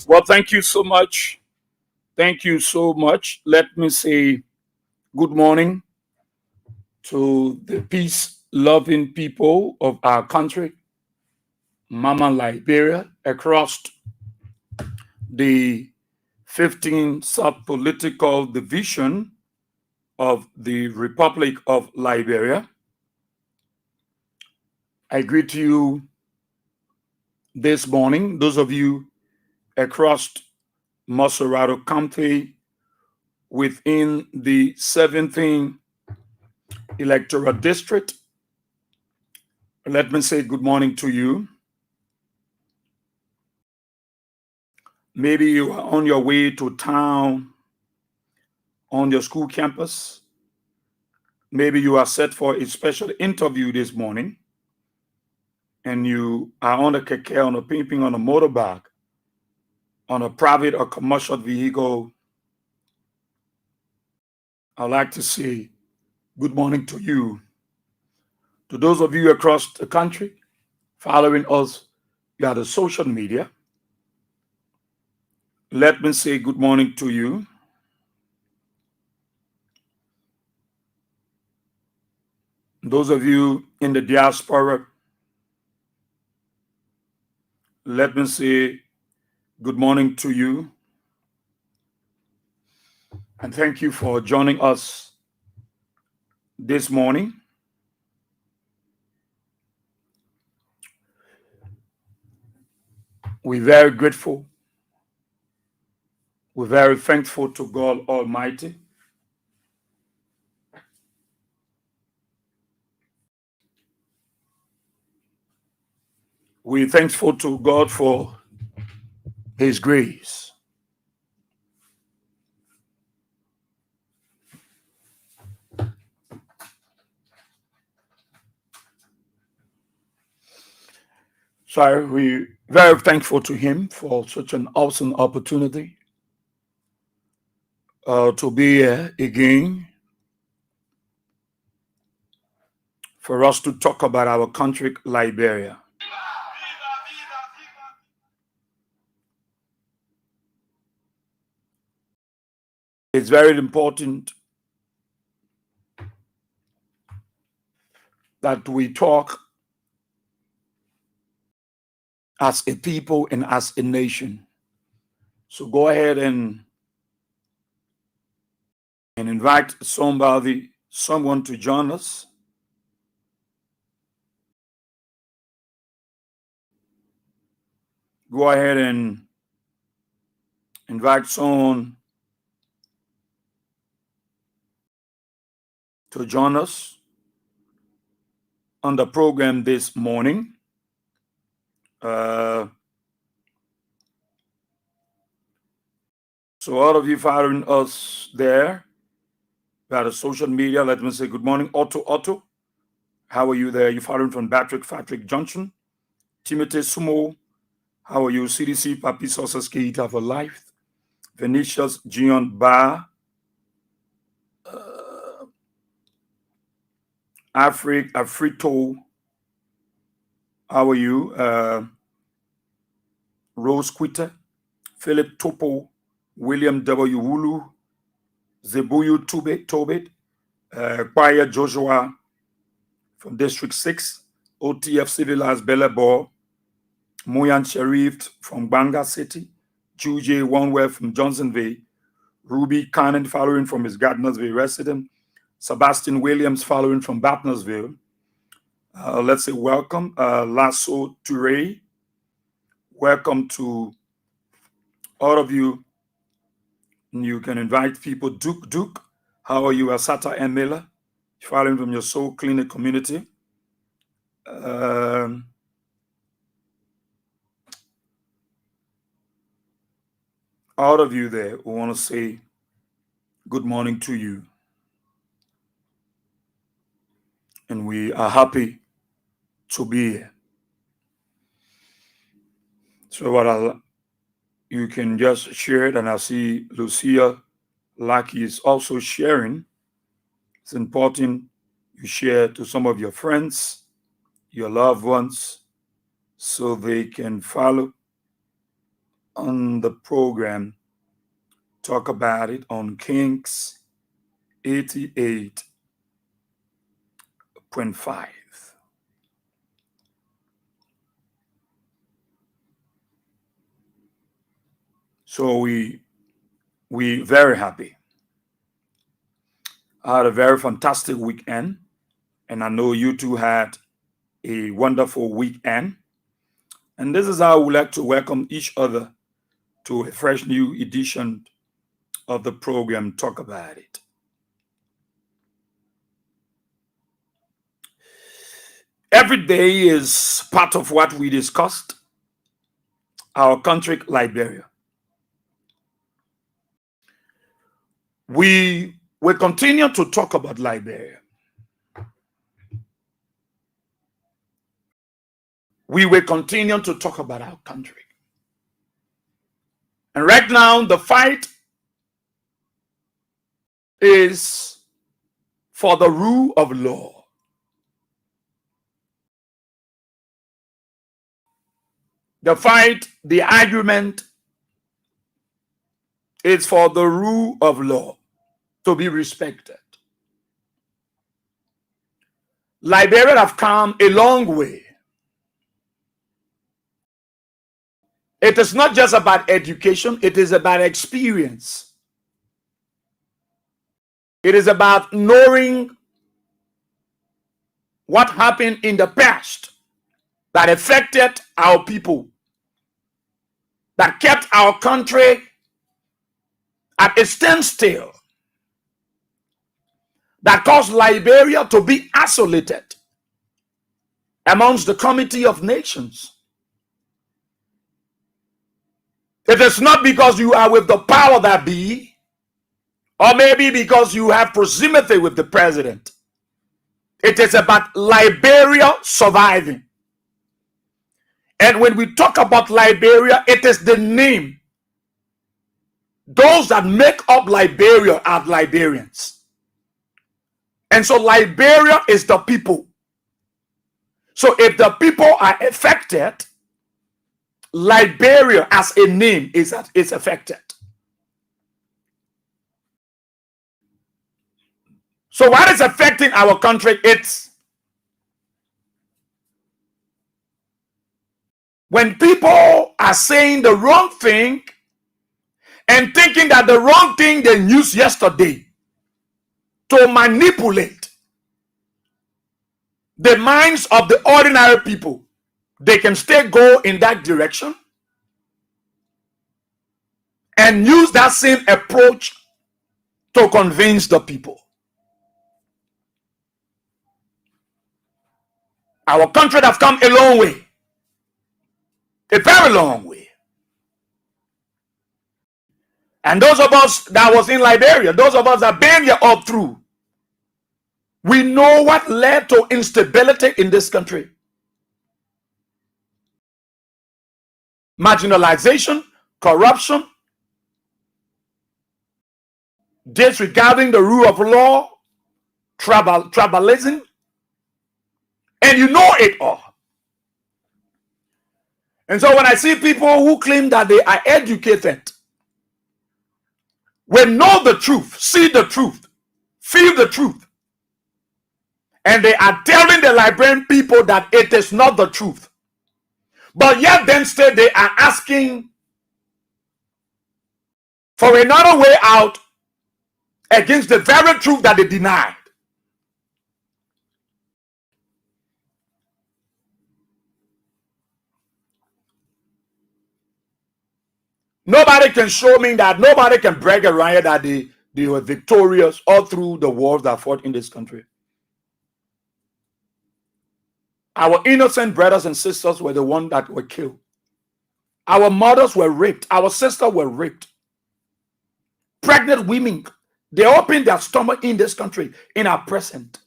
Well, thank you so much. Thank you so much. Let me say good morning to the peace loving people of our country, Mama Liberia, across the 15 sub political division of the Republic of Liberia. I greet you this morning, those of you across Maserado County within the 17th electoral district. Let me say good morning to you. Maybe you are on your way to town, on your school campus. Maybe you are set for a special interview this morning and you are on a keke, on a pimping, on a motorbike, on a private or commercial vehicle. I'd like to say good morning to you. To those of you across the country following us via the social media, let me say good morning to you. Those of you in the diaspora, let me say good morning to you. And thank you for joining us this morning. We're very grateful. We're very thankful to God Almighty. We're thankful to God for His grace. So we're very thankful to Him for such an awesome opportunity to be here again for us to talk about our country, Liberia. It's very important that we talk as a people and as a nation. So go ahead and invite someone to join us. Go ahead and invite someone to join us on the program this morning. So all of you following us there via the social media, let me say good morning. Otto, how are you there? You following from Patrick Johnson, Timothy Sumo, how are you? CDC, Papi Sources Keita for Life, Venetius, Gion Ba, Afrito, how are you? Rose Quitter, Philip Topo, William W. Wulu, Zebuyu Tobit, Kwaya Joshua from District 6, OTF Civilized Belabor, Moyan Sharif from Banga City, Juje Onewell from Johnsonville, Ruby Cannon following from his Gardnersville resident, Sebastian Williams following from Bapnersville. Let's say welcome, Lasso Toure. Welcome to all of you. You can invite people. Duke, how are you? Asata M. Miller, following from your Soul Clinic community. All of you there, we want to say good morning to you. And we are happy to be here. So you can just share it, and I see Lucia Lucky is also sharing. It's important you share to some of your friends, your loved ones, so they can follow on the program talk about it on Kings 88.5. So we very happy. I had a very fantastic weekend, and I know you two had a wonderful weekend. And this is how we like to welcome each other to a fresh new edition of the program Talk About It. Every day is part of what we discussed. Our country, Liberia. We will continue to talk about Liberia. We will continue to talk about our country. And right now, the fight is for the rule of law. The fight, the argument is for the rule of law to be respected. Liberia have come a long way. It is not just about education, it is about experience. It is about knowing what happened in the past that affected our people, that kept our country at a standstill, that caused Liberia to be isolated amongst the community of nations. It is not because you are with the power that be, or maybe because you have proximity with the president. It is about Liberia surviving. And when we talk about Liberia, it is the name. Those that make up Liberia are Liberians. And so Liberia is the people. So if the people are affected, Liberia as a name is affected. So what is affecting our country? It's when people are saying the wrong thing and thinking that the wrong thing they used yesterday to manipulate the minds of the ordinary people, they can still go in that direction and use that same approach to convince the people. Our country has come a long way, a very long way. And those of us that was in Liberia, those of us that been here all through, we know what led to instability in this country. Marginalization, corruption, disregarding the rule of law, tribalism, and you know it all. And so when I see people who claim that they are educated, we know the truth, see the truth, feel the truth, and they are telling the Liberian people that it is not the truth, but yet then still they are asking for another way out against the very truth that they denied. Nobody can show me that, nobody can brag around that they were victorious all through the wars that fought in this country. Our innocent brothers and sisters were the ones that were killed. Our mothers were raped. Our sisters were raped. Pregnant women, they opened their stomach in this country in our present.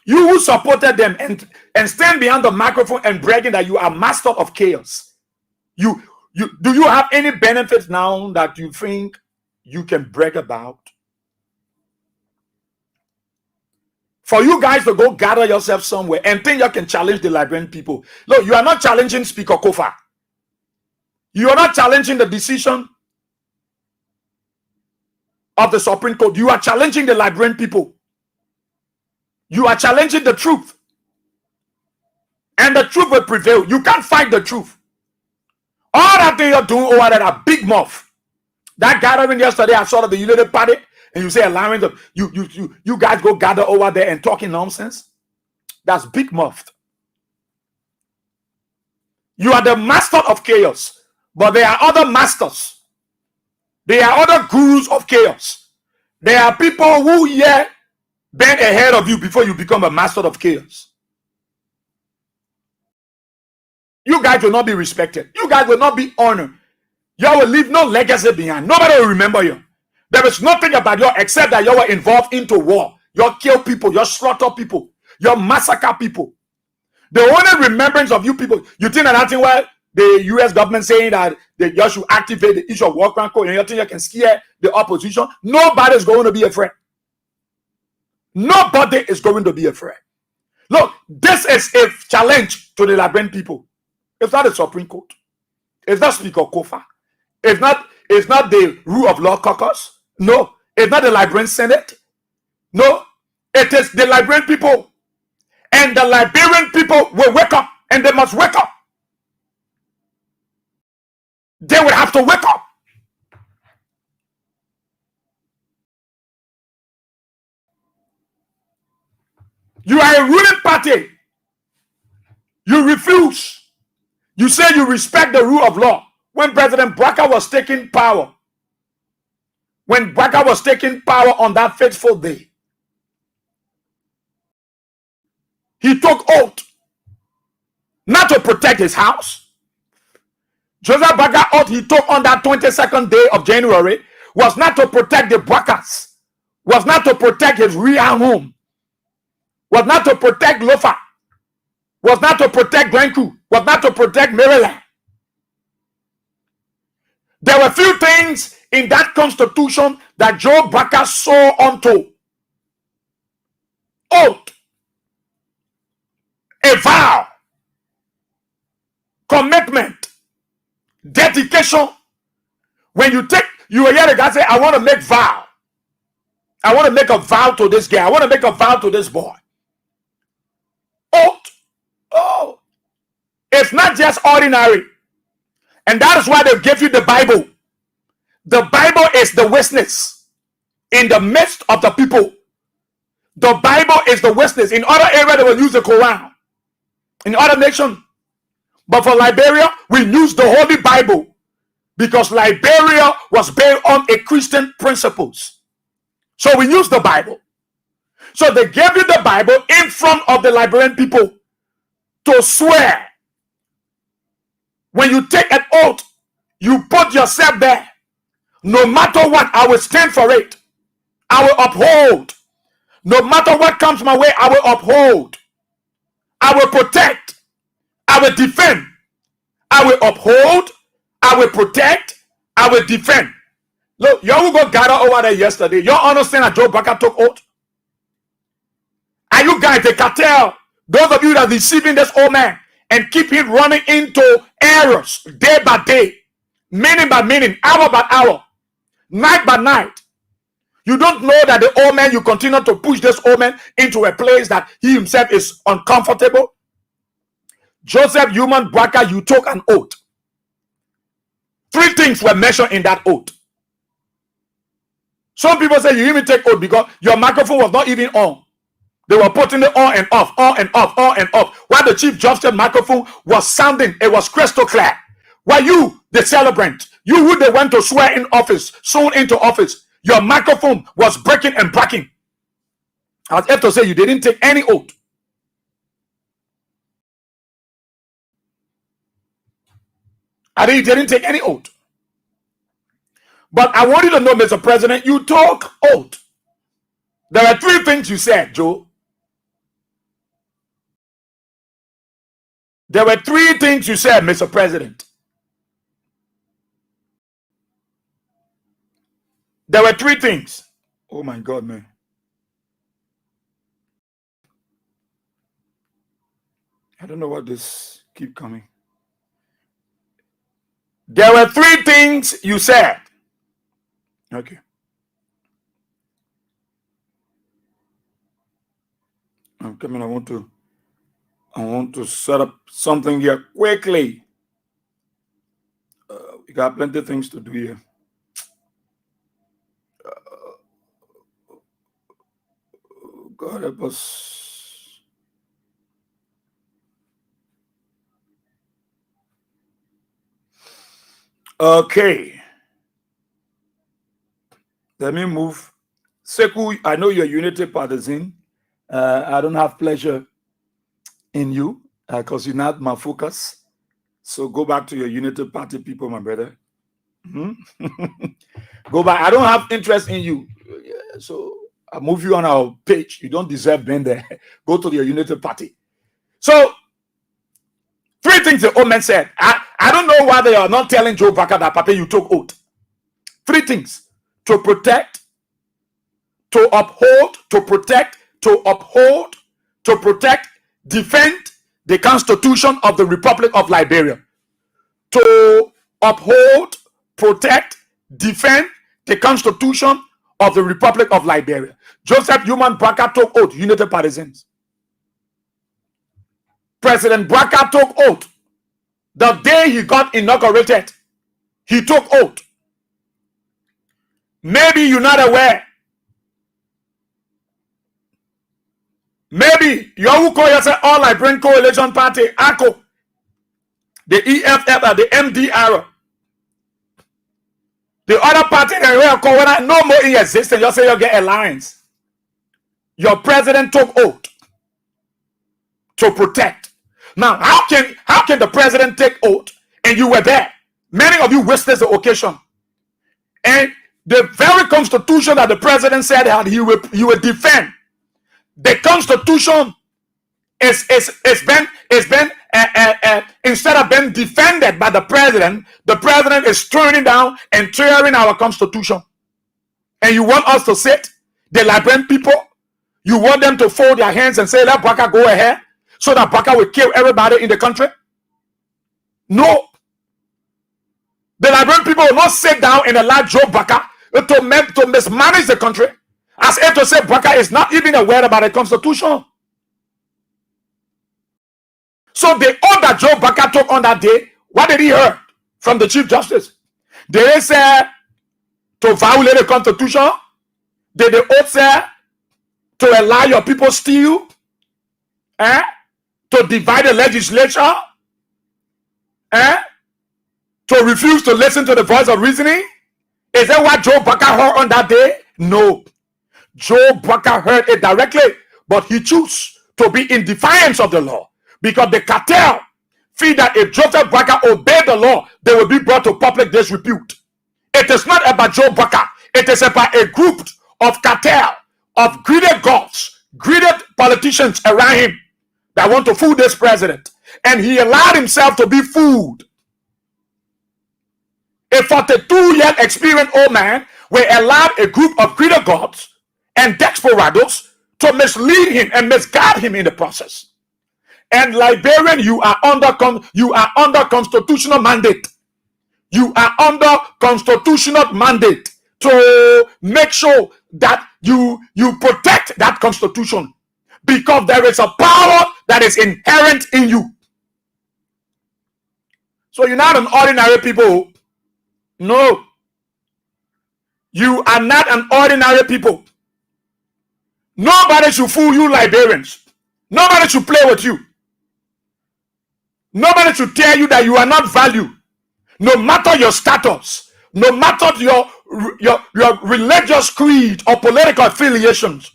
You who supported them and stand behind the microphone and bragging that you are master of chaos. Do you have any benefits now that you think you can brag about? For you guys to go gather yourself somewhere and think you can challenge the Liberian people. Look, you are not challenging Speaker Kofa. You are not challenging the decision of the Supreme Court. You are challenging the Liberian people. You are challenging the truth. And the truth will prevail. You can't fight the truth. All that thing you're doing over there are big muff. That gathering yesterday, I saw the United Party, and you say allowing them, you guys go gather over there and talking nonsense. That's big muff. You are the master of chaos, but there are other masters. There are other gurus of chaos. There are people who been ahead of you before you become a master of chaos. You guys will not be respected. You guys will not be honored. You will leave no legacy behind. Nobody will remember you. There is nothing about you except that you were involved into war. You kill people, you slaughter people, you massacre people. The only remembrance of you people, you think that nothing where the US government saying that you should activate the issue of war crime code and you think you can scare the opposition? Nobody is going to be afraid. Nobody is going to be afraid. Look, this is a challenge to the Liberian people. It's not the Supreme Court. It's not Speaker Kofa. It's not the rule of law caucus. No. It's not the Liberian Senate. No. It is the Liberian people. And the Liberian people will wake up. And they must wake up. They will have to wake up. You are a ruling party. You refuse. You say you respect the rule of law. When President Baka was taking power, on that fateful day, he took oath not to protect his house. Joseph Baka oath he took on that 22nd day of January was not to protect the Bakas, was not to protect his real home, was not to protect Lofa, was not to protect Glencoe, was not to protect Maryland. There were few things in that constitution that Joe Baka saw onto. Oath, a vow, commitment, dedication. When you will hear the guy say, I want to make vow. I want to make a vow to this guy. I want to make a vow to this boy. Oath. Oh, it's not just ordinary. And that is why they give you the Bible. The Bible is the witness in the midst of the people. The Bible is the witness. In other areas, they will use the Quran. In other nations. But for Liberia, we use the Holy Bible because Liberia was built on a Christian principles. So we use the Bible. So they gave you the Bible in front of the Liberian people to swear. When you take an oath, you put yourself there. No matter what, I will stand for it. I will uphold. No matter what comes my way, I will uphold. I will protect. I will defend. I will uphold. I will protect. I will defend. Look, y'all go gather over there yesterday. Y'all understand that Joe Baka took oath? Are you guys the cartel? Those of you that are deceiving this old man and keep him running into errors day by day, minute by minute, hour by hour, night by night. You don't know that the old man, you continue to push this old man into a place that he himself is uncomfortable. Joseph Human Baka, you took an oath. 3 things were mentioned in that oath. Some people say you even take oath because your microphone was not even on. They were putting it on and off, on and off, on and off. While the Chief Justice microphone was sounding, it was crystal clear. While you, the celebrant, you who they went to swear in office, sworn into office, your microphone was breaking and cracking. I have to say you didn't take any oath. You didn't take any oath. But I want you to know, Mr. President, you took oath. There are 3 things you said, Joe. There were 3 things you said, Mr. President. There were 3 things. Oh my God, man. I don't know what this keep coming. There were three things you said. Okay. I'm coming. I want to set up something here quickly. We got plenty of things to do here. God help us. Okay. Let me move. Sekou, I know you're a unity partisan. I don't have pleasure in you because you're not my focus. So go back to your unity party people, my brother. Go back. I don't have interest in you. So I move you on our page. You don't deserve being there. Go to your unity party. So three things the old man said. I don't know why they are not telling Joe Baca that, Papa, you took oath. Three things: to protect, to uphold, to protect, to uphold, to protect, defend the Constitution of the Republic of Liberia. To uphold, protect, defend the Constitution of the Republic of Liberia. Joseph Human Baca took oath, unity partisans. President Baca took oath. The day he got inaugurated, he took oath. Maybe you're not aware. Maybe you who call yourself All Liberian Coalition Party, ACO, the EFF, the MDR, the other party that we are calling no more in existence. You say you get alliance. Your president took oath to protect. Now, how can the president take oath and you were there? Many of you wasted the occasion. And the very constitution that the president said that he would defend, the constitution is been instead of being defended by the president is turning down and tearing our constitution. And you want us to sit, the Liberian people, you want them to fold their hands and say, let Baca go ahead, so that Baca will kill everybody in the country? No. The Liberian people will not sit down and allow Joe Baca to mismanage the country, as if to say Baca is not even aware about the constitution. So the oath that Joe Baca took on that day, what did he hear from the Chief Justice? Did they say to violate the constitution? Did the oath say to allow your people steal? To divide the legislature? To refuse to listen to the voice of reasoning? Is that what Joe Baca heard on that day? No. Joe Baca heard it directly, but he chose to be in defiance of the law, because the cartel feel that if Joseph Baca obeyed the law, they will be brought to public disrepute. It is not about Joe Baca. It is about a group of cartel, of greedy gods, greedy politicians around him that want to fool this president. And he allowed himself to be fooled. A 42-year experienced old man will allow a group of greedy gods and desperados to mislead him and misguide him in the process. And Liberian, you are under constitutional mandate. You are under constitutional mandate to make sure that you protect that constitution, because there is a power that is inherent in you. So you're not an ordinary people. No. You are not an ordinary people. Nobody should fool you, Liberians. Nobody should play with you. Nobody should tell you that you are not valued. No matter your status, no matter your religious creed or political affiliations,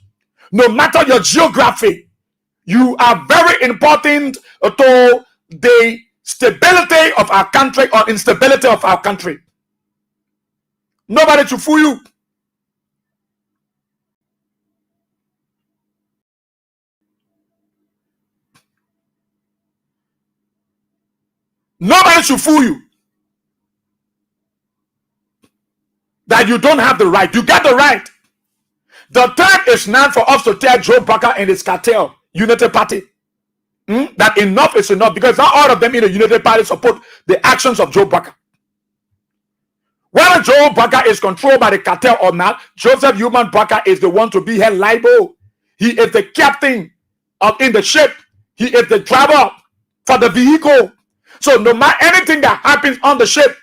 no matter your geography, you are very important to the stability of our country or instability of our country. Nobody should fool you. Nobody should fool you that you don't have the right. You got the right. The time is now for us to tell Joe Baca and his cartel, Unity Party, that enough is enough, because not all of them in the Unity Party support the actions of Joe Baca. Whether Joe Barker is controlled by the cartel or not, Joseph Human Barker is the one to be held liable. He is the captain in the ship. He is the driver for the vehicle. So no matter anything that happens on the ship,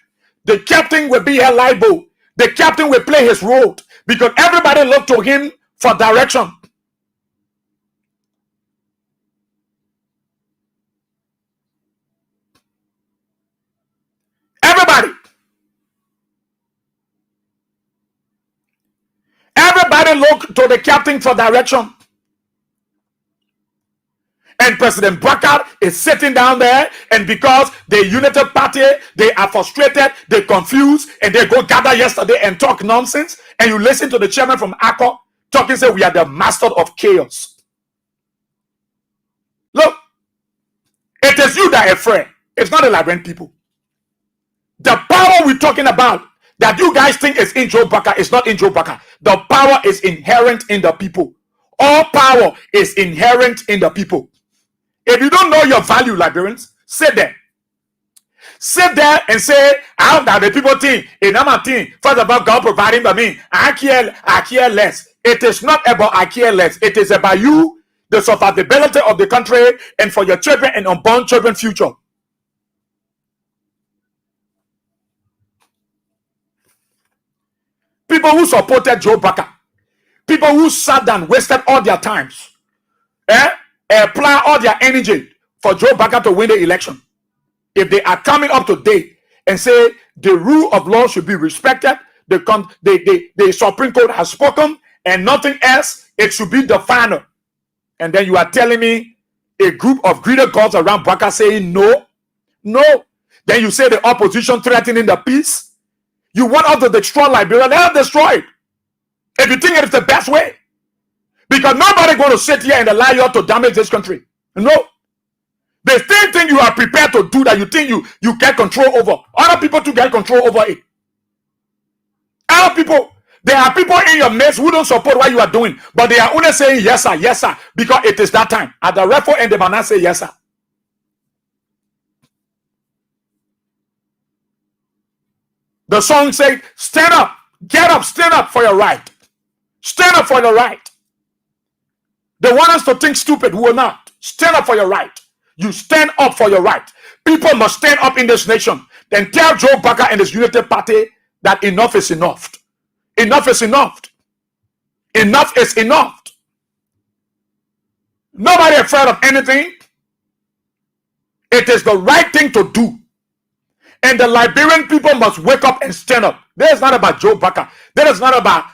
the captain will be held liable. The captain will play his role because everybody look to him for direction. Everybody look to the captain for direction. And President Barker is sitting down there, and because the United Party, they are frustrated, they confused, and they go gather yesterday and talk nonsense. And you listen to the chairman from ACO talking, say we are the master of chaos. Look, it is you that are afraid. It's not the Liberian people. The power we're talking about that you guys think is in Joe Barker is not in Joe Barker. The power is inherent in the people. All power is inherent in the people. If you don't know your value, Liberians, sit there. Sit there and say, how that the people think, and I'm a thing, first about God providing for me. I care less. It is not about I care less. It is about you, the survivability of the country, and for your children and unborn children's future. People who supported Joe Barker, people who sat down, wasted all their times, apply all their energy for Joe Barker to win the election. If they are coming up to date and say the rule of law should be respected, the Supreme Court has spoken and nothing else, it should be the final. And then you are telling me a group of greedy gods around Barker saying no. Then you say the opposition threatening the peace. You want us to destroy Liberia, let us destroy it. If you think it is the best way. Because nobody going to sit here and allow you to damage this country. No. The same thing you are prepared to do that you think you get control over. Other people to get control over it. Other people. There are people in your midst who don't support what you are doing. But they are only saying yes sir, because it is that time. At the referee and the man say yes sir. The song says, stand up, get up, stand up for your right. Stand up for your right. They want us to think stupid, who will not. Stand up for your right. You stand up for your right. People must stand up in this nation. Then tell Joe Barker and his Unity Party that enough is enough. Enough is enough. Enough is enough. Nobody afraid of anything. It is the right thing to do. And the Liberian people must wake up and stand up. This is not about Joe Barker. This is not about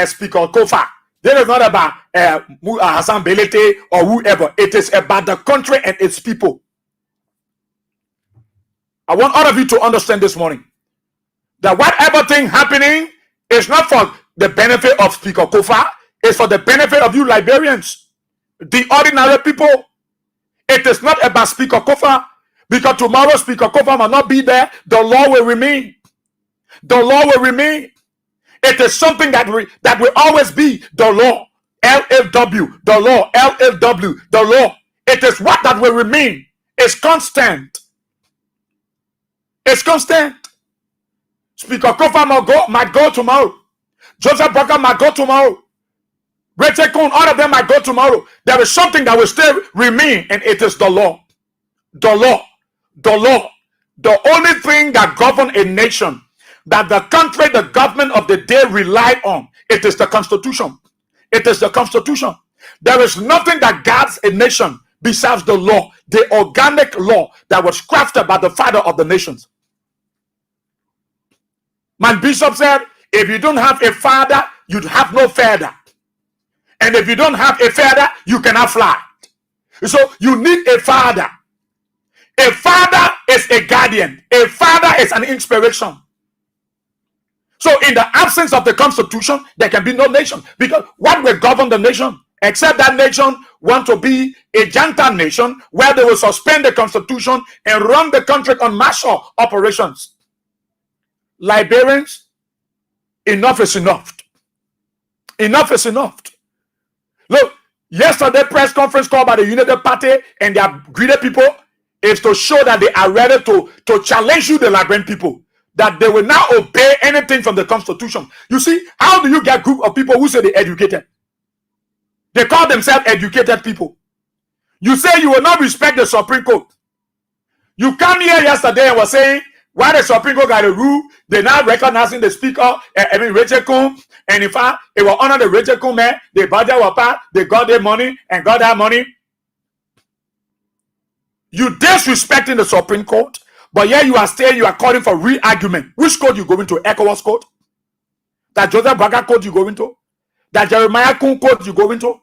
Speaker Kofa. This is not about Hassan Belete or whoever. It is about the country and its people. I want all of you to understand this morning that whatever thing happening is not for the benefit of Speaker Kofa. It's for the benefit of you Liberians, the ordinary people. It is not about Speaker Kofa. Because tomorrow Speaker Kofa will not be there, the law will remain. The law will remain. It is something that will always be the law. LFW, the law. LFW, the law. It is what that will remain. It's constant. It's constant. Speaker Kofa might go tomorrow. Joseph Barker might go tomorrow. Rachel Kuhn, all of them might go tomorrow. There is something that will still remain, and it is the law. The law. The law. The only thing that governs a nation, that the country, the government of the day rely on, it is the Constitution. It is the Constitution. There is nothing that guards a nation besides the law, the organic law that was crafted by the father of the nations. My bishop said, if you don't have a father, you have no feather. And if you don't have a feather, you cannot fly. So you need a father. A father is a guardian. A father is an inspiration. So in the absence of the Constitution, there can be no nation. Because what will govern the nation? Except that nation want to be a junta nation where they will suspend the Constitution and run the country on martial operations. Liberians, enough is enough. Enough is enough. Look, yesterday press conference called by the United Party and their greedy people is to show that they are ready to challenge you, the Liberian people. that they will now obey anything from the Constitution. You see, how do you get a group of people who say they're educated? They call themselves educated people. You say you will not respect the Supreme Court. You come here yesterday and were saying, why the Supreme Court got a rule, they're now recognizing the speaker, Rachel Combs, and in fact, it will honor the Rachel Combs man, the budget was passed, they got their money and got that money. You disrespecting the Supreme Court, but here you are saying you are calling for re-argument. Which court you going to? ECOWAS court? That Joseph Baga court you going to? That Jeremiah Kun court you going to?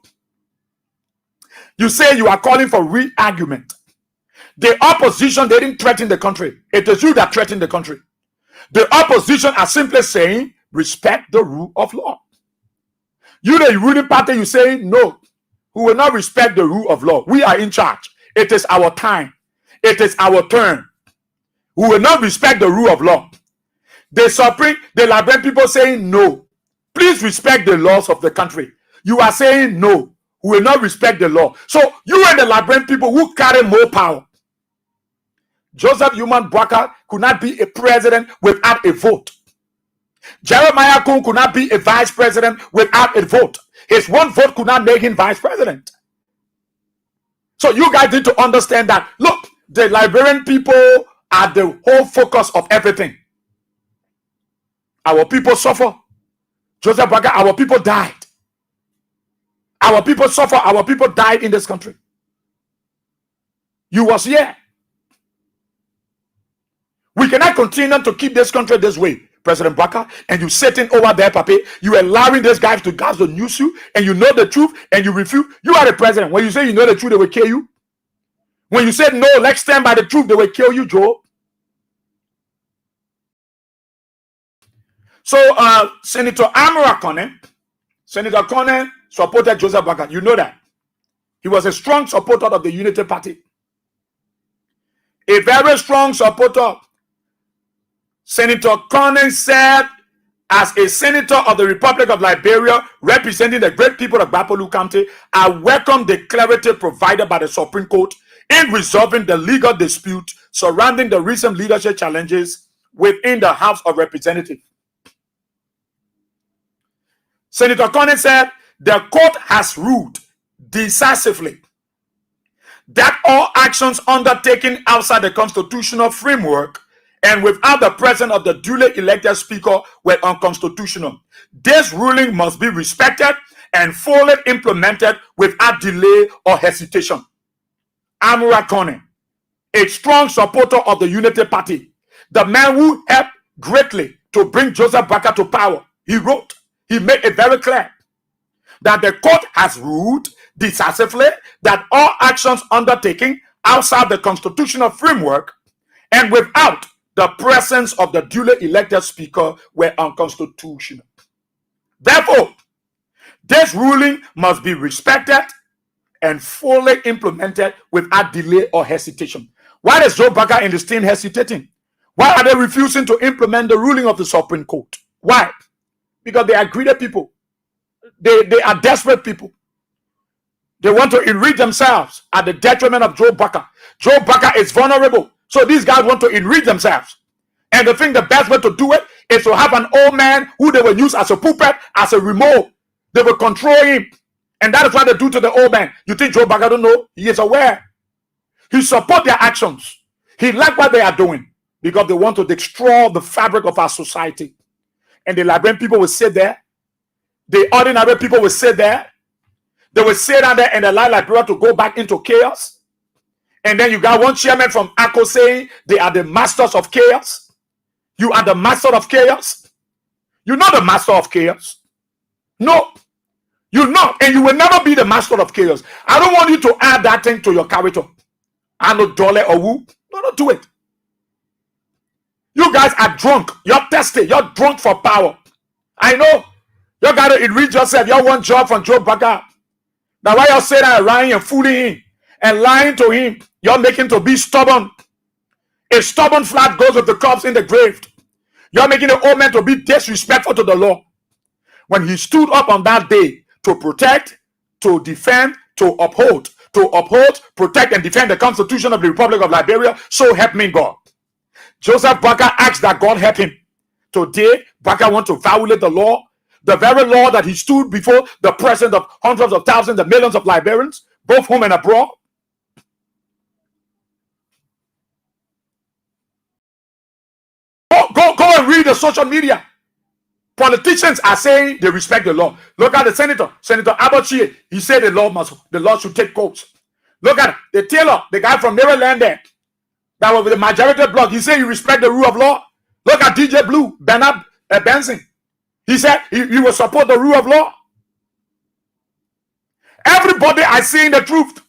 You say you are calling for re-argument. The opposition, they didn't threaten the country. It is you that threatened the country. The opposition are simply saying, respect the rule of law. You, the ruling party, you say, no, we will not respect the rule of law. We are in charge. It is our time. It is our turn. We will not respect the rule of law. The Liberian people saying, no, please respect the laws of the country. You are saying, no, we will not respect the law. So you and the Liberian people who carry more power. Joseph Human Bwaka could not be a president without a vote. Jeremiah Kun could not be a vice president without a vote. His one vote could not make him vice president. So you guys need to understand that, look, the Liberian people are the whole focus of everything. Our people suffer. Joseph Bwaka, our people died. Our people suffer. Our people died in this country. You was here. We cannot continue to keep this country this way, President Bwaka, and you sitting over there, Papi. You allowing these guys to news you, and you know the truth, and you refuse. You are the president. When you say you know the truth, they will kill you. When you say no, let's stand by the truth, they will kill you, Joe. So, Senator Amara Kone, Senator Kone supported Joseph Bwaka. You know that. He was a strong supporter of the Unity Party. A very strong supporter. Senator Kone said, as a senator of the Republic of Liberia, representing the great people of Bapolu County, I welcome the clarity provided by the Supreme Court in resolving the legal dispute surrounding the recent leadership challenges within the House of Representatives. Senator Kone said, the court has ruled decisively that all actions undertaken outside the constitutional framework and without the presence of the duly elected speaker were unconstitutional. This ruling must be respected and fully implemented without delay or hesitation. Amara Kone, a strong supporter of the Unity Party, the man who helped greatly to bring Joseph Bwaka to power, he made it very clear that the court has ruled decisively that all actions undertaken outside the constitutional framework and without the presence of the duly elected speaker were unconstitutional. Therefore, this ruling must be respected and fully implemented without delay or hesitation. Why is Joe Bwaka and the state hesitating? Why are they refusing to implement the ruling of the Supreme Court? Why? Because they are greedy people. They are desperate people. They want to enrich themselves at the detriment of Joe Bwaka. Joe Bwaka is vulnerable. So these guys want to enrich themselves. And they think the best way to do it is to have an old man who they will use as a puppet, as a remote. They will control him. And that is what they do to the old man. You think Joe Bwaka don't know? He is aware. He supports their actions. He likes what they are doing because they want to destroy the fabric of our society. And the Liberian people will sit there. The ordinary people will sit there. They will sit down there and allow Liberia to go back into chaos. And then you got one chairman from ACO saying they are the masters of chaos. You are the master of chaos. You're not the master of chaos. No, you're not. And you will never be the master of chaos. I don't want you to add that thing to your character. I know Dole or who. No, don't do it. You guys are drunk. You're thirsty. You're drunk for power. I know. You got to enrich yourself. You want job from Joe Bwaka. Now why you're saying that lying and fooling him and lying to him, you're making to be stubborn. A stubborn flat goes with the corpse in the grave. You're making the old man to be disrespectful to the law. When he stood up on that day to protect, to defend, to uphold, protect, and defend the Constitution of the Republic of Liberia, so help me God. Joseph Barker asked that God help him. Today, Barker wants to violate the law, the very law that he stood before the presence of hundreds of thousands and millions of Liberians, both home and abroad. Go and read the social media. Politicians are saying they respect the law. Look at the Senator Abachi. He said the law should take course. Look at the Taylor, the guy from Maryland there, that was with the majority bloc. He said he respect the rule of law. Look at DJ Blue, Bernard Benson. He said he will support the rule of law. Everybody is saying the truth.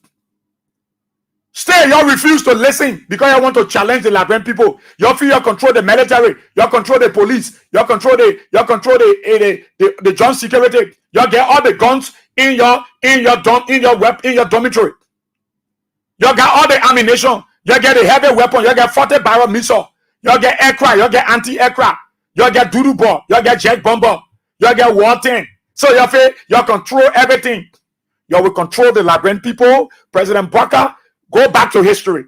Stay, y'all refuse to listen because you want to challenge the Liberian people. You feel you control the military, you control the police, you control the John security. You get all the guns in your dormitory. You got all the ammunition. You get the heavy weapon. You get 40 barrel missile. You get aircraft. You get anti-aircraft. You get doodoo ball. You get jet bomber. You get war tank. So you feel you control everything. You will control the Liberian people. President Barker. Go back to history.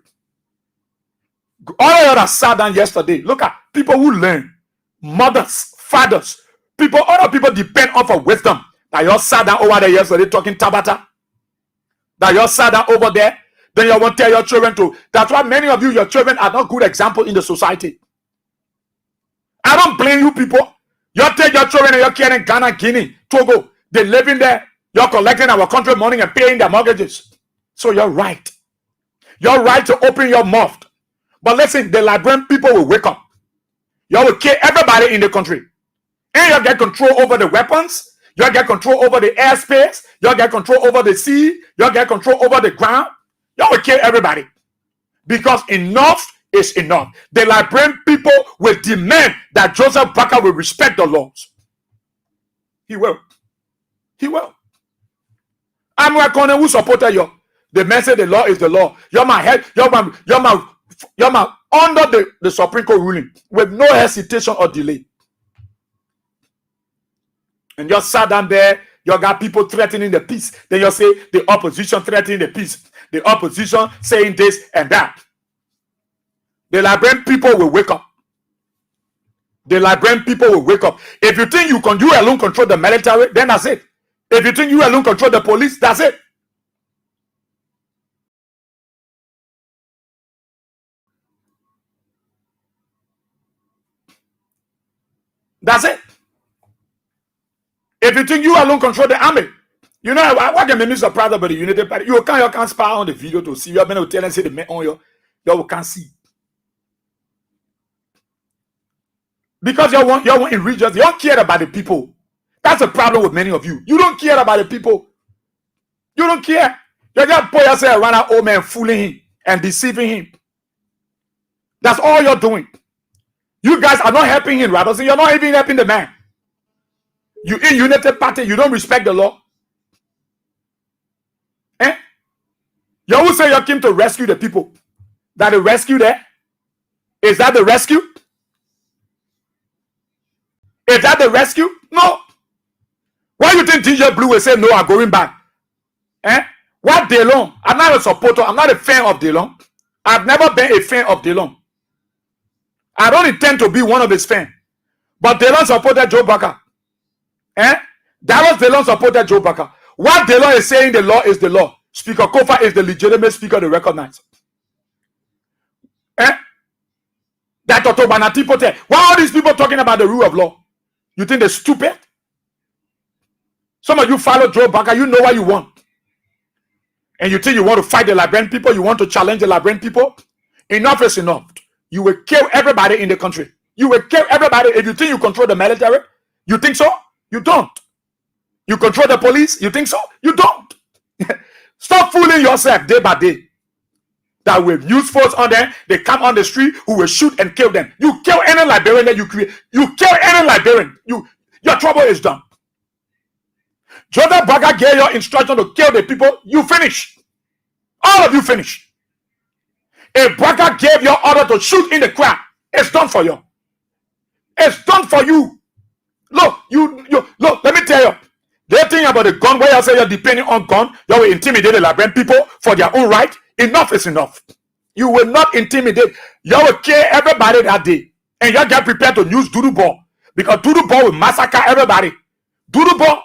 All of you that sat down yesterday, look at people who learn, mothers, fathers, people, other people depend on for wisdom. That you all sat down over there yesterday talking Tabata. That you all sat down over there, then you won't tell your children to. That's why many of you, your children are not good example in the society. I don't blame you people. You take your children and you're carrying Ghana, Guinea, Togo. They're living there. You're collecting our country money and paying their mortgages. So you're right. You're right to open your mouth. But listen, the Liberian people will wake up. You will kill everybody in the country. And you get control over the weapons. You get control over the airspace. You get control over the sea. You get control over the ground. You will kill everybody. Because enough is enough. The Liberian people will demand that Joseph Barker will respect the laws. He will. He will. I'm Wakone who supported you. The man said the law is the law. You're my head. You're my under the Supreme Court ruling with no hesitation or delay. And you sat down there. You got people threatening the peace. Then you say the opposition threatening the peace. The opposition saying this and that. The Liberian people will wake up. The Liberian people will wake up. If you think you alone control the military, then that's it. If you think you alone control the police, that's it. That's it. If you think you alone control the army, you know what can make me surprised about the United Party? You can't spy on the video to see. You have been able to tell and say the men on you can't see. Because you want in regions, you don't care about the people. That's the problem with many of you. You don't care about the people. You don't care. You just put yourself around an old man fooling him and deceiving him. That's all you're doing. You guys are not helping him, right? So you're not even helping the man. You in United Party, you don't respect the law. Eh? You always say you came to rescue the people. That the rescue there? Is that the rescue? Is that the rescue? No. Why you think DJ Blue will say no, I'm going back? Eh? What Delon? I'm not a supporter. I'm not a fan of Delon. I've never been a fan of Delon. I don't intend to be one of his fans. But Delon supported Joe Barker. Eh? Dallas Delon supported Joe Barker. What Delon is saying, the law is the law. Speaker Kofa is the legitimate speaker to recognize. Eh? That Otobanati Pote. Why are these people talking about the rule of law? You think they're stupid? Some of you follow Joe Barker, you know what you want. And you think you want to fight the Liberian people, you want to challenge the Liberian people? Enough is enough. You will kill everybody in the country. You will kill everybody if you think you control the military. You think so? You don't. You control the police? You think so? You don't. Stop fooling yourself day by day. That with use force on them, they come on the street who will shoot and kill them. You kill any Liberian that you create. You kill any Liberian. Your trouble is done. Joseph Barker gave your instruction to kill the people. You finish. All of you finish. If Barker gave your order to shoot in the crowd, it's done for you. It's done for you. Look, look, let me tell you. The thing about the gun, where you say you're depending on gun, you will intimidate the Liberian people for their own right. Enough is enough. You will not intimidate. You will kill everybody that day. And you get prepared to use Dudu ball. Because Dudu ball will massacre everybody. Dudu ball,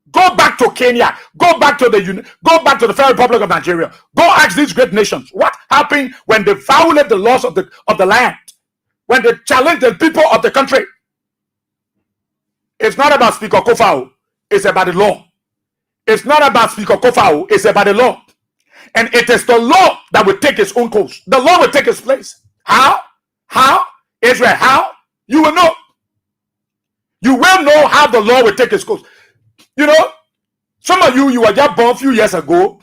go back to Kenya. Go back to the Federal Republic of Nigeria. Go ask these great nations what happened when they violate the laws of the land. When they challenge the people of the country. It's not about Speaker Kofao. It's about the law. It's not about Speaker Kofao. It's about the law. And it is the law that will take its own course. The law will take its place. How? How? Israel, how? You will know. You will know how the law will take its course. You know, some of you were just born a few years ago.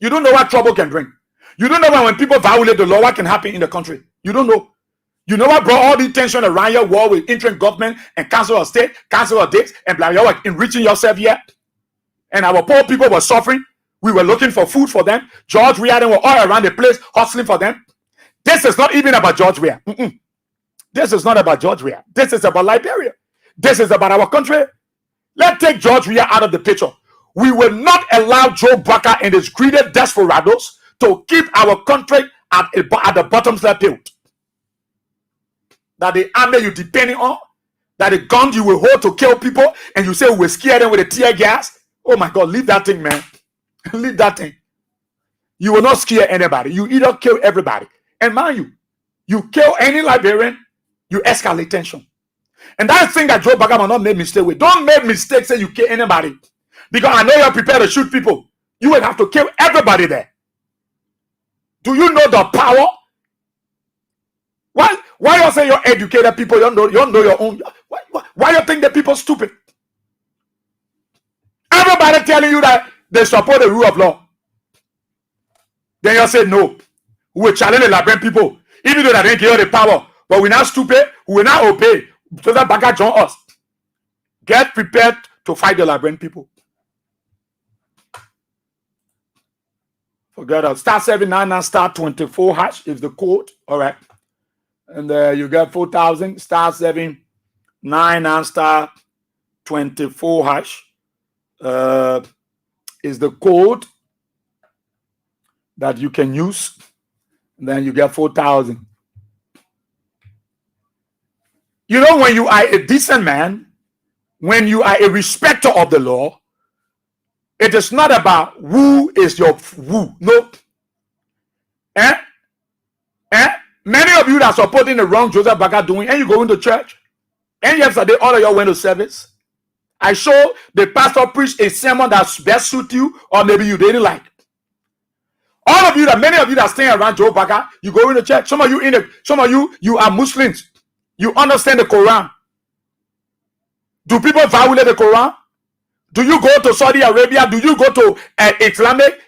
You don't know what trouble can bring. You don't know when people violate the law, what can happen in the country. You don't know. You know what brought all the tension around your war with interim government and council of state, council of dates, and blah, blah, blah, enriching yourself yet? And our poor people were suffering. We were looking for food for them. George Weah were all around the place hustling for them. This is not even about George Weah. This is not about George Weah. This is about Liberia. This is about our country. Let's take George Weah out of the picture. We will not allow Joe Baka and his greedy desperados to keep our country at the bottom slap pit. That the army you depending on, that the gun you will hold to kill people, and you say we will scare them with a tear gas. Oh my God, leave that thing, man. Leave that thing. You will not scare anybody. You either kill everybody. And mind you kill any Liberian, you escalate tension. And that's the thing that Joe Baka will not make mistake with. Don't make mistakes say you kill anybody. Because I know you're prepared to shoot people. You will have to kill everybody there. Do you know the power? Why you say you're educated people, you don't know your own? Why you think that people stupid? Everybody telling you that they support the rule of law. Then you say no. We will challenge the Liberian people. Even though they didn't give the power. But we're not stupid, we will not obey. So that Baka join us. Get prepared to fight the Liberian people. Forget it. Star 799 star 24 hash is the code. All right. And you get 4,000 star 799 star 24 hash is the code that you can use. And then you get 4,000. You know, when you are a decent man, when you are a respecter of the law, it is not about who is your who. No. Many of you that are supporting the wrong Joseph Baka doing, and you go into church, and yesterday all of you went to service. I show the pastor preached a sermon that best suit you, or maybe you didn't like. All of you many of you that stay around Joe Baka, you go into church. Some of you are Muslims. You understand the Quran. Do people violate the Quran? Do you go to Saudi Arabia? Do you go to an Islamic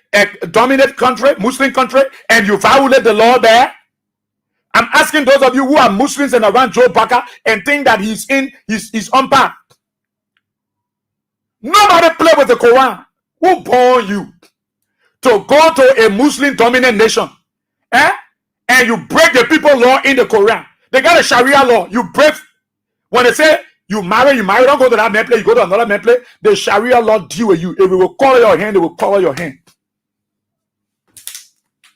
dominant country, Muslim country, and you violate the law there? I'm asking those of you who are Muslims and around Joe Baka and think that he's on path. Nobody play with the Quran. Who born you to go to a Muslim dominant nation? And you break the people law in the Quran. They got a Sharia law. You break. When they say you marry, don't go to that man place, you go to another man place. The Sharia law deal with you. If it will cover your hand, it will cover your hand.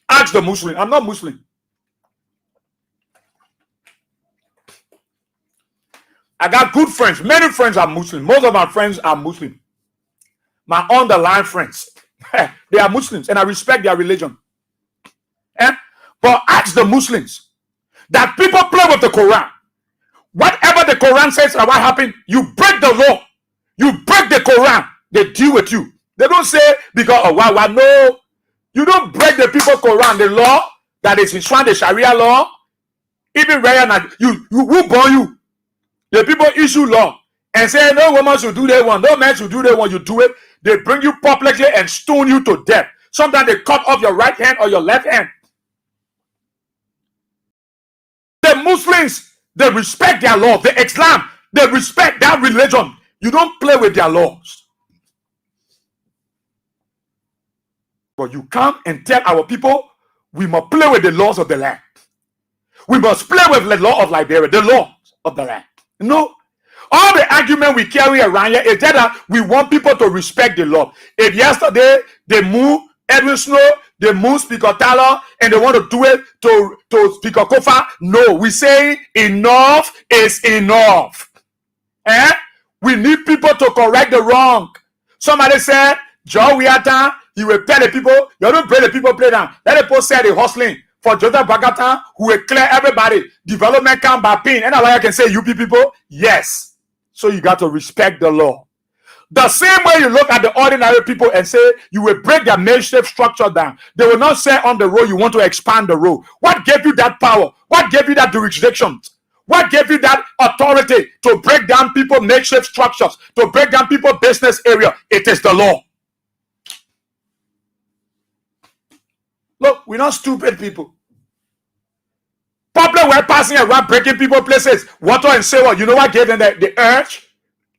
Ask the Muslim. I'm not Muslim. I got good friends. Many friends are Muslim. Most of my friends are Muslim. My underlying friends. They are Muslims and I respect their religion. But ask the Muslims that people play with the Quran. Whatever the Quran says and what happened, you break the law. You break the Quran. They deal with you. They don't say because of why. No. You don't break the people Quran, the law that is in the Sharia law. Even who born you? The people issue law and say no woman should do they want, no man should do they want. You do it. They bring you publicly and stone you to death. Sometimes they cut off your right hand or your left hand. The Muslims, they respect their law. The Islam, they respect their religion. You don't play with their laws. But you come and tell our people, we must play with the laws of the land. We must play with the law of Liberia, the laws of the land. No. All the argument we carry around here is that we want people to respect the law. If yesterday they moved Edwin Snow, They move Speaker Tyler and they want to do it to Speaker Kofa. No, we say enough is enough. We need people to correct the wrong. Somebody said, John Wiata, he will tell the people, you don't pray the people play down. Let the people say the hustling for Joseph Bagata, who will clear everybody. Development come by pain. And a lawyer can say, UP people, yes. So you got to respect the law. The same way you look at the ordinary people and say you will break their makeshift structure down. They will not say on the road you want to expand the road. What gave you that power? What gave you that jurisdiction? What gave you that authority to break down people makeshift structures, to break down people business area? It is the law. Look, we're not stupid people. Public were passing around breaking people places, water and sewer. You know what gave them the urge?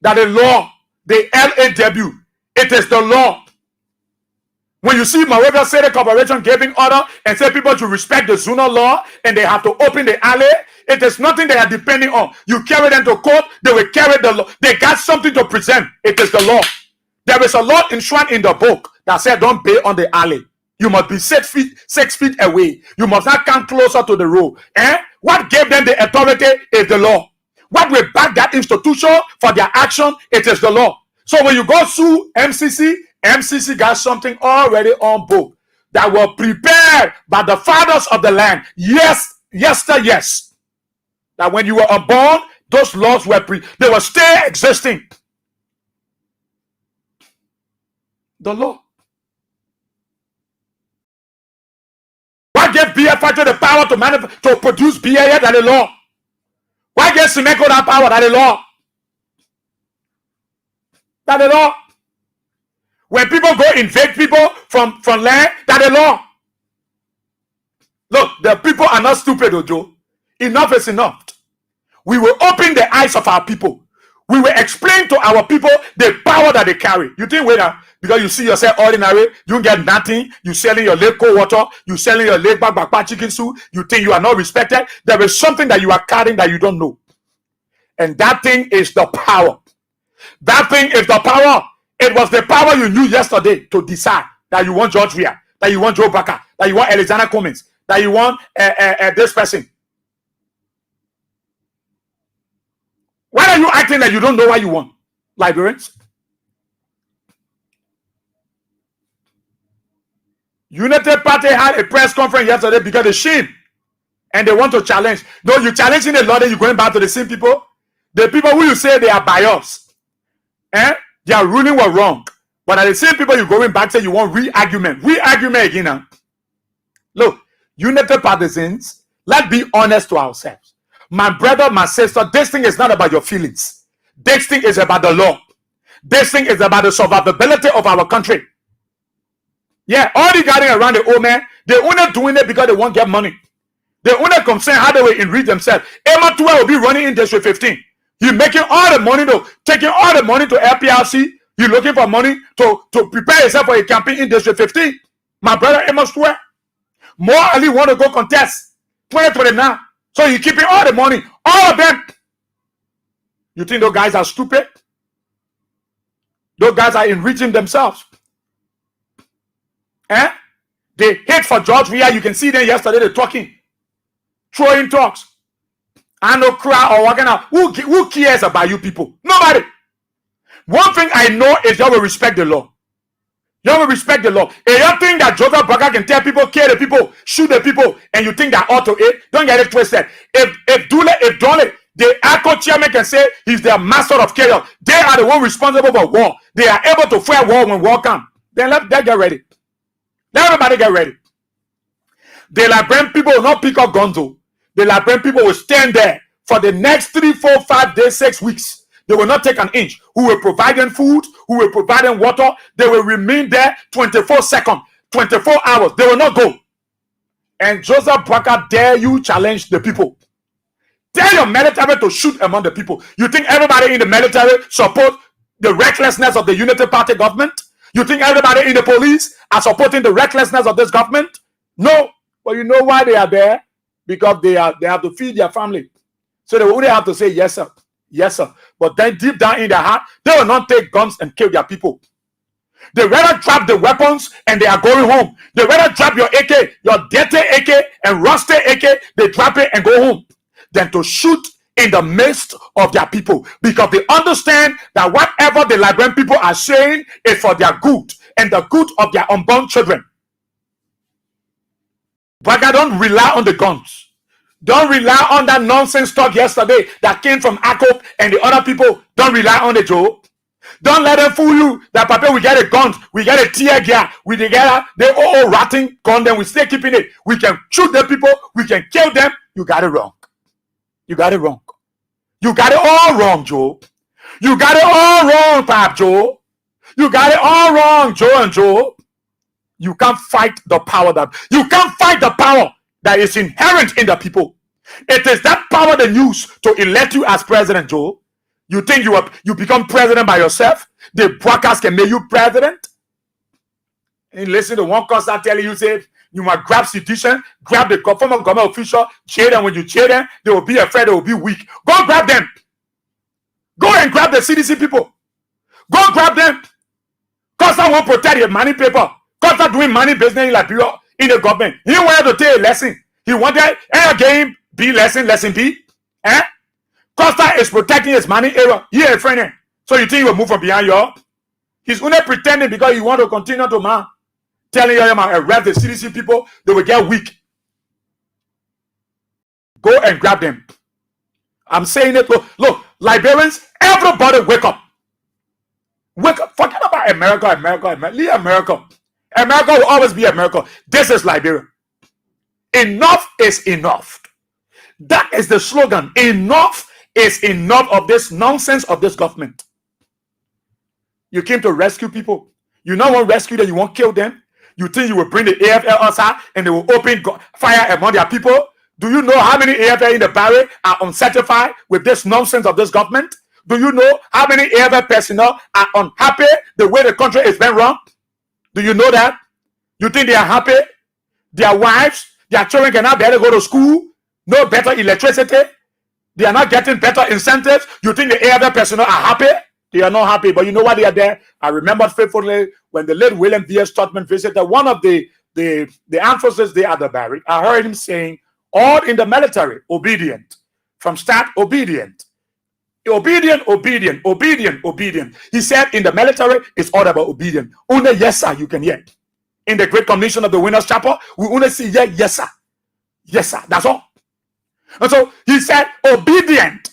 That the law, the LAW, it is the law. When you see Moravia City Corporation giving order and say people to respect the Zuna law and they have to open the alley, it is nothing they are depending on. You carry them to court, they will carry the law. They got something to present. It is the law. There is a law enshrined in the book that said don't pay on the alley. You must be 6 feet away. You must not come closer to the road. What gave them the authority is the law. What will back that institution for their action? It is the law. So when you go sue MCC got something already on book that were prepared by the fathers of the land. Yes. That when you were born, those laws were they were still existing. The law. What gave beer factory the power to produce beer? That the law. Why gave Simeco that power? That the law. That the law. When people go invade people from land, that the law. Look, the people are not stupid, Ojo. Enough is enough. We will open the eyes of our people. We will explain to our people the power that they carry. You think, wait now, because you see yourself ordinary, you get nothing, you selling your lake cold water, you selling your lake back chicken soup, you think you are not respected. There is something that you are carrying that you don't know. And that thing is the power. That thing is the power. It was the power you knew yesterday to decide that you want George Weah, that you want Joe Baker, that you want Alexander Cummings, that you want this person. Why are you acting like you don't know what you want, Liberians? United Party had a press conference yesterday because they shame and they want to challenge. No, you're challenging the law, then you're going back to the same people. The people who you say they are biased, their ruling was wrong. But at the same people you're going back, say you want re-argument. Re-argument again now. Look, United Partisans, let's be honest to ourselves. My brother, my sister, this thing is not about your feelings. This thing is about the law. This thing is about the survivability of our country. Yeah, all the guys around the old man, they only doing it because they want to get money. They only concern how they will enrich themselves. Emma 12 will be running in District 15. You're making all the money though, taking all the money to LPRC. You're looking for money to prepare yourself for a campaign in District 15. My brother Amos 12. More Ali want to go contest 2029. So you're keeping all the money, all of them. You think those guys are stupid? Those guys are enriching themselves. They hate for George Weah. You can see them yesterday, they're talking, throwing talks. I know cry or walking out. Who cares about you people? Nobody. One thing I know is you will respect the law. You will respect the law. And you think that Joseph Baker can tell people, kill the people, shoot the people, and you think that ought to it? Don't get it twisted. If Dole, the ACO chairman can say he's the master of chaos, they are the one responsible for war. They are able to fight war when war comes. Then let them get ready. Let everybody get ready. The Liberian people will not pick up guns. The Liberian people will stand there for the next 3, 4, 5 days, 6 weeks. They will not take an inch. Who will provide them food? Who will provide them water? They will remain there 24 seconds, 24 hours. They will not go. And Joseph Baker dare you challenge the people. Tell your military to shoot among the people. You think everybody in the military support the recklessness of the Unity Party government? You think everybody in the police are supporting the recklessness of this government? No. But you know why they are there? Because they have to feed their family. So they only have to say yes, sir. Yes, sir. But then deep down in their heart, they will not take guns and kill their people. They rather drop the weapons and they are going home. They rather drop your AK, your dirty AK and rusty AK, they drop it and go home, than to shoot in the midst of their people, because they understand that whatever the Liberian people are saying is for their good and the good of their unborn children. But I don't rely on the guns. Don't rely on that nonsense talk yesterday that came from Akop and the other people. Don't rely on it, Joe. Don't let them fool you that Papa, we get a gun, we get a tear gas, we together, they all rotting gun, then we stay keeping it. We can shoot the people, we can kill them. You got it wrong. You got it wrong. You got it all wrong, Joe. You got it all wrong, Pap Joe. You got it all wrong, Joe and Joe. You can't fight the power that is inherent in the people. It is that power they use to elect you as president, Joe. You think you become president by yourself? The broadcast can make you president? And listen to one cause I tell you, say you must grab citizen, grab the former government official, cheer them. When you cheer them, they will be afraid, they will be weak. Go grab them. Go and grab the CDC people. Go grab them. Cause I won't protect your money paper. Cause I'm doing money business in Liberia in the government. He wanted to take a lesson. He wanted a game B lesson B. Eh? Costa is protecting his money error. He a friend. So you think he will move from behind you? He's only pretending because he want to continue to man. Telling you, arrest the CDC people, they will get weak. Go and grab them. I'm saying it. Look, Liberians, everybody wake up. Wake up. Forget about America. Leave America. America will always be America. This is Liberia. Enough is enough. That is the slogan. Enough is enough of this nonsense of this government. You came to rescue people. You not want to rescue them, you won't kill them. You think you will bring the AFL outside and they will open fire among their people? Do you know how many AFL in the barrier are unsatisfied with this nonsense of this government? Do you know how many AFL personnel are unhappy the way the country is being run? Do you know that? You think they are happy? Their wives, their children cannot better go to school? No better electricity? They are not getting better incentives? You think the AFL personnel are happy? They are not happy, but you know why they are there? I remember faithfully when the late William V.S. Totman visited one of the armed forces there at the barrack. I heard him saying, all in the military, obedient. From start, obedient. Obedient. He said in the military, it's all about obedient. Only yes, sir, you can hear. In the Great Commission of the Winners' Chapel, we only see yes, sir. Yes, sir. That's all. And so he said, obedient.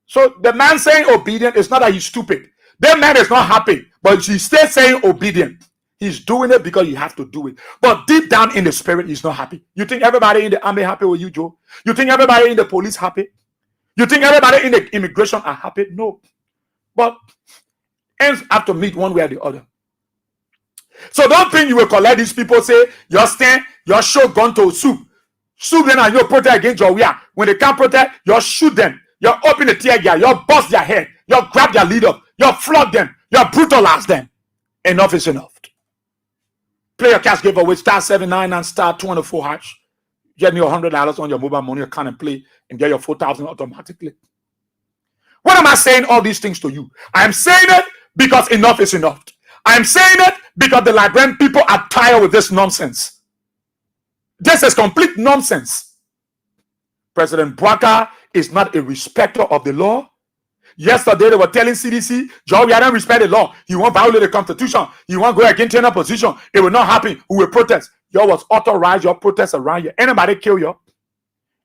So the man saying obedient is not that he's stupid. That man is not happy, but he still saying obedient. He's doing it because you have to do it. But deep down in the spirit, he's not happy. You think everybody in the army happy with you, Joe? You think everybody in the police happy? You think everybody in the immigration are happy? No. But ends have to meet one way or the other. So don't think you will collect these people, say, your stand, your show gun to soup. Soup them and you protect against your weah. When they can't protect, you shoot them. You open the tear gas, you bust their head, you grab their leader, you flog them, you brutalize them. Enough is enough. Play your cash giveaway, star 799 star 24 hash. Get me $100 on your mobile money account and play and get your 4,000 automatically. What am I saying all these things to you? I'm saying it because enough is enough. I'm saying it because the Liberian people are tired with this nonsense. This is complete nonsense. President Bwaka is not a respecter of the law. Yesterday, they were telling CDC, Joe, we don't respect the law. You won't violate the Constitution. You won't go against any opposition. It will not happen. We will protest. You was authorized your protests around you. Anybody kill you?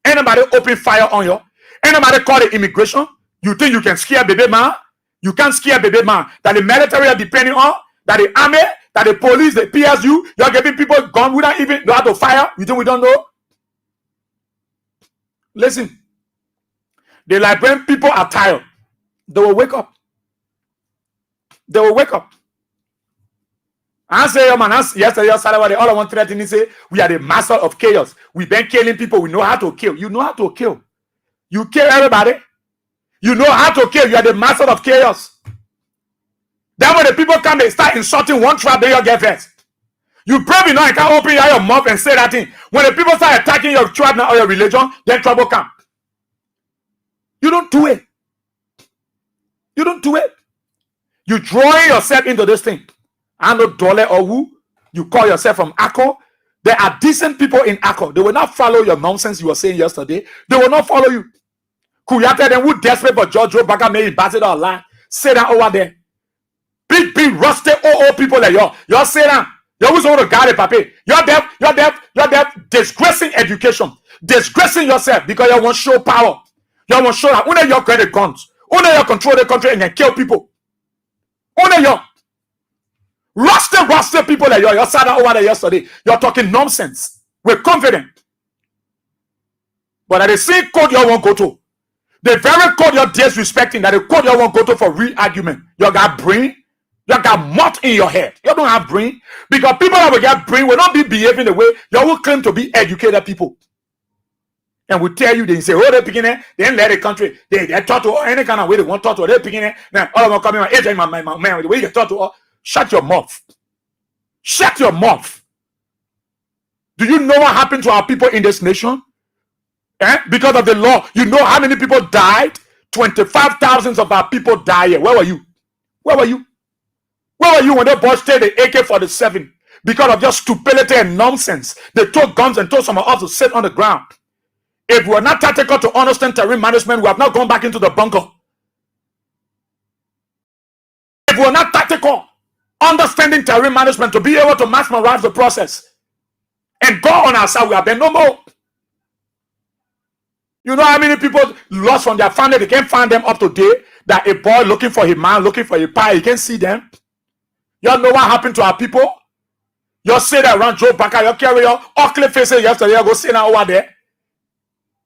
Anybody open fire on you? Anybody call the immigration? You think you can scare baby man? You can't scare baby man. That the military are depending on, that the army, that the police, the PSU, you're giving people gun without even know how to fire. You think we don't know? Listen, the Liberian people are tired. They will wake up. They will wake up. I say, your man, yesterday, all I want to threaten is say, we are the master of chaos. We've been killing people. We know how to kill. You know how to kill. You kill everybody. You know how to kill. You are the master of chaos. Then when the people come, they start insulting one tribe, then you get vexed. You probably know you can't open your mouth and say that thing. When the people start attacking your tribe now or your religion, then trouble comes. You don't do it. You don't do it. You drawing yourself into this thing. I know Dole or who. You call yourself from Akko. There are decent people in Akko. They will not follow your nonsense you were saying yesterday. They will not follow you. Kuyate them who desperate for George Obaka may ambassador online. Say that over there. Big rusted OO people like you're saying that. You always want to guard it, papi. You're deaf, disgracing education, disgracing yourself because you want to show power. You want to show that only you get the guns, only you control the country and can kill people. Only you. Rusted people like you're sat over there yesterday. You're talking nonsense. We're confident. But at the same code you won't go to. The very code you're disrespecting, that the code you won't go to for real argument. You got brain. You got mud in your head. You don't have brain. Because people that will get brain will not be behaving the way you will claim to be educated people. And we tell you, they say, oh, they're picking it. They ain't let the country. They talk to any kind of way they want to talk to. They're picking it. Now, all of them coming, my man, the way you talk to her, shut your mouth. Shut your mouth. Do you know what happened to our people in this nation? Because of the law. You know how many people died? 25,000 of our people died here. Where were you? Where were you? Where were you when they busted the AK-47? Because of your stupidity and nonsense. They took guns and told some of us to sit on the ground. If we are not tactical to understand terrain management, we have not gone back into the bunker. If we are not tactical, understanding terrain management to be able to maximize the process and go on our side, we have been no more. You know how many people lost from their family? They can't find them up to date. That a boy looking for a man, looking for a pie, he can't see them. You know what happened to our people? You say that around Joe Baka, you carry your ugly faces yesterday, you go sit down over there.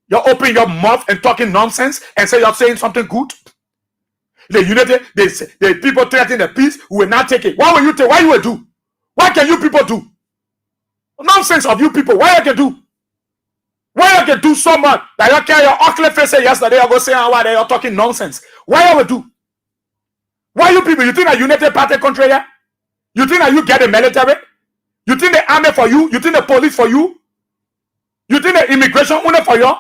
You open your mouth and talking nonsense and say you're saying something good. The unity, the people threatening the peace, we will not take it. Why will you take? Why you will do? What can you people do? Nonsense of you people. Why you can do? Why you can do so much that you carry your ugly faces yesterday, you go say why you're talking nonsense. Why you will do? Why you people? You think that United Party country here? You think that you get the military? You think the army for you? You think the police for you? You think the immigration only for you?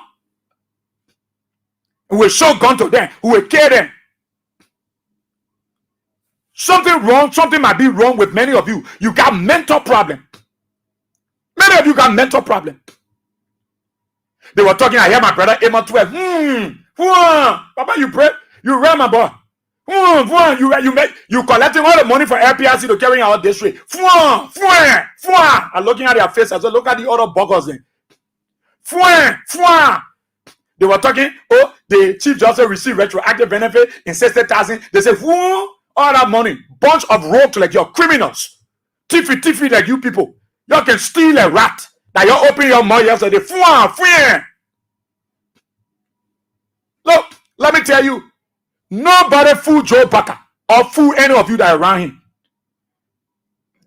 We will show gun to them. We will kill them. Something wrong. Something might be wrong with many of you. You got mental problem. Many of you got mental problem. They were talking. I hear my brother Emma 12. Papa, you pray. You ran my boy. You collecting all the money for LPRC to carry out this way. I'm looking at their face. I said, look at the other buggers then. They were talking, oh, the chief justice received retroactive benefit in 60,000. They said, all that money, bunch of rogues like you're criminals. Tiffy like you people. You can steal a rat. Now you open your mouth yesterday. Look, let me tell you, nobody fool Joe Baka or fool any of you that are around him.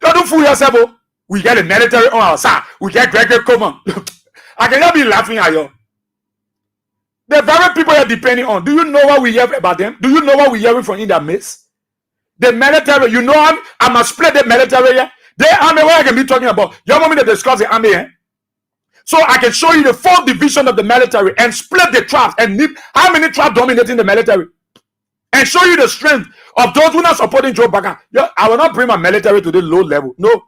You don't fool yourself. Oh. We get the military on our side. We get Gregory Coleman. I can just be laughing at you. The very people you're depending on. Do you know what we hear about them? Do you know what we hearing from in their midst? The military, you know, I must split the military here. The army, what I can be talking about. You want me to discuss the army here? So I can show you the 4th division of the military and split the tribes and how many tribes dominating the military. And show you the strength of those who are not supporting Joe Baka. I will not bring my military to the low level. No.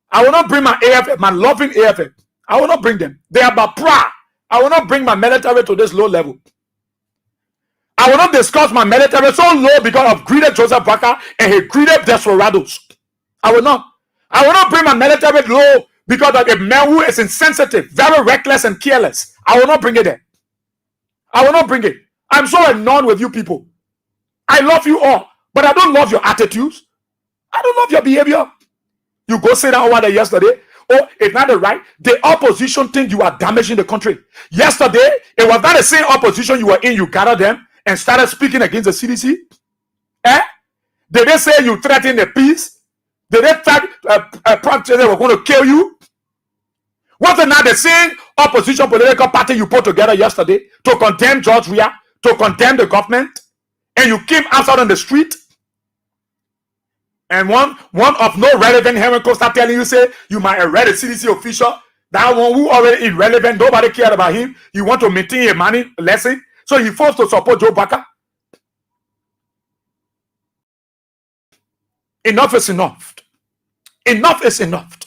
I will not bring my AFF, my loving AFF. I will not bring them. They are about pride. I will not bring my military to this low level. I will not discuss my military so low because of greedy Joseph Baka and his greedy desperados. I will not. I will not bring my military low because of a man who is insensitive, very reckless and careless. I will not bring it there. I will not bring it. I'm so annoyed with you people. I love you all, but I don't love your attitudes. I don't love your behavior. You go sit down over there yesterday. Oh, it's not the right. The opposition think you are damaging the country. Yesterday, it was not the same opposition you were in. You gathered them and started speaking against the CDC. Did they say you threatened the peace? Did they practice they were going to kill you? Was it not the same opposition political party you put together yesterday to condemn George Weah, to condemn the government, and you came outside on the street? And one of no relevant Henry Costa telling you, say, you might have read a CDC official, that one who already irrelevant, nobody cared about him. You want to maintain a money lesson, so he forced to support Joe Baka. Enough is enough. Enough is enough.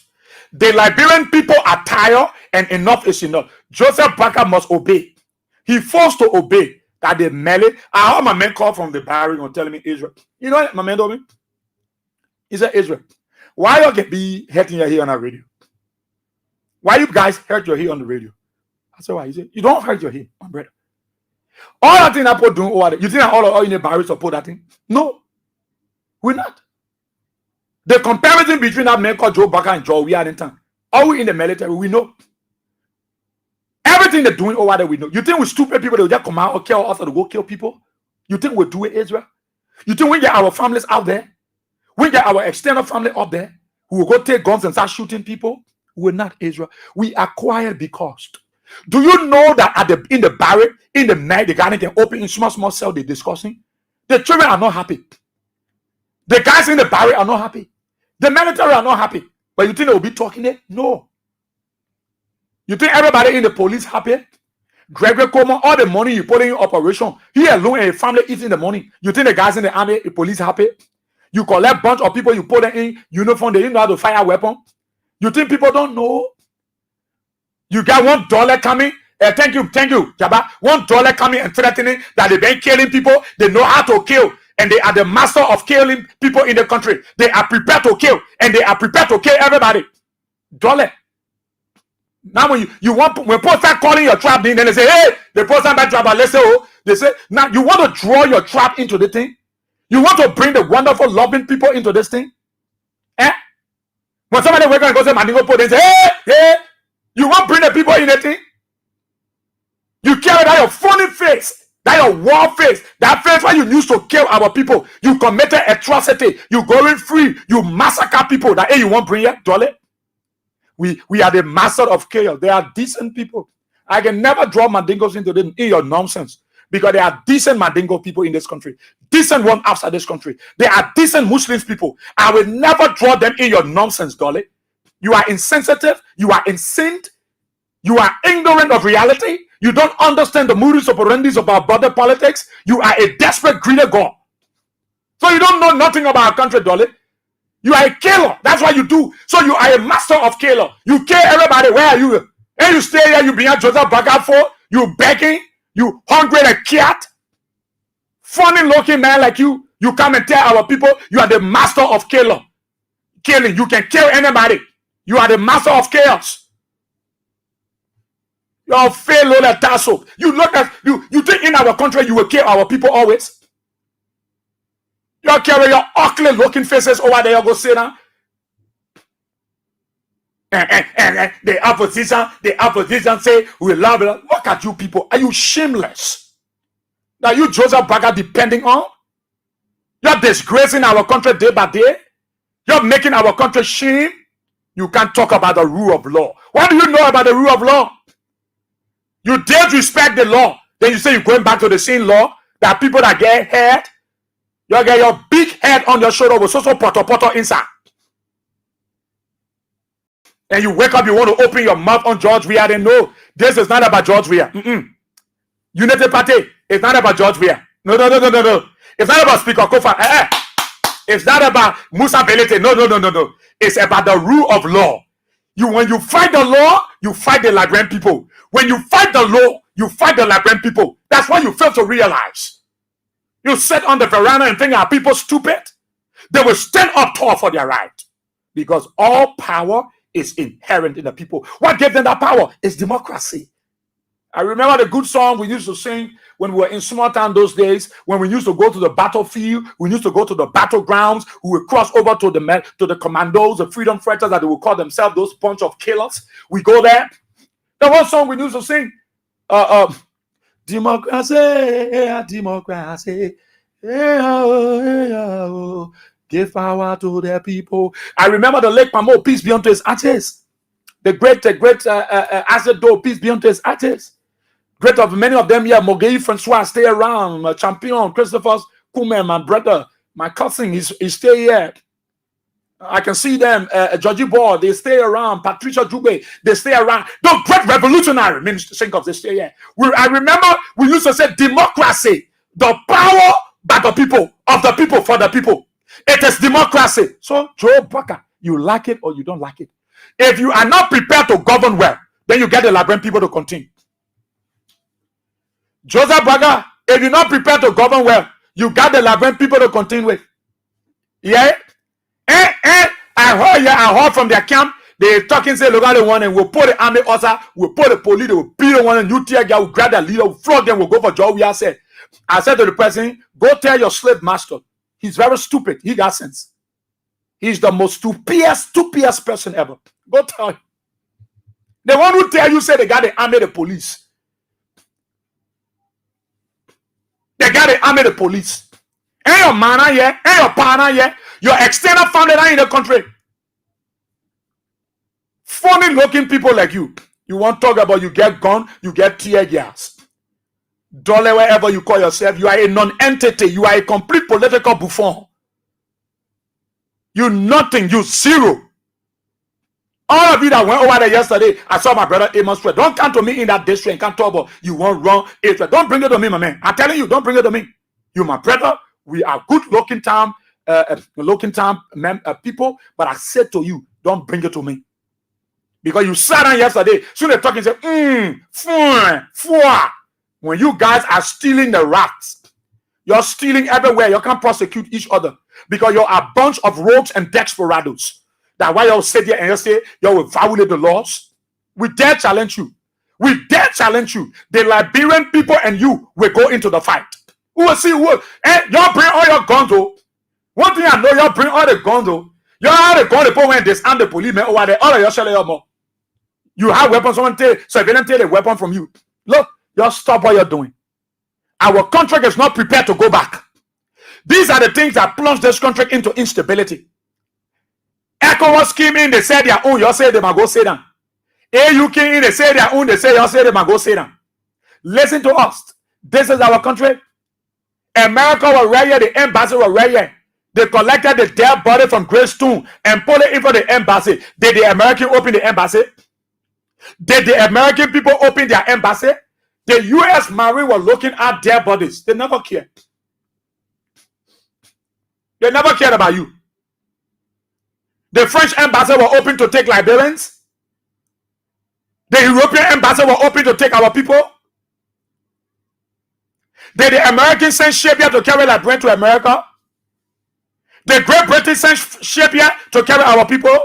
The Liberian people are tired, and enough is enough. Joseph Barker must obey. He forced to obey. That they melee. I heard my man call from the barrack and telling me Israel. You know what my man told me? He said, Israel, why you can be hurting your ear on the radio? Why you guys hurt your ear on the radio? I said, why? He said, you don't hurt your ear, my brother. All that thing I put doing over there, you think all in the barracks support that thing? No, we're not. The comparison between that man called Joe Barker and Joe, we are in town. Are we in the military? We know. Everything they're doing over there, we know. You think we're stupid people, they'll just come out or kill us or to go kill people? You think we'll do it, Israel? You think we get our families out there? We get our extended family up there who will go take guns and start shooting people? We're not, Israel. We are quiet because. Do you know that in the barrack, in the night, the garden can open in small cell, they're discussing? The children are not happy. The guys in the barrack are not happy. The military are not happy. But you think they will be talking there? No. You think everybody in the police happy? Gregory Coleman, all the money you put in operation, he alone and his family eating the money. You think the guys in the army, the police happy? You collect a bunch of people, you put them in uniform, they didn't know how to fire a weapon. You think people don't know? You got $1 coming. Thank you, Jabba. $1 coming and threatening that they've been killing people. They know how to kill, and they are the master of killing people in the country. They are prepared to kill, and they are prepared to kill everybody. $1. Now when you want, when people start calling your trap, then they say, hey, the person by trap, let's say, oh, they say, now you want to draw your trap into the thing? You want to bring the wonderful, loving people into this thing? Eh? When somebody wake up and goes to Mandingo, they say, hey, you want to bring the people in the thing? You carry that your funny face, that your war face, that face where you used to kill our people. You committed atrocity. You going free. You massacre people. That hey, you want to bring here, dollar? We are the master of chaos. They are decent people. I can never draw Mandingos into in your nonsense because there are decent Mandingo people in this country, decent one outside this country. There are decent Muslims people. I will never draw them in your nonsense, dolly. You are insensitive. You are insane. You are ignorant of reality. You don't understand the modus operandi of our border politics. You are a desperate greedy god. So you don't know nothing about our country, dolly. You are a killer. That's what you do. So you are a master of killer. You kill everybody. Where are you? And you stay here, you bring out Joseph Barker for, you begging, you hungry like cat. Funny looking man like you come and tell our people you are the master of killer. Killing. You can kill anybody. You are the master of chaos. You're fail like tassel. You look at you think in our country you will kill our people always? You carry your ugly looking faces over there, you go sit down. And the opposition say we love it. Look at you people. Are you shameless? Now you Joseph Barker depending on? You're disgracing our country day by day. You're making our country shame. You can't talk about the rule of law. What do you know about the rule of law? You dare respect the law. Then you say you're going back to the same law. There are people that get head. You get your big head on your shoulder with so poto inside. And you wake up, you want to open your mouth on George Weah. Then no, this is not about George Weah. Unity Party, it's not about George Weah. No. It's not about Speaker Kofa. It's not about Musa Belete. No. It's about the rule of law. When you fight the law, you fight the Liberian people. When you fight the law, you fight the Liberian people. That's what you fail to realize. You sit on the veranda and think our people stupid. They will stand up tall for their right. Because all power is inherent in the people. What gave them that power is democracy. I remember the good song we used to sing when we were in small town those days, when we used to go to the battlefield, we used to go to the battlegrounds, we would cross over to the commandos, the freedom fighters that they would call themselves, those bunch of killers. We go there. The one song we used to sing, democracy, give power to the people. I remember the late Pamo, peace be unto his ashes. The great Azedo, peace be unto his ashes. Great of many of them here, Mogei Francois, stay around. Champion, Christopher Kume, my brother, my cousin, he's stay here. I can see them, Georgie Ball, they stay around. Patricia Jube, they stay around. The great revolutionary ministers, think of they stay here. I remember we used to say democracy, the power by the people, of the people, for the people. It is democracy. So, Joe Baka, you like it or you don't like it. If you are not prepared to govern well, then you get the Liberian people to continue. Joseph Baka, if you're not prepared to govern well, you got the Liberian people to continue with. Yeah? I heard from their camp, they talking, say, look at the one, and we'll put the army also, we'll put the police, we'll beat the one, and you tear guy, we'll grab the leader, we'll flog them, we'll go for BOYE-WEAH SIEH. I said to the president, go tell your slave master. He's very stupid. He got sense. He's the most stupidest person ever. Go tell him. The one who tell you, say they got the army, the police. They got the army, the police. Ain't your man here, ain't your partner here. Your external family are in the country. Funny looking people like you. You want to talk about you get gun, you get tear gas. Dollar wherever you call yourself, you are a non-entity. You are a complete political buffon. You nothing, you zero. All of you that went over there yesterday, I saw my brother Amos swear. Don't come to me in that district and can't talk about you want wrong. Don't bring it to me, my man. I'm telling you, don't bring it to me. You my brother. We are good looking time people, but I said to you, don't bring it to me. Because you sat down yesterday, soon they talking and say, when you guys are stealing the rats, you're stealing everywhere. You can't prosecute each other because you're a bunch of rogues and desperados. That's why y'all sit here and you say you will violate the laws. We dare challenge you. We dare challenge you. The Liberian people and you will go into the fight. Who will see who? And y'all bring all your guns, though. One thing I know, y'all bring all the guns, though. Y'all have the gun, the people when disarm the policemen over there. All of y'all shall more. You have weapons, someone take, so if they don't take a weapon from you, look, y'all stop what you're doing. Our country is not prepared to go back. These are the things that plunge this country into instability. ECOWAS came in, they said their own, y'all say they might go sit down. AU came in, they say their own, they say y'all say they might go sit down. Listen to us. This is our country. America was right here, the embassy was right here. They collected the dead body from Greystone and put it in for the embassy. Did the American open the embassy? Did the American people open their embassy? The U.S. Marine were looking at dead bodies. They never cared. They never cared about you. The French embassy were open to take Liberians. The European embassy were open to take our people. Did the Americans send ship here to carry Liberians to America? The Great Britain sent ship here to carry our people?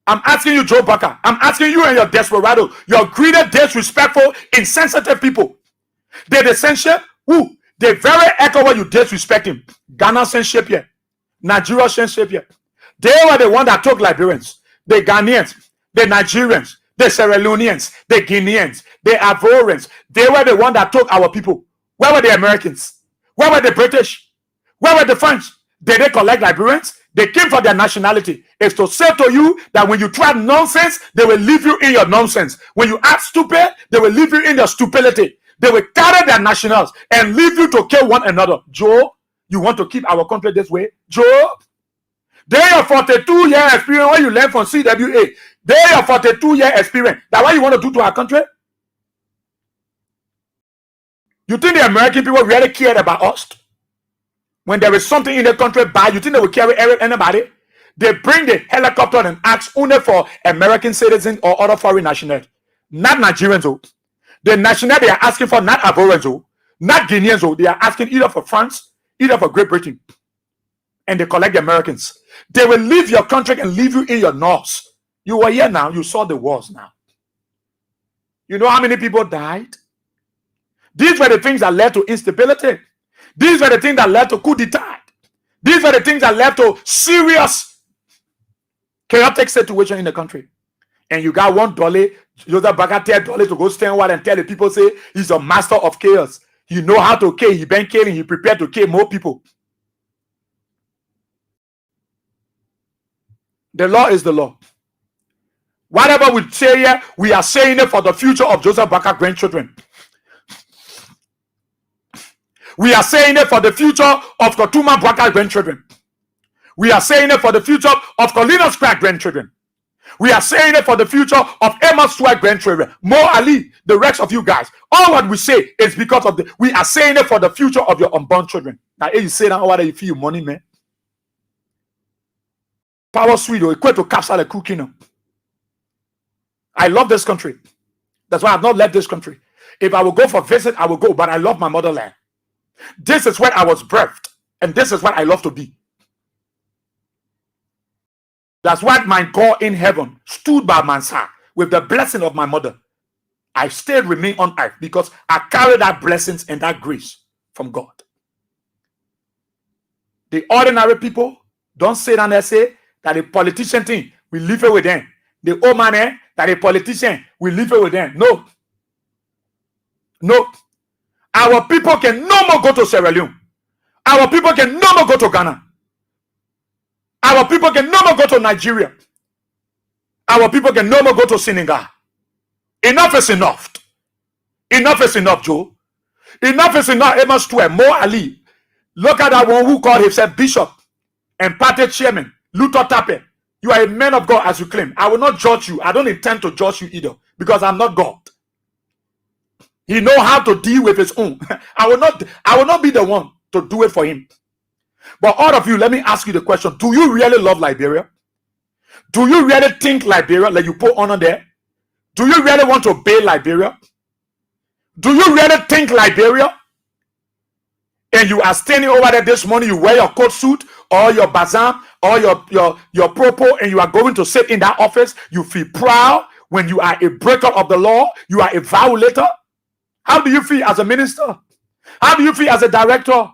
I'm asking you, Joe Baka. I'm asking you and your desperado, your greedy, disrespectful, insensitive people. Did they send ship? Who? The very echo where you disrespect him. Ghana sent ship here. Nigeria sent ship here. They were the one that took Liberians. The Ghanaians, the Nigerians, the Sierra Leoneans, the Guineans, the Ivorians. They were the one that took our people. Where were the Americans? Where were the British? Where were the French? Did they collect Liberians? They came for their nationality. It's to say to you that when you try nonsense, they will leave you in your nonsense. When you act stupid, they will leave you in your stupidity. They will carry their nationals and leave you to kill one another. Joe, you want to keep our country this way? Joe, they are 42-year experience. What you learn from CWA, they are 42-year experience. That's what you want to do to our country? You think the American people really cared about us? When there is something in the country bad, you think they will carry anybody? They bring the helicopter and ask only for American citizens or other foreign nationals, not Nigerians. Oh. The national they are asking for, not Ivorians, oh, not Guineans. Oh. They are asking either for France, either for Great Britain. And they collect the Americans. They will leave your country and leave you in your north. You were here now. You saw the wars now. You know how many people died? These were the things that led to instability. These were the things that led to coup d'etat. These were the things that led to serious chaotic situation in the country. And you got one dolly, Joseph Baka tell dolly to go stand one and tell the people, say he's a master of chaos. He know how to kill. He been killing. He prepared to kill more people. The law is the law. Whatever we say here, we are saying it for the future of Joseph Baka grandchildren. We are saying it for the future of Kotuma Baka grandchildren. We are saying it for the future of Colina Scrag grandchildren. We are saying it for the future of Emma Swag grandchildren. Mo Ali, the rest of you guys. All what we say is because of we are saying it for the future of your unborn children. Now, if you say that, what you feel money, man. Power sweet or equate to capture the cooking. I love this country. That's why I've not left this country. If I will go for visit, I will go, but I love my motherland. This is where I was birthed, and this is what I love to be. That's why my God in heaven stood by my side with the blessing of my mother. I still remain on earth because I carry that blessings and that grace from God. The ordinary people don't sit down and say that the politician thing, we live it with them. The old man, that a politician, we live it with them. No. No. Our people can no more go to Sierra Leone. Our people can no more go to Ghana. Our people can no more go to Nigeria. Our people can no more go to Senegal. Enough is enough. Enough is enough, Joe. Enough is enough. It must swear. Mo Ali. Look at that one who called himself bishop and party chairman, Luther Tappe. You are a man of God as you claim. I will not judge you. I don't intend to judge you either because I'm not God. He knows how to deal with his own. I will not be the one to do it for him. But all of you, let me ask you the question. Do you really love Liberia? Do you really think Liberia, like you put honor there? Do you really want to obey Liberia? Do you really think Liberia? And you are standing over there this morning, you wear your coat suit or your bazam or your propo, and you are going to sit in that office. You feel proud when you are a breaker of the law. You are a violator. How do you feel as a minister? How do you feel as a director?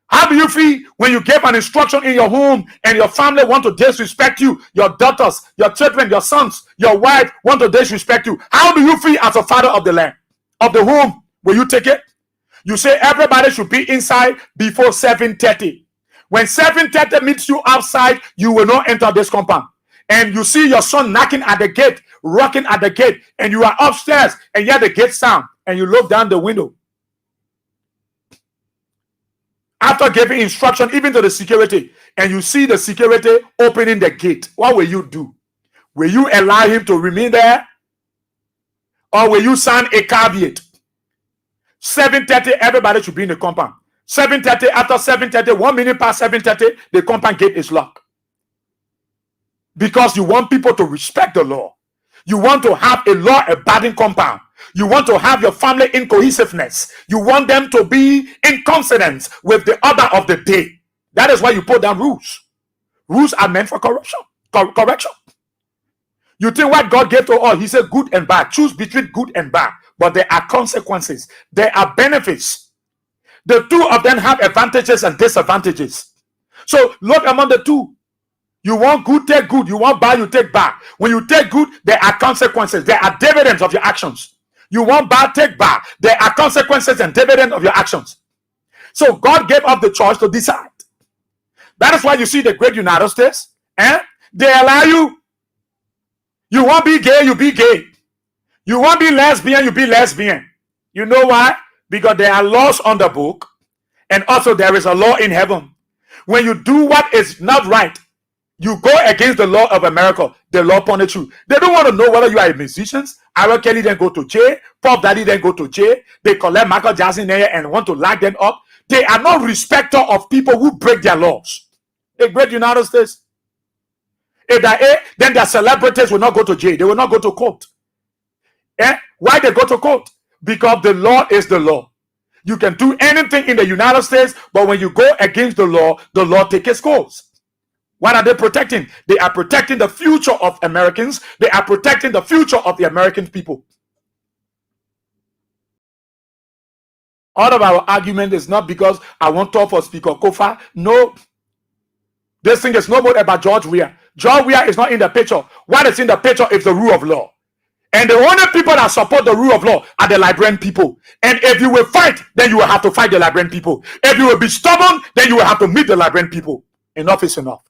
How do you feel when you give an instruction in your home and your family want to disrespect you? Your daughters, your children, your sons, your wife want to disrespect you. How do you feel as a father of the land, of the home? Will you take it? You say everybody should be inside before 7:30. When 7:30 meets you outside, you will not enter this compound. And you see your son knocking at the gate, rocking at the gate, and you are upstairs and you hear the gate sound, and you look down the window. After giving instruction even to the security, and you see the security opening the gate, what will you do? Will you allow him to remain there? Or will you sign a caveat? 7:30, everybody should be in the compound. 7:30, after 7:30, 1 minute past 7:30, the compound gate is locked. Because you want people to respect the law. You want to have a law-abiding compound. You want to have your family in cohesiveness. You want them to be in consonance with the order of the day. That is why you put down rules. Rules are meant for correction. You think what God gave to all, he said good and bad. Choose between good and bad. But there are consequences. There are benefits. The two of them have advantages and disadvantages. So look among the two. You want good, take good. You want bad, you take bad. When you take good, there are consequences. There are dividends of your actions. You want bad, take bad. There are consequences and dividends of your actions. So God gave us the choice to decide. That is why you see the great United States. They allow you. You want to be gay, you be gay. You want to be lesbian, you be lesbian. You know why? Because there are laws on the book, and also there is a law in heaven. When you do what is not right, you go against the law of America, the law punish you. They don't want to know whether you are a musician. Aaron Kelly then go to jail. Pop Daddy then go to jail. They collect Michael Jackson there and want to lock them up. They are not respecter of people who break their laws. The great United States. If that then their celebrities will not go to jail. They will not go to court. Why they go to court? Because the law is the law. You can do anything in the United States, but when you go against the law takes its course. What are they protecting? They are protecting the future of Americans. They are protecting the future of the American people. All of our argument is not because I want to talk for Speaker Kofa. No. This thing is no more about George Weah. George Weah is not in the picture. What is in the picture is the rule of law. And the only people that support the rule of law are the Liberian people. And if you will fight, then you will have to fight the Liberian people. If you will be stubborn, then you will have to meet the Liberian people. Enough is enough.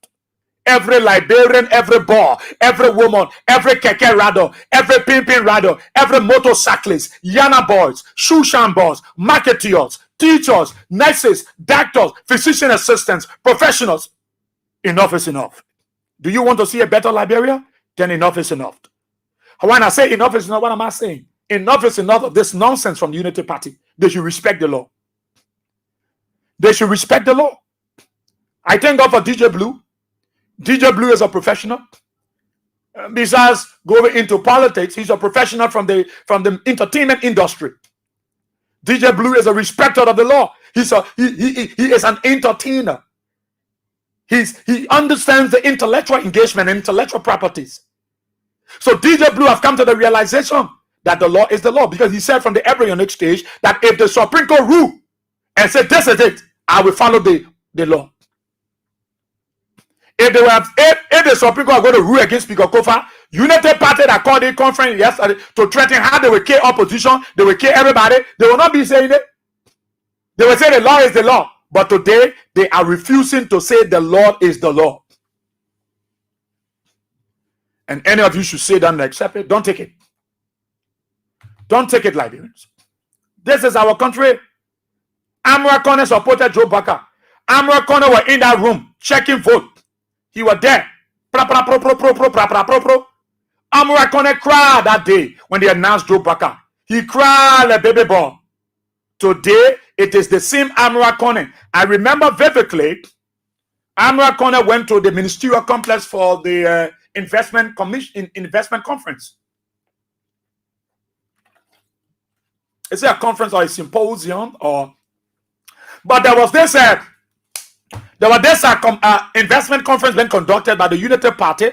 Every Liberian, every boy, every woman, every keke rider, every pimpin rider, every motorcyclist, Yana boys, Shushan boys, marketeers, teachers, nurses, doctors, physician assistants, professionals. Enough is enough. Do you want to see a better Liberia? Then enough is enough. When I say enough is enough, what am I saying? Enough is enough of this nonsense from the Unity Party. They should respect the law. They should respect the law. I thank God for DJ Blue. DJ Blue is a professional. Besides going into politics, he's a professional from the entertainment industry. DJ Blue is a respecter of the law. He is an entertainer. He understands the intellectual engagement and intellectual properties. So DJ Blue have come to the realization that the law is the law, because he said from the embryonic stage that if the Supreme Court rule and said this is it, I will follow the law. If the Supreme Court are going to rule against Speaker Kofa, United Party that called a conference yesterday to threaten how they will kill opposition, they will kill everybody, they will not be saying it. They will say the law is the law. But today, they are refusing to say the law is the law. And any of you should say that and accept it. Don't take it. Don't take it, Liberians. This is our country. Amra Kone supported Joe Baka. Amra Kone were in that room checking vote. He was there. Amra Kone cried that day when they announced Joe Baka. He cried like a baby boy. Today, it is the same Amra Kone. I remember vividly, Amra Kone went to the ministerial complex for the investment conference. Is it a conference or a symposium? But there was this investment conference being conducted by the United Party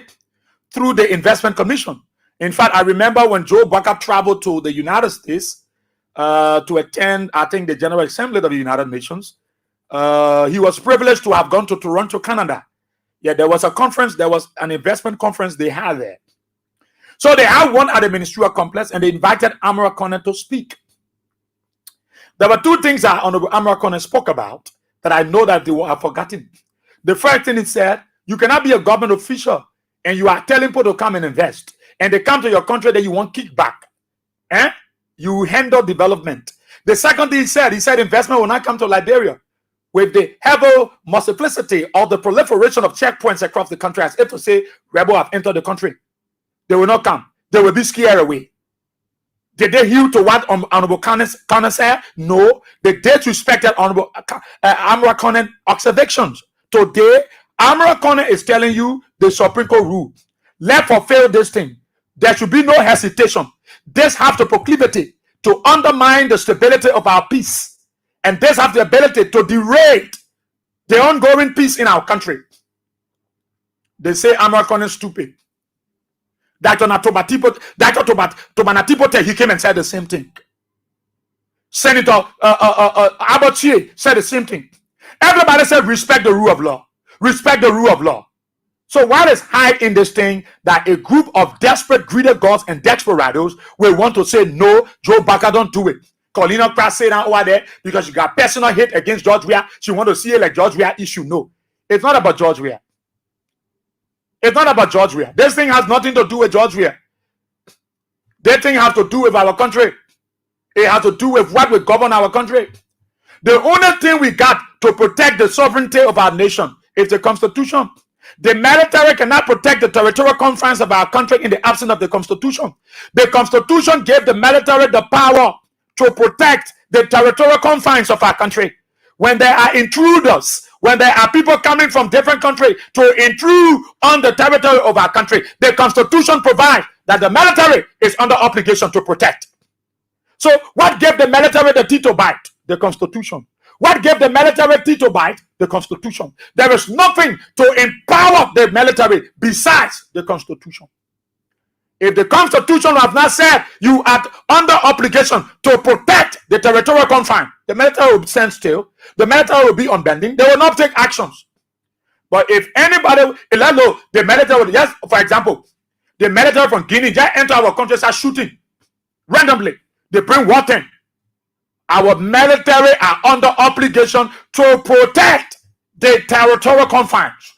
through the Investment Commission. In fact, I remember when Joe Baka traveled to the United States to attend, I think, the General Assembly of the United Nations. He was privileged to have gone to Toronto, Canada. Yeah, there was a conference, there was an investment conference they had there. So they had one at the ministerial complex, and they invited Amra Kone to speak. There were two things that Honorable Amra Kone spoke about that I know that they have forgotten. The first thing he said, you cannot be a government official and you are telling people to come and invest, and they come to your country that you want kickback. You handle development. The second thing he said investment will not come to Liberia with the heavy multiplicity of the proliferation of checkpoints across the country, as if to say rebels have entered the country. They will not come. They will be scared away. Did they heal to what Honorable Kone said? No. They disrespected Honorable Amra Kone observations. Today, Amra Kone is telling you the Supreme Court rule. Let's fulfill this thing. There should be no hesitation. This have the proclivity to undermine the stability of our peace. And this have the ability to derail the ongoing peace in our country. They say Amra Kone is stupid. Dr. Tobanatipote, he came and said the same thing. Senator Abatie said the same thing. Everybody said respect the rule of law. Respect the rule of law. So what is hide in this thing that a group of desperate greedy gods and desperados will want to say, no, Joe Baka don't do it. Colina Pratt said that over there because she got personal hate against George Weah. She want to see it like George Weah issue. No, it's not about George Weah. It's not about George Weah. This thing has nothing to do with George Weah. This thing has to do with our country. It has to do with what will govern our country. The only thing we got to protect the sovereignty of our nation is the Constitution. The military cannot protect the territorial confines of our country in the absence of the Constitution. The Constitution gave the military the power to protect the territorial confines of our country. When there are intruders, when there are people coming from different countries to intrude on the territory of our country, the Constitution provides that the military is under obligation to protect. So what gave the military the teeth to bite? The Constitution. What gave the military teeth to bite? The Constitution. There is nothing to empower the military besides the Constitution. If the Constitution has not said you are under obligation to protect the territorial confine, the military will stand still. The military will be unbending. They will not take actions. But if anybody, the military, yes, for example, the military from Guinea just enter our country, start shooting randomly. They bring water in. Our military are under obligation to protect the territorial confines,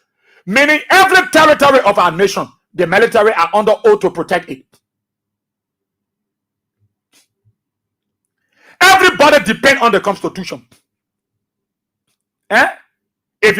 meaning every territory of our nation. The military are under oath to protect it. Everybody depends on the Constitution. If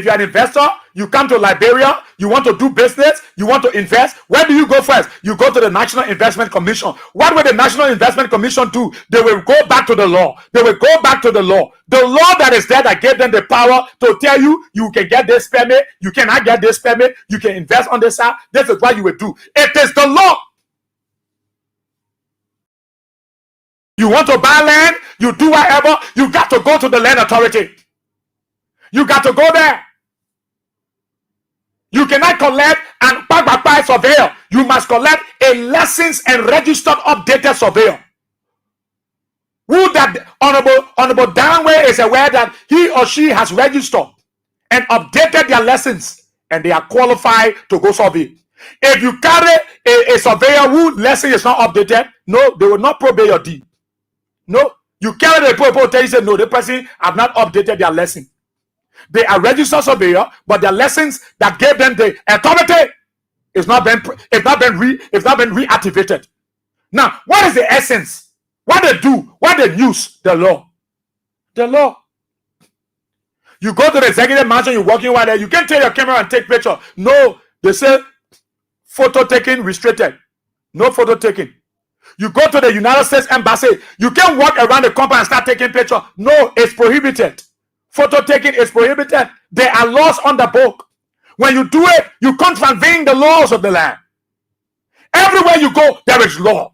you're an investor, you come to Liberia, you want to do business, you want to invest, where do you go first? You go to the National Investment Commission. What will the National Investment Commission do? They will go back to the law. They will go back to the law. The law that is there that gave them the power to tell you, you can get this permit, you cannot get this permit, you can invest on this side. This is what you will do. It is the law. You want to buy land, you do whatever, you got to go to the land authority. You got to go there. You cannot collect and buy surveyor. You must collect a licensed and registered updated surveyor. Who that Honorable Danway is aware that he or she has registered and updated their license and they are qualified to go survey. If you carry a surveyor who license is not updated, no, they will not probate your deed. No, you carry the people tell you say no, the person have not updated their license. They are registered surveyor, but their license that gave them the authority is not been reactivated. Now, what is the essence? What they do? What they use? The law. The law. You go to the executive mansion, you're walking over there, you can't take your camera and take picture. No, they say photo taking restricted. No photo taking. You go to the United States Embassy, you can't walk around the compound and start taking picture. No, it's prohibited. Photo taking is prohibited. There are laws on the book. When you do it, you contravene the laws of the land. Everywhere you go, there is law.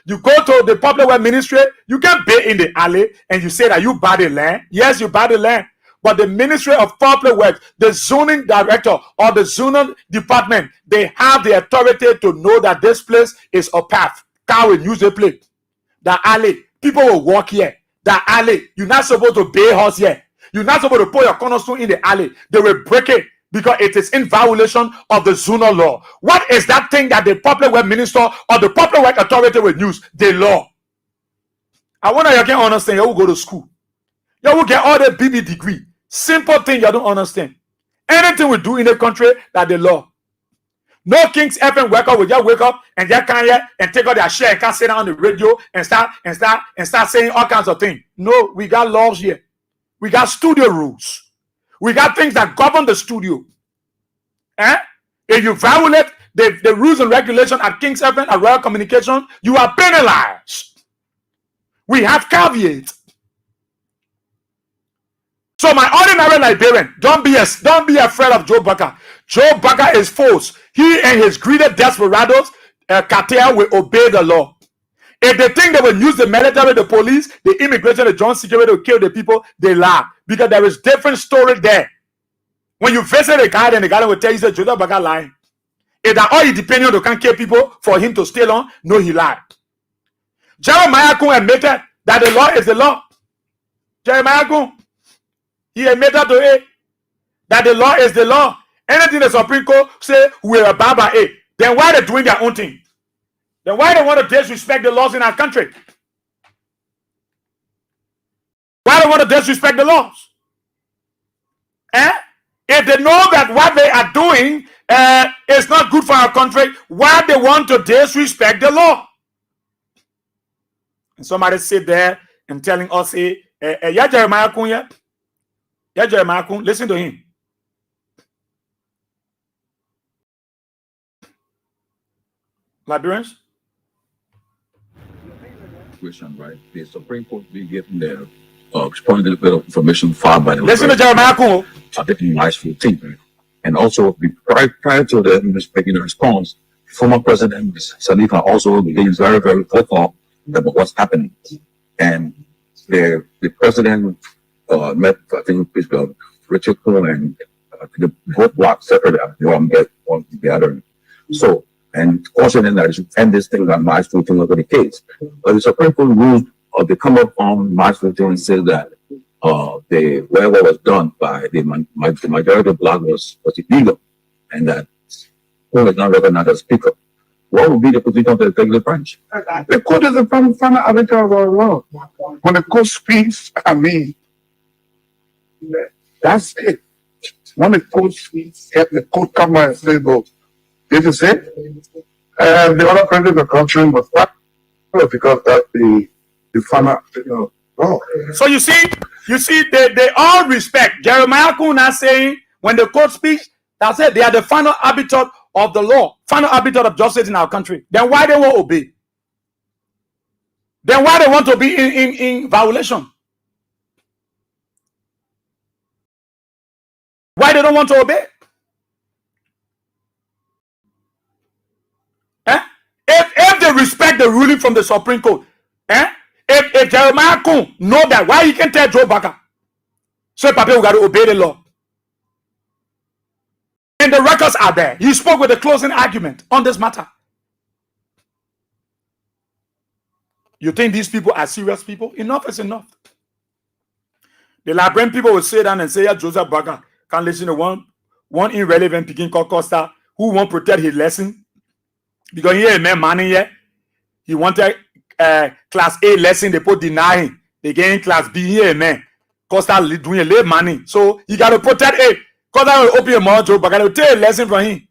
You go to the public works ministry, you can be in the alley and you say that you buy the land. Yes, you buy the land. But the Ministry of Public Works, the zoning director or the zoning department, they have the authority to know that this place is a path. Car will use the place. The alley, people will walk here. The alley, you're not supposed to pay horse here. You're not supposed to put your cornerstone in the alley. They will break it because it is in violation of the zoning law. What is that thing that the public works minister or the public works authority will use? The law. I wonder you can understand. You will go to school. You will get all the BB degree. Simple thing you don't understand. Anything we do in the country, that the law. No Kings FM wake up, we just wake up and just come here and take out their share and can sit down on the radio and start saying all kinds of things. No, we got laws here. We got studio rules. We got things that govern the studio. If you violate the rules and regulations at Kings FM, at Royal Communication, you are penalized. We have caveats. So my ordinary Liberian, don't be afraid of Joe Baker. Joe Baker is false. He and his greedy desperados, cartel, will obey the law. If they think they will use the military, the police, the immigration, the joint security to kill the people, they lie. Because there is different story there. When you visit a guy, and the guy will tell you that Joe Baker lying. If that all he depending on to can kill people for him to stay long, no, he lied. Jeremiah Kun admitted that the law is the law. Jeremiah Kun, he admitted to it that the law is the law. Anything the Supreme Court say we are abide by it, then why are they doing their own thing? Then why they want to disrespect the laws in our country? Why they want to disrespect the laws? If they know that what they are doing is not good for our country, why they want to disrespect the law? And somebody sit there and telling us, yeah, Jeremiah Kun, yeah? Yeah, Jeremiah Kun, listen to him. Liberians? Right? The Supreme Court will be given their responsible bit of information filed by the listen to Jeremiah Kun. I think in March 15th. And also prior to them making a response, former President Salifa also became very, very vocal about what's happening. And the president met, I think, Richard Kun and the both block separately, one the other. So, and cautioning that it should end this thing on March 15th over the case. But the Supreme Court ruled, they come up on March 15th and says that the whatever was done by the majority of bloc was illegal, and that who is not recognized as speaker. What would be the position of the executive branch? The court is the final arbiter of our law. When the court speaks, I mean, that's it. When the court speaks, the court come and say, "Well, this is it." And the other president of the country was back because that's the final, law. So you see, they all respect. Jeremiah Kun now saying when the court speaks, That's it. They are the final arbiter of the law, final arbiter of justice in our country. Then why they won't obey? Then why they want to be in violation? Why they don't want to obey? If they respect the ruling from the Supreme Court, if Jeremiah Kuhn know that, why he can tell Joe Baker, so Papa, we got to obey the law. And the records are there. He spoke with a closing argument on this matter. You think these people are serious people? Enough is enough. The Liberian people will sit down and say, yeah, Joseph Baker can't listen to one irrelevant picking called Costa who won't protect his lesson. Because he ain't made money yet. He wanted class A lesson, they put deny him. They get class B here, man. Costa doing a little money. So you gotta protect A. Costa will open your mouth, Joe, but gotta take a lesson from him.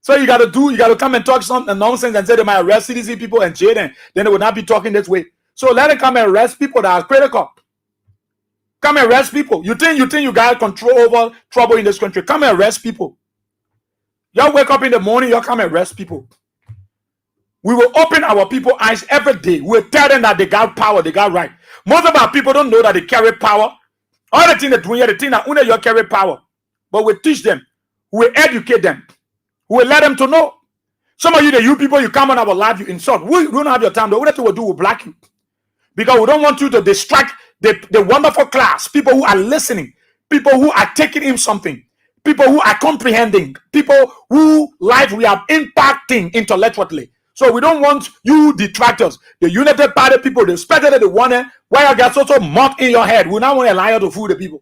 So you gotta come and talk some nonsense and say they might arrest CDC people and jail them. Then they will not be talking this way. So let them come and arrest people that are critical. Come and arrest people. You think you got control over trouble in this country? Come and arrest people. Y'all wake up in the morning, y'all come and arrest people. We will open our people's eyes every day. We'll tell them that they got power, they got right. Most of our people don't know that they carry power. All the things they're doing here, the thing that only you carry power. But we teach them. We educate them. We let them to know. Some of you people, you come on our live, you insult. We don't have your time. The only thing we'll do, we'll block you. Because we don't want you to distract the wonderful class. People who are listening. People who are taking in something. People who are comprehending. People who life we are impacting intellectually. So we don't want you detractors, the United Party people, especially the one where you got so much in your head. We not want to allow you to fool the people.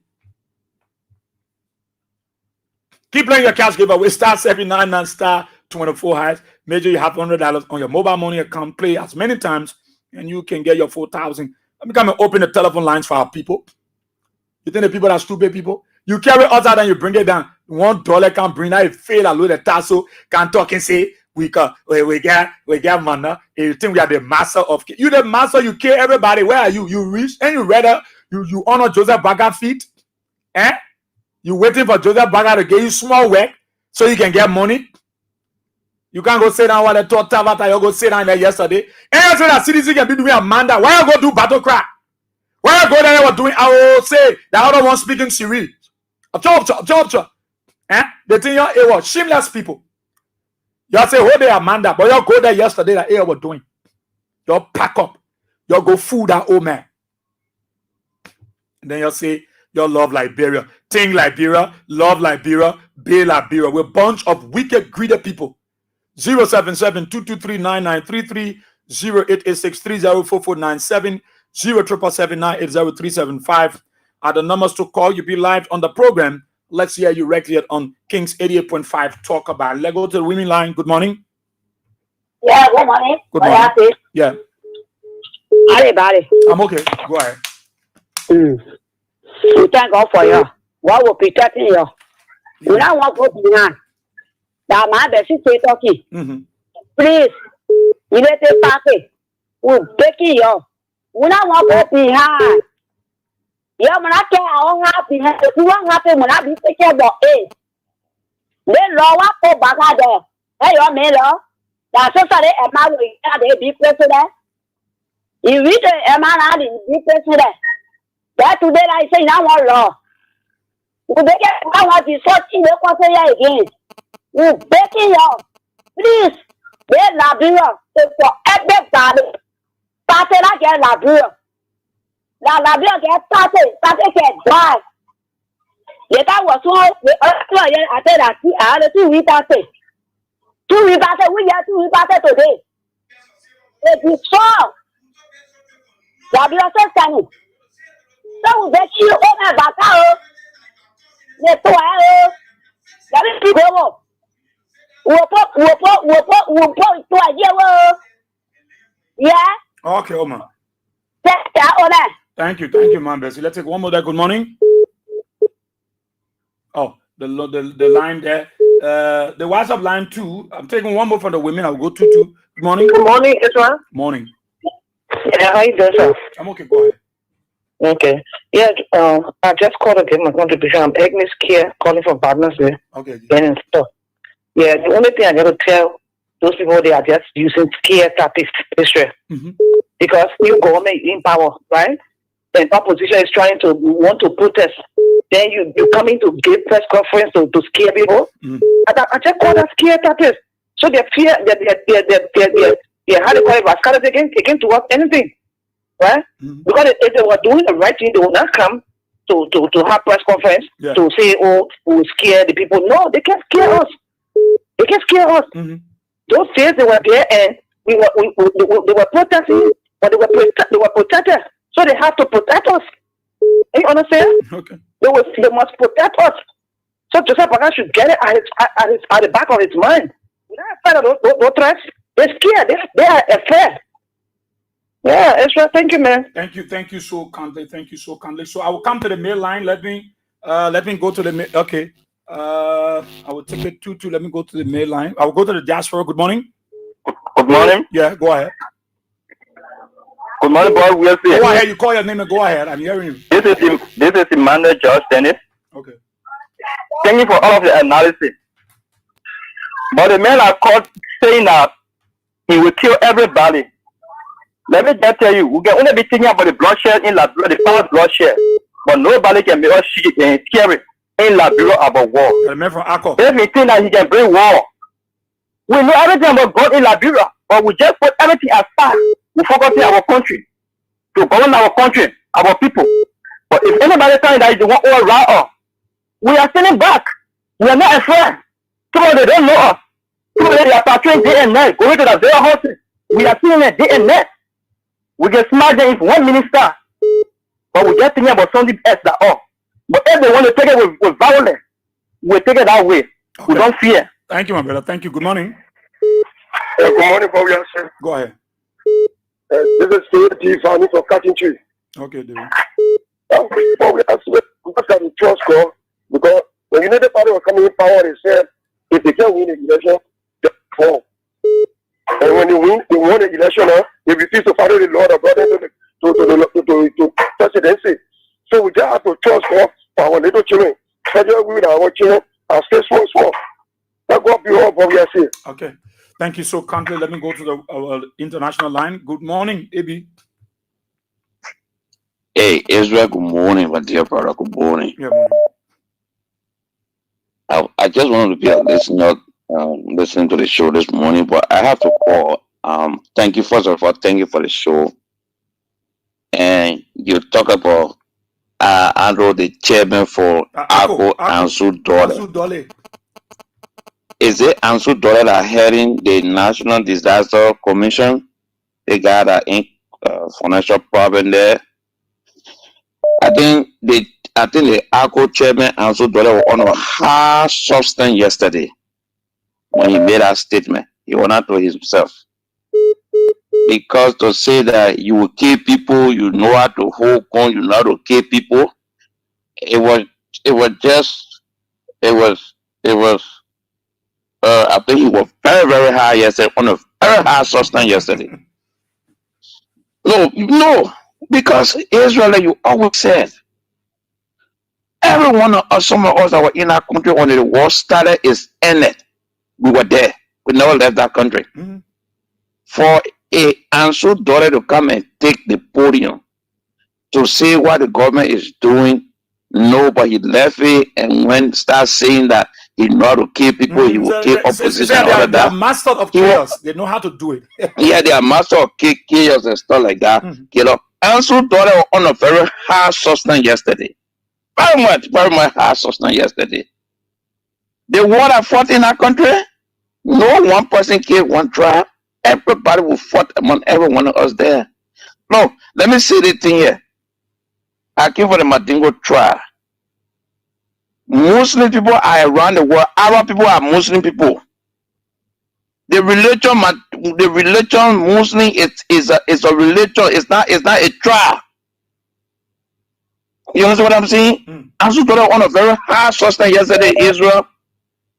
Keep playing your cash giveaway. Star 799 star 24 highs. Make sure you have $100 on your mobile money account. Play as many times, and you can get your 4,000. Let me come and open the telephone lines for our people. You think the people are stupid people? You carry us out and you bring it down. $1 can bring that. Fail a load of tassel. Can talk and say. We got money. You think we are the master of care? You the master, you care everybody. Where are you? You rich and you rather you honor Joseph Baga feet? You waiting for Joseph Baga to give you small work so you can get money? You can't go sit down while they talk after you go sit down there yesterday. And you say that CDC can be doing Amanda. Why you go do battle cry? Why you go there and doing I will say the other one speaking Siri? They think you're shameless people. Y'all say, oh, they Amanda, but y'all go there yesterday that y'all were doing. Y'all pack up. Y'all go fool that old man. And then y'all say, y'all love Liberia. Think Liberia, love Liberia, be Liberia. We're a bunch of wicked, greedy people. 077-223-9933, 0886-304497, 0779-80375 are the numbers to call. You'll be live on the program. Let's hear you right here on King's 88.5 Talk About. Let's go to the women line. Good morning. Yeah, good morning. Good morning. Yeah. Everybody. I'm okay. Go ahead. We thank God for you. What will protect you? We don't want to go behind. That man, the sister talking. Please, you let the party. We're begging you. We don't want to go behind. Yeah, when I care, I won't happy. If you won't happy, when I be taking about it. Then law what for baga there. Hey, your man, that's so sorry. A man will have a big president. You read a man had a big president. That today I say now one law. We beg you, I want to sort in the country again. We begging you, please. Let Liberia for everybody. Party like Liberia. La Liberia get party get die. Yet I was so I said that I had a 2 week party. 2 week party, we get 2 week party today. It is so. Liberia says coming. So we beg you, oh my God, let's go. That is people. We'll put to a year. Yeah. Okay, Oma. Thank you, man. Bessie. Let's take one more there. Good morning. Oh, the line there. The WhatsApp line 2. I'm taking one more from the women. I'll go to 2. Good morning. Good morning, Israel. Morning. Yeah, how you doing, sir? I'm okay. Go ahead. Okay. Yeah, I just called to give my contribution. I'm Agnes Kier, calling from Partners there. Okay. And stuff. Yeah, the only thing I got to tell those people, they are just using scare tactics, because new government in power, right? And opposition is trying to want to protest. Then you come in to give press conference to scare people. I just call that scare tactics. So they fear how do you call it, vascaras again to work anything. Right? Because if they were doing the right thing, they would not come to have press conference to say, oh, we will scare the people. No, they can't scare us. They can't scare us. Those days they were there and they were protesting, but they were protected. So they have to protect us. You understand? Okay. They must protect us. So Joseph Baga should get it at the back of his mind. We're not afraid of those threats. They're scared. They are afraid. Yeah, Ezra, thank you, man. Thank you so kindly. Thank you so kindly. So I will come to the mail line. Let me go to the mail. Okay. I will take it to let me go to the mail line. I will go to the diaspora. Good morning. Good morning. Yeah, go ahead. Good morning, BOYE-WEAH SIEH. Go ahead. You call your name and go ahead. I'm hearing you. This is Emmanuel George Dennis. Okay. Thank you for all of the analysis. But the man I called saying that he will kill everybody. Let me just tell you, we can only be thinking about the bloodshed in Liberia, the past bloodshed, but nobody can make us scary in Liberia about war. If he think that he can bring war, we know everything about God in Liberia, but we just put everything aside. We focus on our country, to govern our country, our people. But if anybody thinks that they want all around us, we are sitting back. We are not afraid. People, they don't know us. People, they are patrolling day and night, going to the very houses. We are seeing it day and night. We can smash them if one minister, but we just thinking about something else that all. But if they want to take it with violence, we take it that way. Okay. We don't fear. Thank you, my brother. Thank you. Good morning. Good morning, BOYE-WEAH SIEH. Go ahead. This is David Fanny from Cutting Tree. Okay, David. BOYE-WEAH SIEH, look at the trust God, because when United Party was coming in power, they said if they can't win the election, they fall. And when they won the election, they refuse to follow the law that brought them to presidency. So we just have to trust God for our little children. Federal women, our children, and stay small. That's what we all BOYE-WEAH SIEH. Okay. Thank you so kindly. Let me go to the international line. Good morning, AB. Hey, Israel, good morning, my dear brother. Good morning. Yeah, morning. I just wanted to be a listener, listening to the show this morning, but I have to call. Thank you, first of all, thank you for the show. And you talk about Andrew, the chairman for Ako Ansu Dole. Is it Ansu Dole that heading the National Disaster Commission? They got an financial problem there. I think the Ako chairman Ansu Dole was on a hard substance yesterday when he made that statement. He went out to himself. Because to say that you will kill people, you know how to hold gun, you know how to kill people, it was I think he was very, very high yesterday, on a very high substance yesterday. No, because Israel, you always said, every one of us, some of us that were in our country when the war started is in it. We were there. We never left that country. For a Ansu Dole to come and take the podium to say what the government is doing, no, but he left it and when start saying that he know how to kill people, he will kill opposition and all of that. They are master of chaos. They know how to do it. Yeah, they are master of chaos and stuff like that. Ansu Dole was on a very high substance yesterday. Very much high substance yesterday. The war that fought in our country, no one person killed one tribe. Everybody will fight among every one of us there. No, let me say the thing here. I came for the Mandingo tribe. Muslim people are around the world. Arab people are Muslim people. The religion Muslim is a religion. It's not a tribe. You understand what I'm saying? Ansu Dole on a very high substance yesterday, Israel,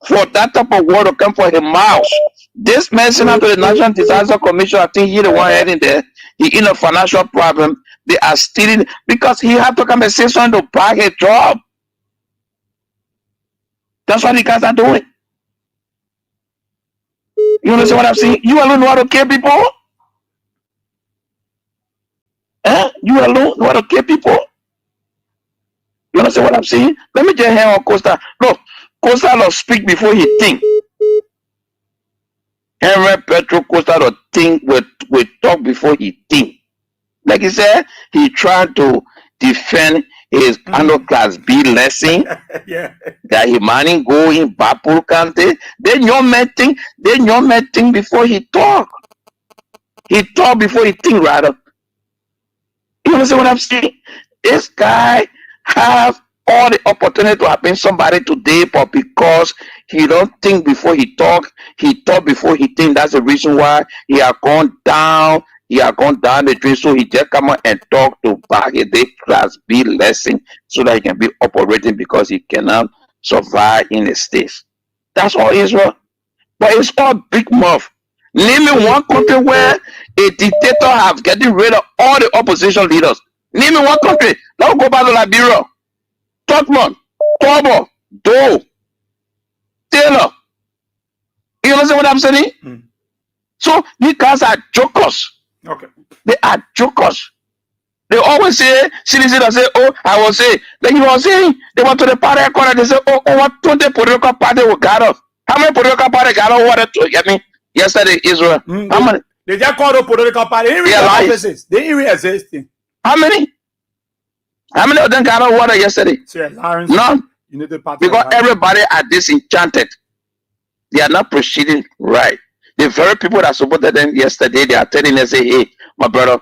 for that type of word to come from his mouth. This man sent out to the National Disaster Commission. I think he the one heading there. He in a financial problem. They are stealing because he had to come and say something to back his job. That's what the guys are doing. You understand what I'm saying? You alone know how to kill people? You alone know how to kill people? You understand what I'm saying? Let me just hear on Costa. Look, Costa will speak before he think. Henry Petro Costa will think, will talk before he think. Like he said, he tried to defend his class B lesson. Yeah. That he might go in Bapur Kante. Then your man think before he talk. He talk before he think, rather. You understand what I'm saying? This guy have all the opportunity to happen somebody today, but because he don't think before he talk before he think. That's the reason why he have gone down. He have gone down the drain. So he just come out and talk to back a day class B lesson so that he can be operating because he cannot survive in the States. That's all Israel. But it's all big mouth. Name me one country where a dictator have getting rid of all the opposition leaders. Name me one country. Let's go back to Liberia. Tottenham, Tobo, Doe, Taylor. You understand what I'm saying? So these guys are jokers. Okay. They are jokers. They always say, citizens say, oh, I will say. Then you will say, they went to the party corner, they say, oh, what 20 political party we got off? How many political party got off water to get me yesterday, Israel? How many? They just called a political party. They didn't even exist. How many? How many of them got off water yesterday? None. Because everybody are disenchanted. They are not proceeding right. The very people that supported them yesterday, they are telling us, say, hey, my brother,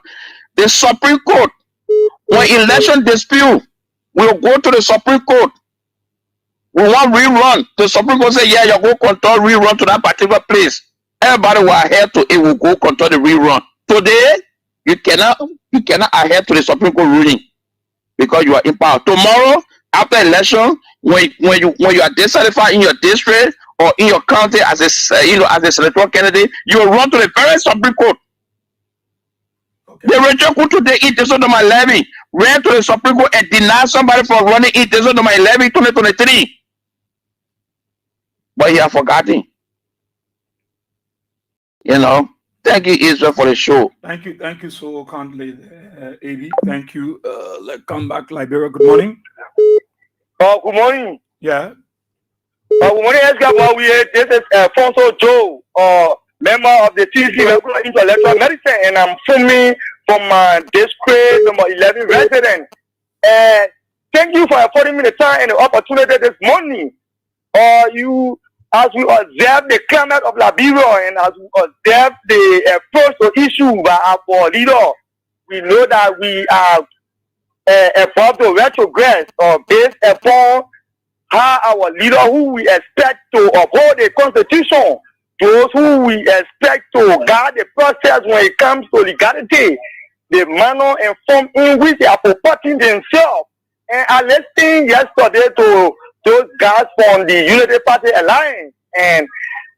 the Supreme Court, when election dispute, we'll go to the Supreme Court. We want rerun. The Supreme Court say, yeah, you go control rerun to that particular place. Everybody will adhere to it, will go control the rerun. Today, you cannot adhere to the Supreme Court ruling because you are in power. Tomorrow, after election, when you are dissatisfied in your district or in your county as a as a senatorial candidate, you will run to the very Supreme Court. Okay. The Rachel Court today episode number 11 ran to the Supreme Court and denied somebody for running episode number 11 2023. But he has forgotten. You know. Thank you, Israel, for the show. Thank you so kindly, AB. Thank you. Let's come back, Liberia. Good morning. Good morning. Yeah. Good morning, this is Fonso Joe, member of the TC Regular Intellectual Medicine, and I'm filming from my district number 11 resident. Thank you for affording me the time and the opportunity this morning. As we observe the climate of Liberia and as we observe the approach to issue by our leader, we know that we are about to retrogress based upon how our leader who we expect to uphold the constitution, those who we expect to guard the process when it comes to legality, the manner and form in which they are purporting themselves. And I listened yesterday to those guys from the Unity Party Alliance, and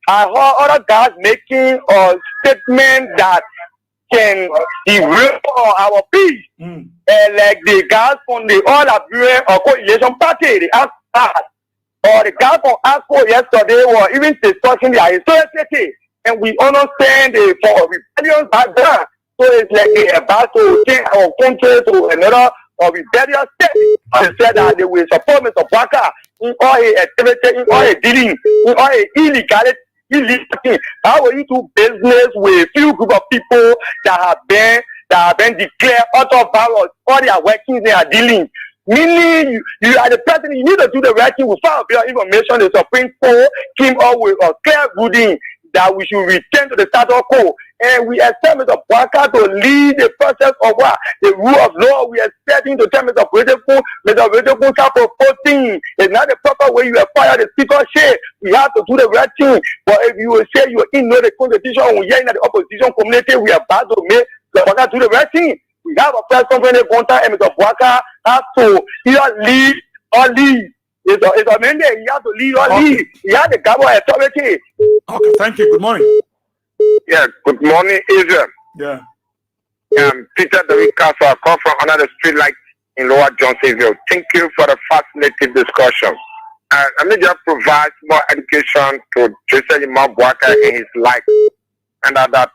I heard other guys making a statement that can derail our peace. Like the guys from the All Liberian Coalition Party, the ASPAD, or the guys from ASPO yesterday were even discussing their historicity, and we understand the rebellion background. So it's like they are about to change our country to another rebellious state. They said that they will support Mr. Baka in all his activity, in all his dealing, in all his illegality. How will you do business with a few group of people that have been declared out of balance, all their workings they are dealing? Meaning, you are the president, you need to do the right thing without your information. The Supreme Court came up with a clear ruling that we should return to the status quo. And we expect Mr. Baka to lead the process of what? The rule of law. We expect him to tell Mr. President, start proposing. It's not the proper way you acquire the speakership. We have to do the right thing. But if you will say you ignore the constitution, we are in the opposition community, we are about to make Mr. Baka do the right thing. We have a press conference one time, and Mr. Baka has to either lead or lead. It's a mandate. He has to lead or lead. He has the government authority. Okay, thank you. Good morning. Yeah, good morning, Israel. Yeah. Peter David Castle. I come from another street light in Lower Johnsonville. Thank you for the fascinating discussion. Let me just provide more education to Joseph BOYE-WEAH and his life. And that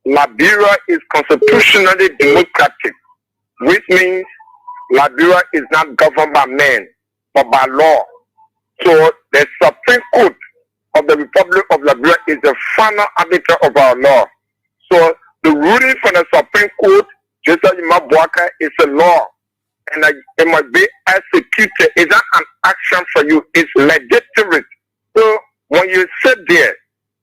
Liberia is constitutionally democratic, which means Liberia is not governed by men, but by law. So the Supreme Court of the Republic of Liberia is the final arbiter of our law. So the ruling from the Supreme Court, Joseph BOYE-WEAH, is a law. And it must be executed. It's not an action for you. It's legitimate. So when you sit there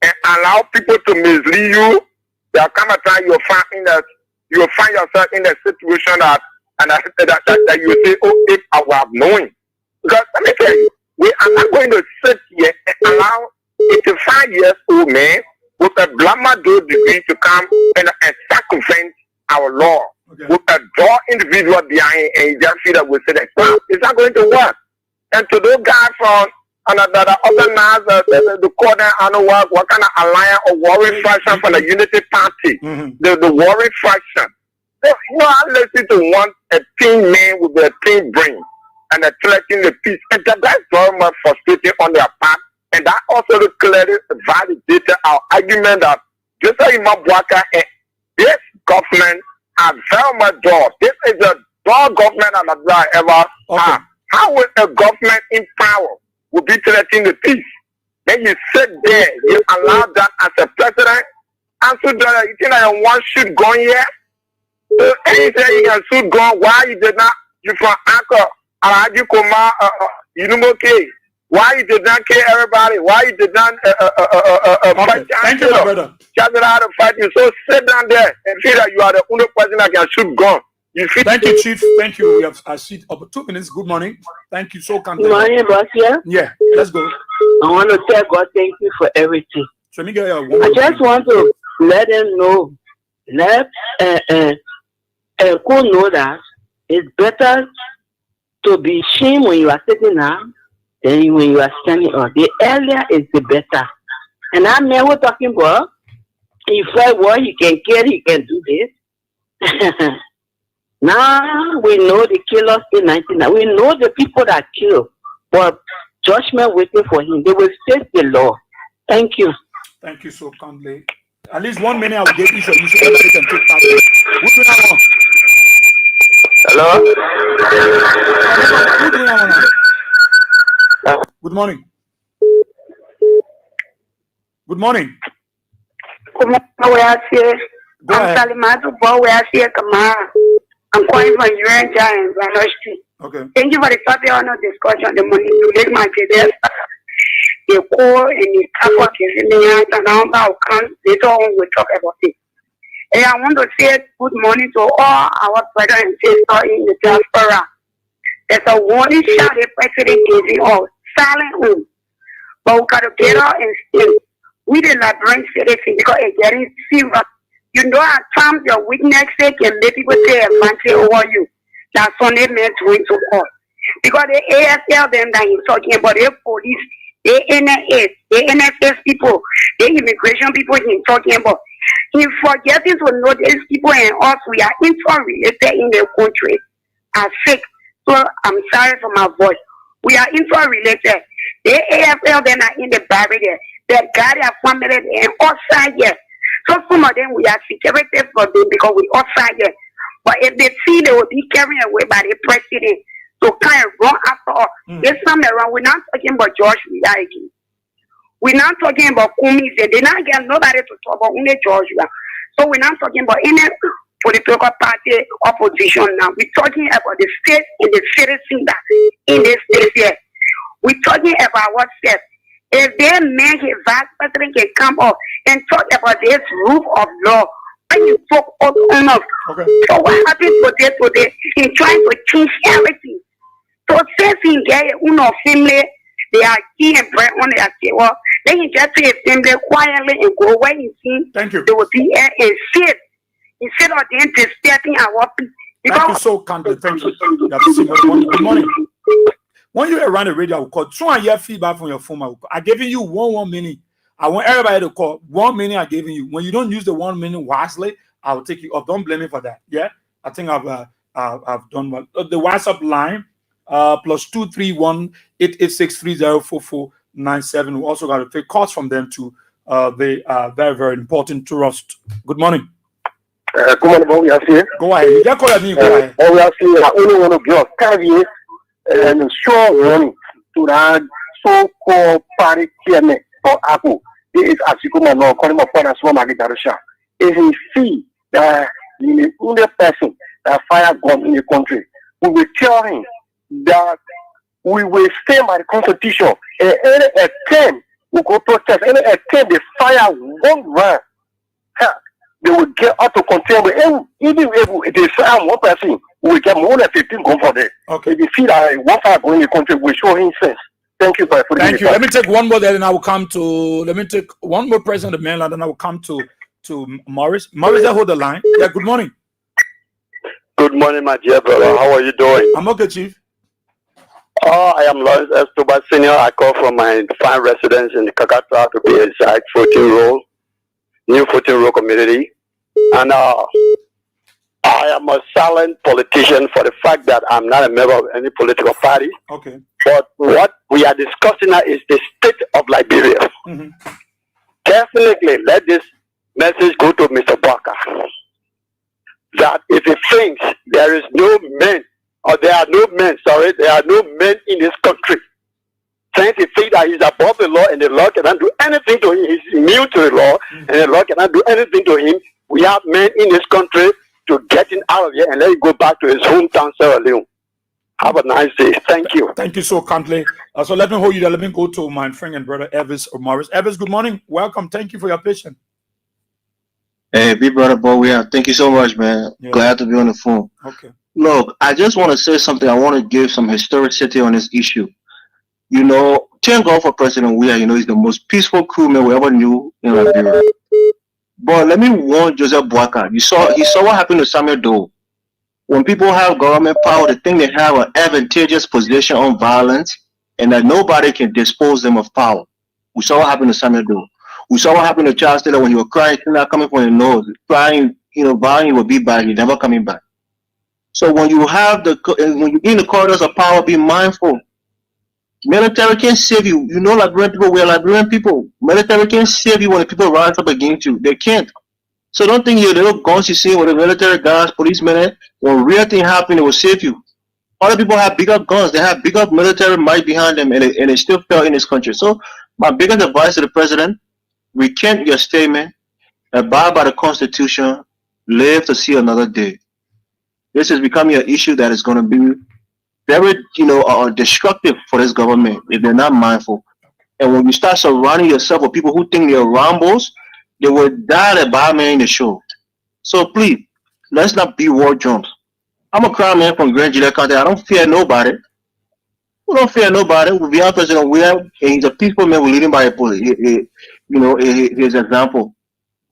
and allow people to mislead you, there come a time you'll find yourself in a situation that you say, oh, if I would have known. Because let me tell you, we are not going to sit here and allow 85 years old man with a Blamado degree to come and circumvent our law. Okay. With a draw individual behind and just feel that we say that it's not going to work. And to those guys from the other night, the corner, I know what kind of alliance or warring faction from the Unity Party, the warring faction. So, I listen to one a team man with a team brain and threatening the peace, and that's very much frustrating on their part. And that also clearly validated our argument that just like BOYE-WEAH and this government are very much dog. This is the dog government that I've ever had. How will a government in power will be threatening the peace? Then you sit there, you allow that as a president, and so you think that one shoot gun here? So anything you can shoot gun, why you did not, you from Anchor, Alhaji Kumar, you know, okay. Why you did not kill everybody? Why you did not fight? Thank you, my brother. Just how to fight you. So sit down there and feel that you are the only person that can shoot gun. Thank you, Chief. Thank you. We have a seat of 2 minutes. Good morning. Thank you so kindly. Good morning, boss. Yeah, let's go. I want to tell God thank you for everything. So let me get I just want to let them know, let Elko know that it's better to be ashamed when you are sitting down than when you are standing up. The earlier is the better. And that man we're talking about, he fight war, he can kill, he can do this. Now we know the killers in 1990. We know the people that kill, but judgment waiting for him. They will face the law. Thank you. Thank you so kindly. At least 1 minute I will give you so you everybody can take part. Who's doing that one? Hello? Who's doing that one? Good morning. Good morning. Good morning, BOYE-WEAH SIEH. Go I'm ahead. Salimatu BOYE-WEAH SIEH Kamara. I'm calling from Urenja in Brano Street. Okay. Thank you for the topic on the discussion. The money to make my kids. The core and the Catholic is and now I'll come later on we'll talk about it. And I want to say good morning to all our brothers and sisters in the diaspora. There's a warning shot the president giving us silent home. But we got to get out and stay. We the Liberian citizens because it's getting serious. You know at times your weaknesses can make people take advantage over you. That's Sunday men going to court. Because the ASL them that he's talking about, the police, the NSA, the NFS people, the immigration people he's talking about. He's forgetting to know these people and us, we are interrelated in the country. Are sick. So I'm sorry for my voice. We are interrelated. The AFL then are in the barrier. They got their family and outside here. So some of them we are security for them because we outside here. But if they see they will be carried away by the president, so kind of run after us. This time around, we're not talking about George Weah again. We're not talking about Kumis. They're not getting nobody to talk about only George Weah. So we're not talking about any political party opposition now. We're talking about the state and the citizens that in this state here. We're talking about ourselves. If they make a vice president can come up and talk about this rule of law, when you talk on us, so what happens today? He's trying to change everything. So since he get a family, they are key and bread on their table. Then he just say assembly quietly and go away and see. Thank you. They will be here and sit instead of them disturbing our people. Thank you so kindly. Thank you. Good morning. When you're around the radio, I will call. Try and hear feedback from your phone. I'm giving you one minute. I want everybody to call. 1 minute I'm giving you. When you don't use the 1 minute wisely, I'll take you off. Don't blame me for that. Yeah, I think I've done well. The WhatsApp line +231-886-304497. We also got to take calls from them too. They are very, very important to us. Good morning. Good morning, BOYE-WEAH SIEH. Go ahead. You can call me. Go ahead. BOYE-WEAH SIEH, I only want to give a caveat and sure warning to that so-called party chairman or Apple. It is as you come along, calling my father, so Maggie Darusha. If he see that the only person that fire gun in the country, we will tell him that we will stand by the Constitution. And any attempt we go protest, any attempt they fire one round, they will get out of control. And even if they fire one person, we will get more than 15 guns for them. Okay. If you see that one fire going in the country, we show him sense. Thank you for putting Thank you. Let me take one more there, and I will come to. Let me take one more person of the mainland, and I will come to Morris. Morris, hold the line. Yeah. Good morning. Good morning, my dear brother. How are you doing? I'm okay, Chief. I am Lawrence Estoba Senior. I call from my fine residence in the Kakata, to be exact, 14 new 14 community. And I am a silent politician for the fact that I'm not a member of any political party. Okay. But what we are discussing now is the state of Liberia. Mm-hmm. Definitely let this message go to Mr. Barker. That if he thinks there are no men in this country, since he thinks that he's above the law and the law cannot do anything to him, he's immune to the law and the law cannot do anything to him, we have men in this country to get him out of here and let him go back to his hometown, Sierra Leone. Have a nice day. Thank you. Thank you so kindly. So let me hold you there. Let me go to my friend and brother Elvis or Morris. Elvis, good morning. Welcome. Thank you for your patience. Hey, big brother BOYE-WEAH, thank you so much, man. Yeah. Glad to be on the phone. Okay. Look, I just want to say something. I want to give some historicity on this issue. You know, thank God for President Weah. You know, he's the most peaceful crewman we ever knew in Liberia. But let me warn Joseph Boakai. He saw what happened to Samuel Doe. When people have government power, they think they have an advantageous position on violence and that nobody can dispose them of power. We saw what happened to Samuel Doe. We saw what happened to Charles Taylor when he was crying, still not coming from the nose, crying, vowing he would be back, he never coming back. So when you have when you're in the corridors of power, be mindful. Military can't save you. You know, Liberian people, we are Liberian people. Military can't save you when the people rise up against you. They can't. So don't think your little guns you see with the military guys, policemen, when real thing happen, it will save you. Other people have bigger guns. They have bigger military might behind them, and they still fail in this country. So my biggest advice to the president, recant your statement, abide by the Constitution, live to see another day. This is becoming an issue that is going to be very, destructive for this government if they're not mindful. And when you start surrounding yourself with people who think they're Rambos, they will die the bad man in the show. So please, let's not be war drums. I'm a crown man from Grand Gillette County. I don't fear nobody. We don't fear nobody. We have President Weah, and he's a peaceful man. We're leading by his example.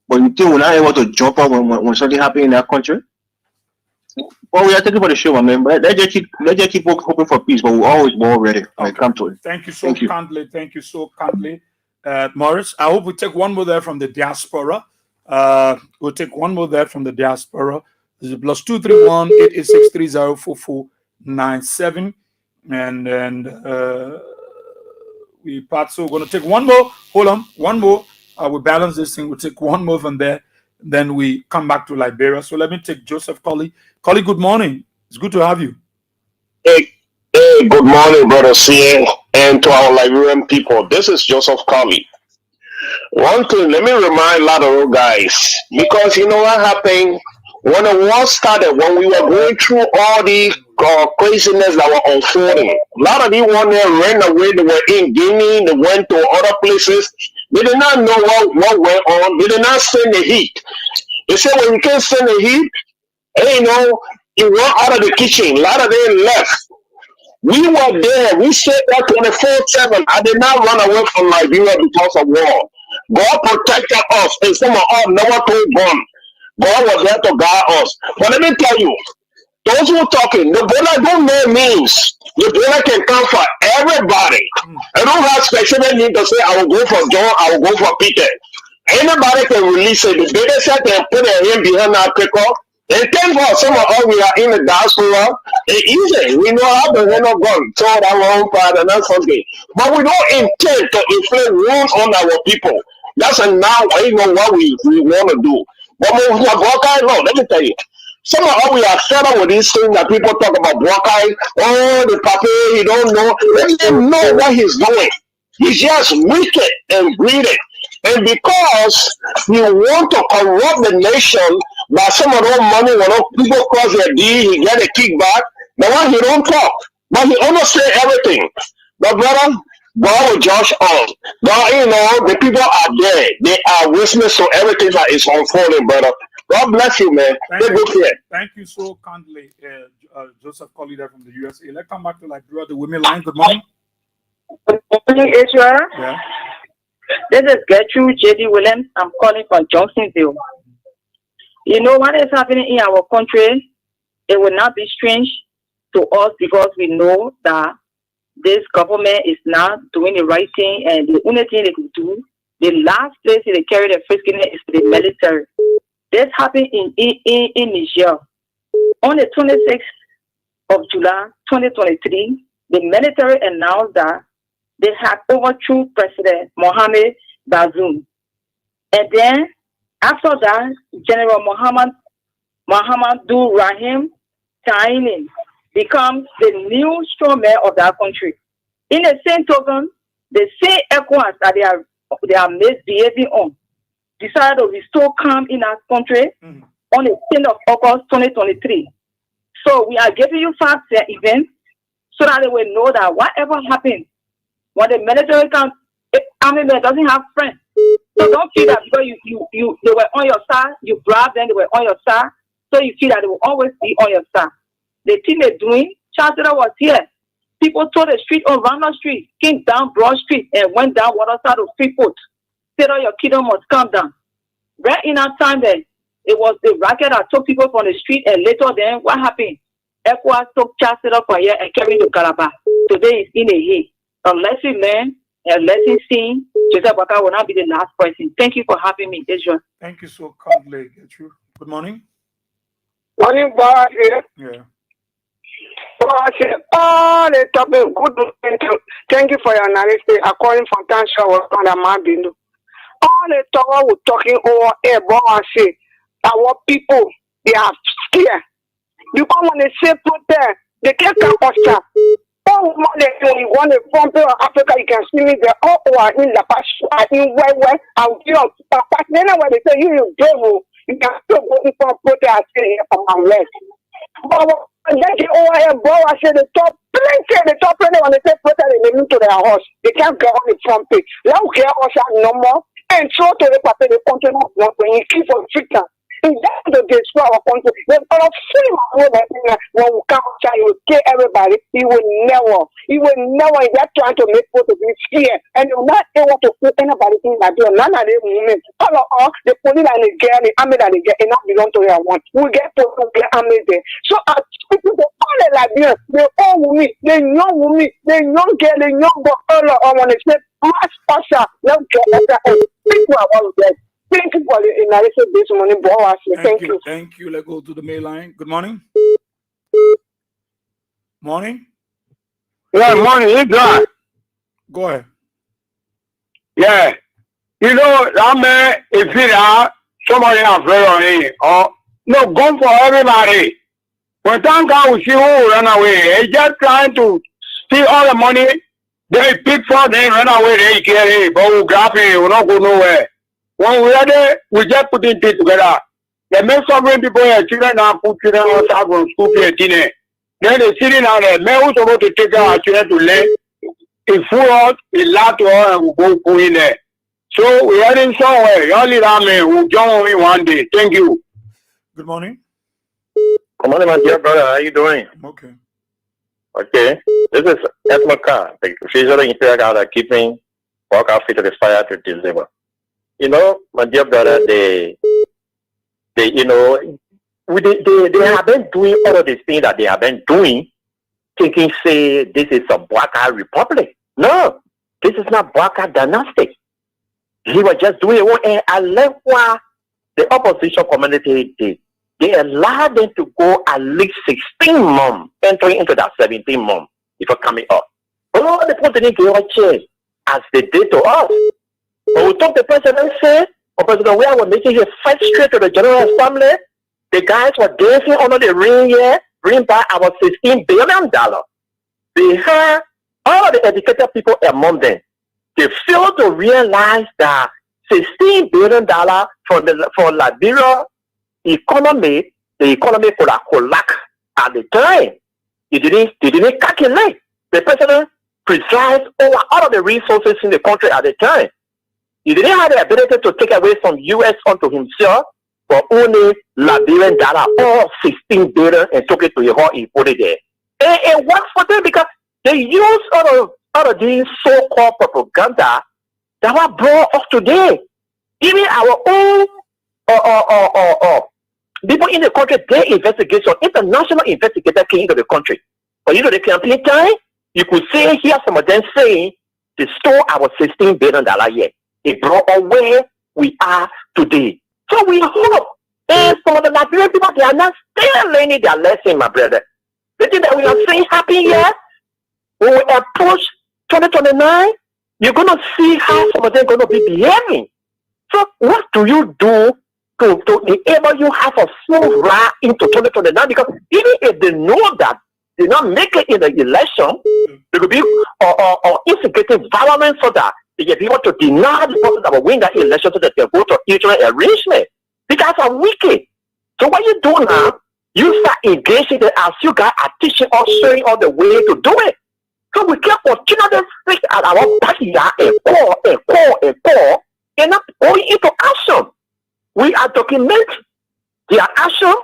But you think we're not able to jump up when something happens in that country? Well, we are taking for the show, my man. But let's just keep hoping for peace. But we're always war ready when it comes to it. Thank you so kindly. Thank you so kindly, Morris. I hope we take one more there from the diaspora. We'll take one more there from the diaspora. This is +231-886-304497. And we part. So we're going to take one more. Hold on. One more. We'll balance this thing. We'll take one more from there. Then we come back to Liberia. So let me take Joseph Colley. Colley, good morning. It's good to have you. Hey, good morning, brother Sieh, and to our Liberian people. This is Joseph Colley. One thing, let me remind a lot of you guys, because you know what happened when the war started, when we were going through all the craziness that were unfolding. A lot of these one there ran away. They were in Guinea. They went to other places. They did not know what went on. They did not send the heat. They said, when you can't send the heat, hey, you run out of the kitchen. A lot of them left. We were there. We stayed there 24/7. I did not run away from Liberia because of war. God protected us, and some of us never told God. God was there to guide us. But let me tell you, those who are talking, the Ebola don't know means. The Ebola can come for everybody. I don't have specific need to say, I will go for John, I will go for Peter. Anybody can release it. The data set and put their hand behind our pickup. And thank God some of us we are in the diaspora. It's easy. We know how to handle gun, told our own part and that's something. But we don't intend to inflict wounds on our people. That's a now what we want to do. But let me tell you. Some of us we are fed up with these things that people talk about Buakai. Oh, the papa, he don't know. Let him know what he's doing. He's just wicked and greedy. And because he want to corrupt the nation by some of those money when those people cross their deed, he get a kickback. The one he don't talk, but he almost say everything. But brother, God will judge all. God, the people are there. They are witness to everything that is unfolding, brother. God bless you, man. Thank you so kindly, Joseph Collider from the USA. Let's come back to Liberia, the women line. Good morning. Good morning, Israel. Yeah. This is Gertrude J.D. Williams. I'm calling from Johnsonville. You know what is happening in our country? It will not be strange to us because we know that this government is not doing the right thing, and the only thing they could do, the last place they carry the friskiness is the military. This happened in Niger. On the 26th of July 2023, the military announced that they had overthrew President Mohamed Bazoum. And then, after that, General Mohamedou Rahim Taini becomes the new strongman of that country. In the same token, the same ECOWAS that they are misbehaving on decided to restore calm in our country on the 10th of August 2023. So we are giving you facts and events so that they will know that whatever happened, when the military army man doesn't have friends. So don't feel that because they were on your side, you bribed them, they were on your side, so you feel that they will always be on your side. The thing they're doing, Chancellor was here. People told the street on Randall Street, came down Broad Street and went down Waterside to Freeport. Said all your kingdom must come down. Right in that time then, it was the racket that took people from the street, and later then, what happened? ECOWAS took Chancellor from here and carried to Calabar. Today is in a hay. Unless we learn, unless we see, Joseph Waka will not be the last person. Thank you for having me, Israel. Thank you so kindly, Gertrude. Good morning. Morning, boy. Yeah. Oh, the topic, good. Thank you for your analysis. According from Tansha was on the Mabindu. All the talk we're talking over here, boy, I say, our people, they are scared. Because when they say protest, they can't come us. Oh, you want to form Africa, you can see me there. Oh, in La Paz, in where, and you know, then when they say you devil, you can still go in for protest here from my left. But when they get over here, bro, I say the top plenty when they say protest, they move to their house. They can't get on the front page. Now we get us no more. And so to the paper, the country not when you keep on freaking. It's just to destroy our country. They're going to free my when we come outside, he will kill everybody. He will never, they're trying to make people to be scared. And they're not able to put anybody in that door. None of them movement. All the police and the girl, the army that they get, and not belong to their one. We get to the army there. So as people, they all the Liberians, they all with me, they young with me, they young girl, they young boy, all when they say, mass passer, young girl, people are all dead. Thank you for the analysis this morning, boy. Thank you. Thank you. Let's go to the main line. Good morning. Morning. Yeah, morning. You got. Go ahead. Yeah. You know, that man, if it out, somebody else very on it. Or no, go for everybody. When thank God we see who run away, they just trying to steal all the money. They pick for them, run away, they get it. But we grab it, we not go nowhere. When we are there, we just put it together. The men sovereign people here, children now put children outside from school to dinner. Then they sitting down there, men who's supposed to take our children to learn. If full out, we laugh to all and we go in there. So we are in somewhere. Y'all leave that man who join me one day. Thank you. Good morning. Good morning, my dear brother. How you doing? I'm okay. Okay. This is Esmoka, the official imperial guard that keeping work outfit to the fire to deliver. You know, my dear brother, they you know, they have been doing all of these things that they have been doing, thinking, say, this is a Bwaka Republic. No, this is not Bwaka dynasty. He was just doing it. And I left what the opposition community did. They allowed them to go at least 16 months, entering into that 17 months before coming up. All the people didn't give a chance as they did to us. But we took the president said, or President Weah was making his fight straight to the general assembly. The guys were dancing under the ring here, bring back our $16 billion. They had all the educated people among them. They failed to realize that $16 billion for Liberia economy, the economy could have collapsed at the time. They didn't calculate. The president presides over all of the resources in the country at the time. He didn't have the ability to take away from US unto himself, but only Liberian dollar, all 16 billion, and took it to your heart and put it there. And it works for them because they use all of these so-called propaganda that were brought us today. Even our own people in the country, their investigation, international investigator came into the country. But the campaign time, you could hear some of them saying they stole our $16 billion here. It brought us where we are today. So we hope. And some of the Liberian people, they are not still learning their lesson, my brother. The thing that we are seeing happen here, when we approach 2029, you're going to see how some of them are going to be behaving. So what do you do to enable you have a smooth ride into 2029? Because even if they know that they not make it in the election, there could be instigating violence so that they get people to deny the person that will win that election so that they go to electoral arrangement. These guys are wicked. So what you do now, you start engaging them as you guys are teaching us, showing us the way to do it. So we can continue to speak at our backyard and call, and not going into action. We are documenting their action.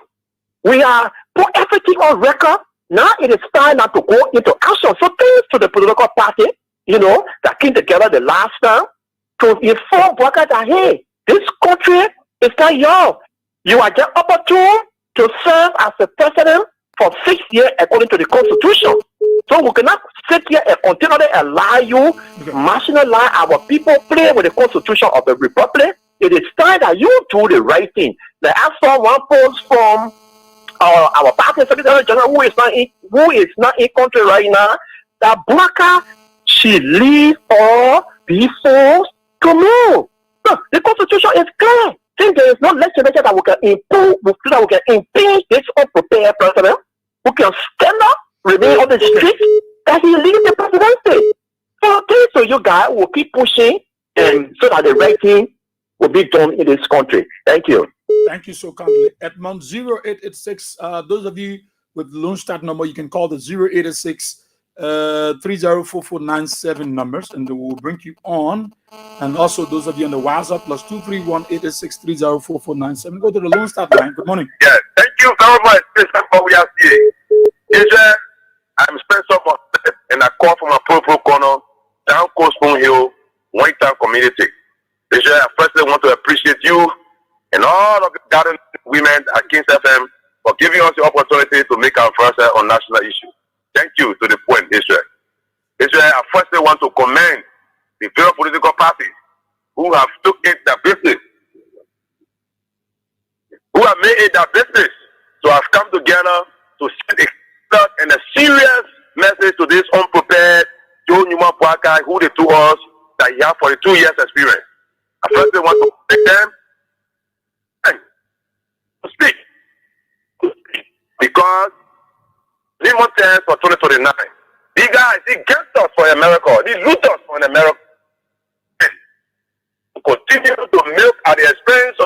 We are put everything on record. Now it is time now to go into action. So thanks to the political party, that came together the last time to inform workers that, hey, this country is not yours. You are just opportune to serve as a president for 6 years according to the Constitution. So we cannot sit here and continually allow you marginalize our people, play with the Constitution of the Republic. It is time that you do the right thing. Like I saw one post from our party secretary general who is not in country right now, that Blacka should leave all before to move. Look, the Constitution is clear. Since there is no legislature that we can impeach this unprepared president, who can stand up, remain on the street, that he leaves the presidency. So thanks to you guys, we'll keep pushing and so that the right thing will be done in this country. Thank you. Thank you so kindly. Edmond 0886. Those of you with the Lone Start number, you can call the 0886 304497 numbers, and they will bring you on. And also those of you on the WhatsApp +231 886 304497. Go to the Lone Start line. Good morning. Yeah, thank you very much. BOYE-WEAH SIEH. I'm Spencer and I call from a Pro corner down Coast Spoon Hill, White Town community. I firstly want to appreciate you and all of the garden women at Kings FM for giving us the opportunity to make our voice on national issues. Thank you to the point, Israel. I firstly want to commend the various political parties who have took it their business, who have made it their business to have come together to send a serious message to this unprepared Joe Newman Puaka, who they told us that he has 42 years experience. I firstly want to thank them to speak because Limon says for 2029, these guys, they get us for America, they loot us for America. Continue to milk at the expense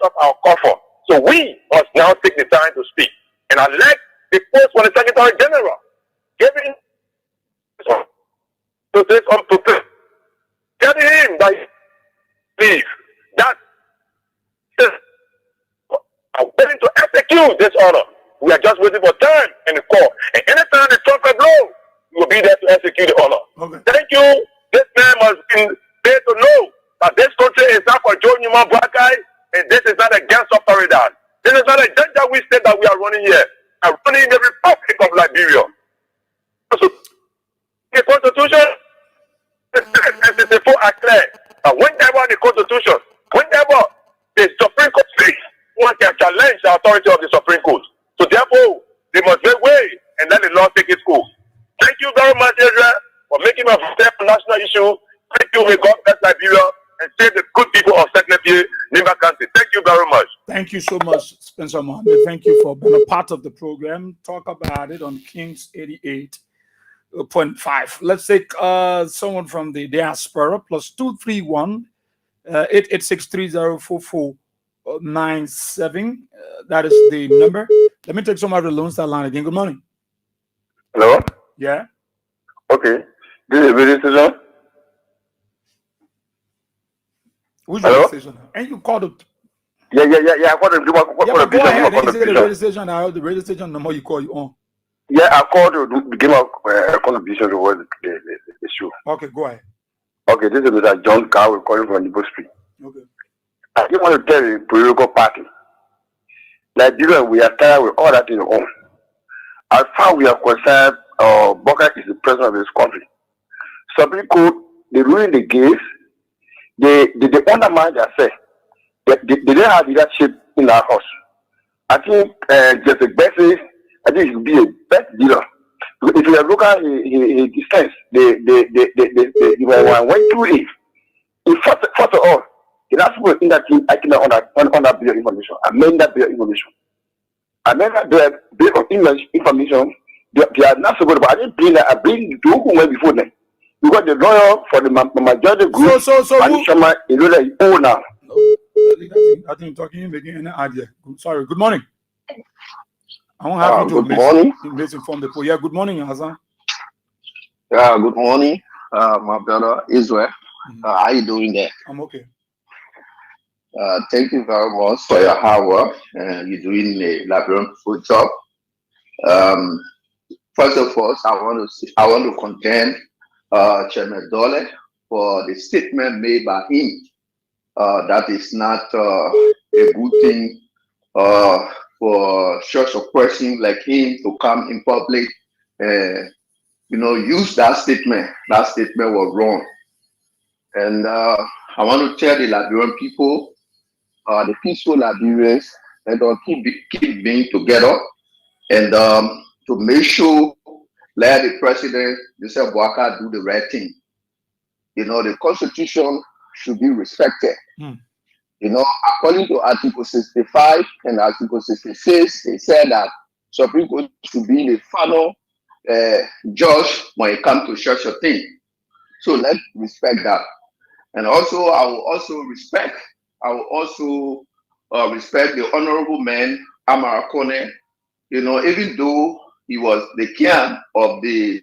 of our comfort. So we must now take the time to speak. And I like the post from the Secretary General giving to this unprepared, telling him that he leave. That is willing to execute this order. We are just waiting for time in the court. And anytime the trumpet blows, we will be there to execute the order. Okay. Thank you. This man must be there to know that this country is not for Joe Newman Black-Eye, and this is not a gangster paradise. This is not a Janjaweed state that we are running here. We are running in the Republic of Liberia. So, the Constitution and the full are clear. the Constitution. Whenever the Supreme Court speaks, one can challenge the authority of the Supreme Court. So therefore, they must make way and let the law take its course. Thank you very much, Ezra, for making a national issue. Thank you, may God bless Liberia and save the good people of Secretary Nimba County. Thank you very much. Thank you so much, Spencer Mohammed. Thank you for being a part of the program. Talk about it on Kings 88.5. Let's take someone from the diaspora, +231 886304497. That is the number. Let me take some of the loans that line again. Good morning. Hello? Yeah. Okay. This is radio station. Which Hello? radio station? And you called it. Yeah. I called him. Go ahead. Is it the radio station? I heard the radio station number you call you on. Yeah, I called to give a contribution to the show. Okay, go ahead. Okay, this is Mr. John Carr calling from Nibo Street. Okay. I just want to tell the political party, Nigeria, we are tired with all that in on. As far as we are concerned, Boka is the president of this country. Supreme Court, they ruling the case, they undermine themselves. They didn't have leadership in our house. I think just the best is, I think it will be a best dealer. If you look at his defense, they went through it. First of all, it has to be in that team acting on that bill information. Amend that bill information. Amend that bill of information. They are not supposed to. I didn't bring that. I bring the who went before them. Because the lawyer for the majority group, so Shama, you know that you own now. I think talking making any idea. Sorry. Good morning. I won't have you to misinform the poor. Yeah, good morning, Hassan. Yeah, good morning, my brother Israel. How you doing there? I'm okay. Thank you very much for your hard work. You're doing a wonderful job. First of all, I want to condemn Chairman Dole for the statement made by him. That is not a good thing for such a person like him to come in public, use that statement. That statement was wrong. And I want to tell the Liberian people, the peaceful Liberians, and keep being together and to make sure let the president, Mr. Bouaka, do the right thing. The Constitution should be respected. According to Article 65 and Article 66, they said that Supreme Court should be the final judge when it comes to such a thing. So let's respect that. And also, I will also respect the honorable man, Amara Kone, even though he was the king of the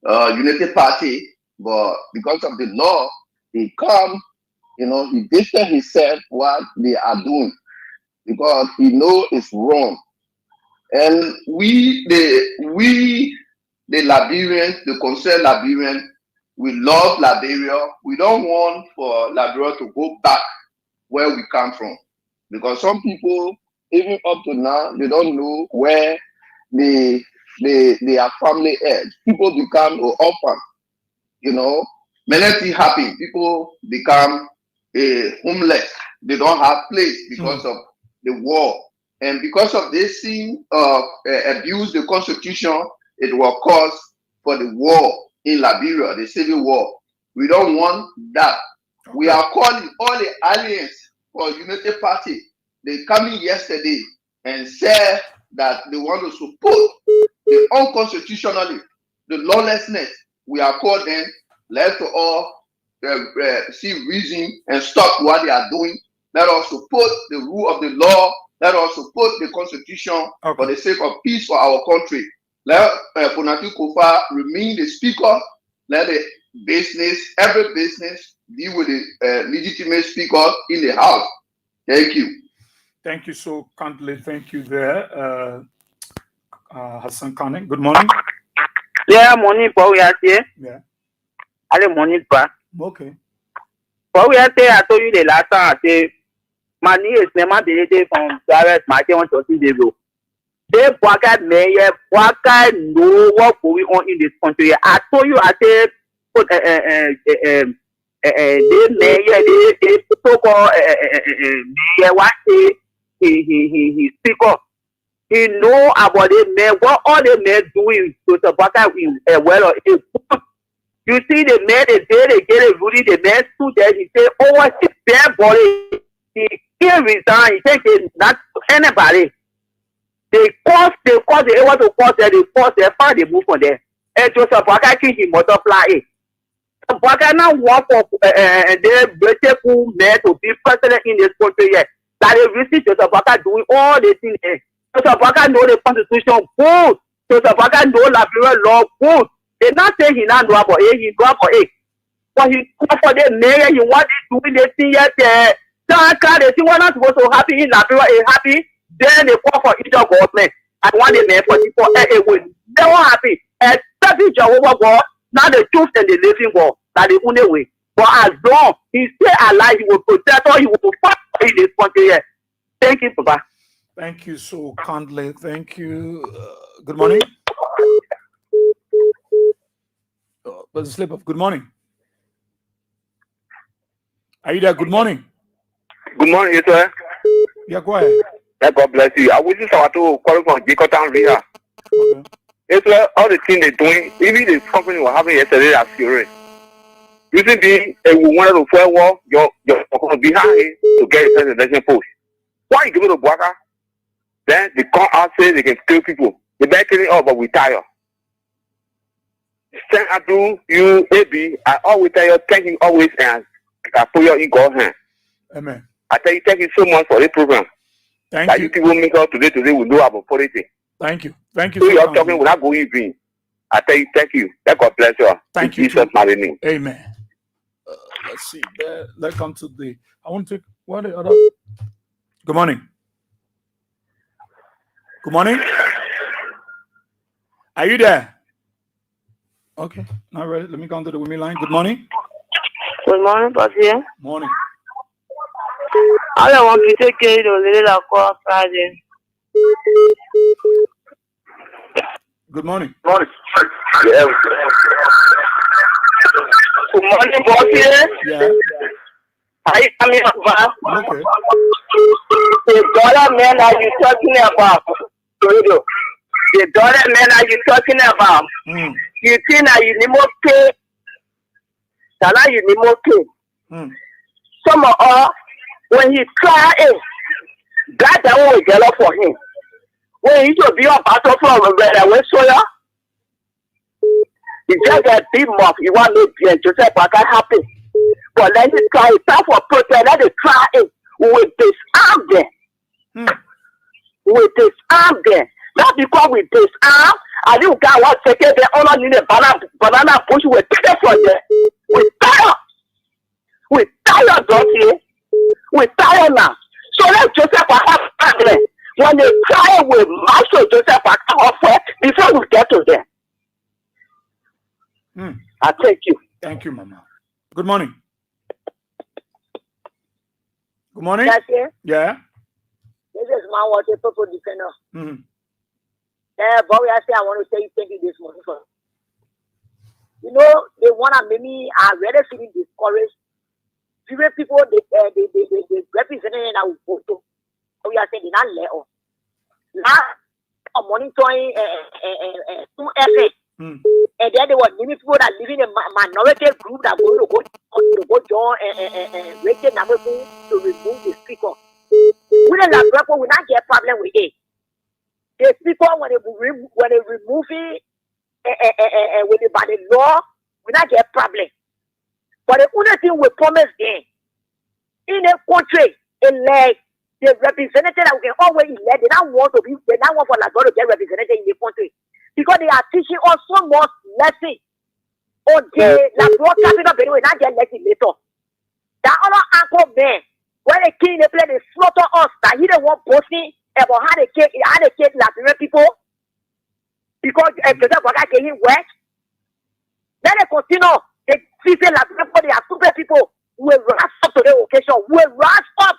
Unity Party, but because of the law, he come, he distance himself what they are doing because he know it's wrong. And we the Liberians, the concerned Liberians, we love Liberia. We don't want for Liberia to go back where we come from. Because some people, even up to now, they don't know where their family is. People become orphan. Many things happen. People become homeless. They don't have place because of the war. And because of this thing of abuse the Constitution, it will cause for the war in Liberia, the civil war. We don't want that. We are calling all the alliance for Unity Party. They come in yesterday and said that they want to support the unconstitutionally, the lawlessness. We are calling them, let all see reason and stop what they are doing. Let us support the rule of the law. Let us support the Constitution for the sake of peace for our country. Let Fonatu Kofa remain the speaker. Let the business, every business, deal with the legitimate speaker in the house. Thank you. Thank you so kindly. Thank you there, Hassan Kane. Good morning. Yeah, morning, BOYE-WEAH SIEH. Yeah. Good morning, pa. Okay. BOYE-WEAH SIEH, I told you the last time, I said, my niece is never deleted from private market on 13 days ago. Say, Bouaka mayor, Bouaka know what's going on in this country. I told you, I said, they may they so-called what he speak up. He know about the men, what all the men doing to support that well is good. You see the men, the day they get it really, the men stood there, he say, oh, what's their body? He can't resign, he said not anybody. They want to cause there, they force their fire, they move from there. And Joseph Waka he multiply it. Waka now want for the beautiful men to be president in this country yet. That they receive Joseph Waka doing all the things. Joseph Waka know the constitution good. Joseph Waka know Liberian law good. They not say he not know about it, he know about it. But he come for the mayor, he want to doing the thing yet. They see we're not supposed to happy in Liberia is happy. Then they call for each government. I want the man for people will never happy. Except Jehovah God, not the truth and the living God. That the only way. But as long he stay alive, he will protect or he will fight in this country here. Thank you, Papa. Thank you so kindly. Thank you. Good morning. Brother Slip of good morning. Are you there? Good morning. Good morning, sir. Yeah, go ahead. God bless you. I was just about to call from Jacob Town here. It's all the things they're doing, even the company was having yesterday at Fury. Using being we wanted to fair war, you're behind to get a presidential post. Why you give it to Bwaka? Then they come out say they can kill people. They back it up, but we tired. Send I do you, AB. I always tell you, thank you always, and I put your in God's hand. Amen. I tell you, thank you so much for this program. Thank you. You people make up today, we know about politics. Thank you. Thank you. So you're talking without going in. I tell you, thank you. Let God bless you. Thank you. Jesus' mighty name. Amen. Let's see. Let's come to the. I want to take what the other. Good morning. Good morning. Are you there? Okay. Not ready. Let me come to the women line. Good morning. Good morning, Pastor. Morning. I don't want to take care of the little call Friday. Good morning. Morning. Yeah. Good morning, Pastor. Yeah. Are you coming up? Okay. The dollar man are you talking about? The dollar man are you talking about? You think that you need more pay? That you need more pay. Some of us, when he try it, God that will get up for him. When he should be a battle from where soya, he just a big mob. You want to be Joseph Waka happy. But let it try it. Time for protest. Let it try it. We disarm them. We disarm them. Not because we disarm. And you got one second, they only need a banana bush. We take it from them. We tired. We tired, don't you? We tired now. So let Joseph Waka happen. When they try, we master Joseph Waka off before we get to them. I thank you. Thank you, Mama. Good morning. Good morning. Yes, sir. Yeah. This is my water people defender. But I say I want to say thank you this morning for. You know, they wanna make me already feeling discouraged. Different people they representing our photo. We are saying they not let us. Now monitoring some effort. And then there were many people that live in a minority group that going to go join and break the number to remove the speaker. We don't have people, we not get problem with it. The speaker when they remove it with it by the law, we not get problem. But the only thing we promise them in a country, elect the representative that we can always elect, they don't want for Lagos to get represented in the country. Because they are teaching us so much lesson on the broadcasting of the way, not get lesson later. That other uncle man, when they kill the play, they slaughter us. That he don't want boasting about how they kill Liberian people. Because Joseph Waka gave him work. Then they continue. They see Liberian people, they are stupid people. We rise up to the occasion. We rise up.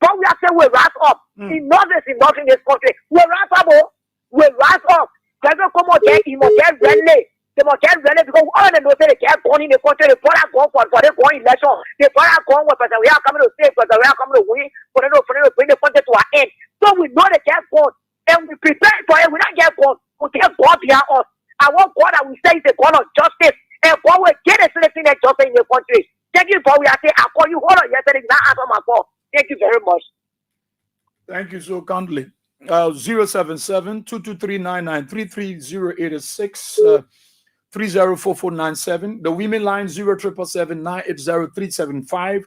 But we are saying we rise up. Enough is enough in this country. We rise up. We rise up. Quelqu'un comme on dit, ils m'ont dit, they must get ready because all the know say they can't go in the country, they put out go for the going election, they put out go for we are coming to stay, because we are coming to win, for them to bring the country to an end. So we know they can't go, and we prepare for it. We not get God, we get God behind us. I want God that we say is a God of justice, and God will get a thing that justice in the country. Thank you, God. We are saying, I call you, hold on, yesterday, not answer my call. Thank you very much. Thank you so kindly. 077-223-9933, 304497. The women line 07779803775.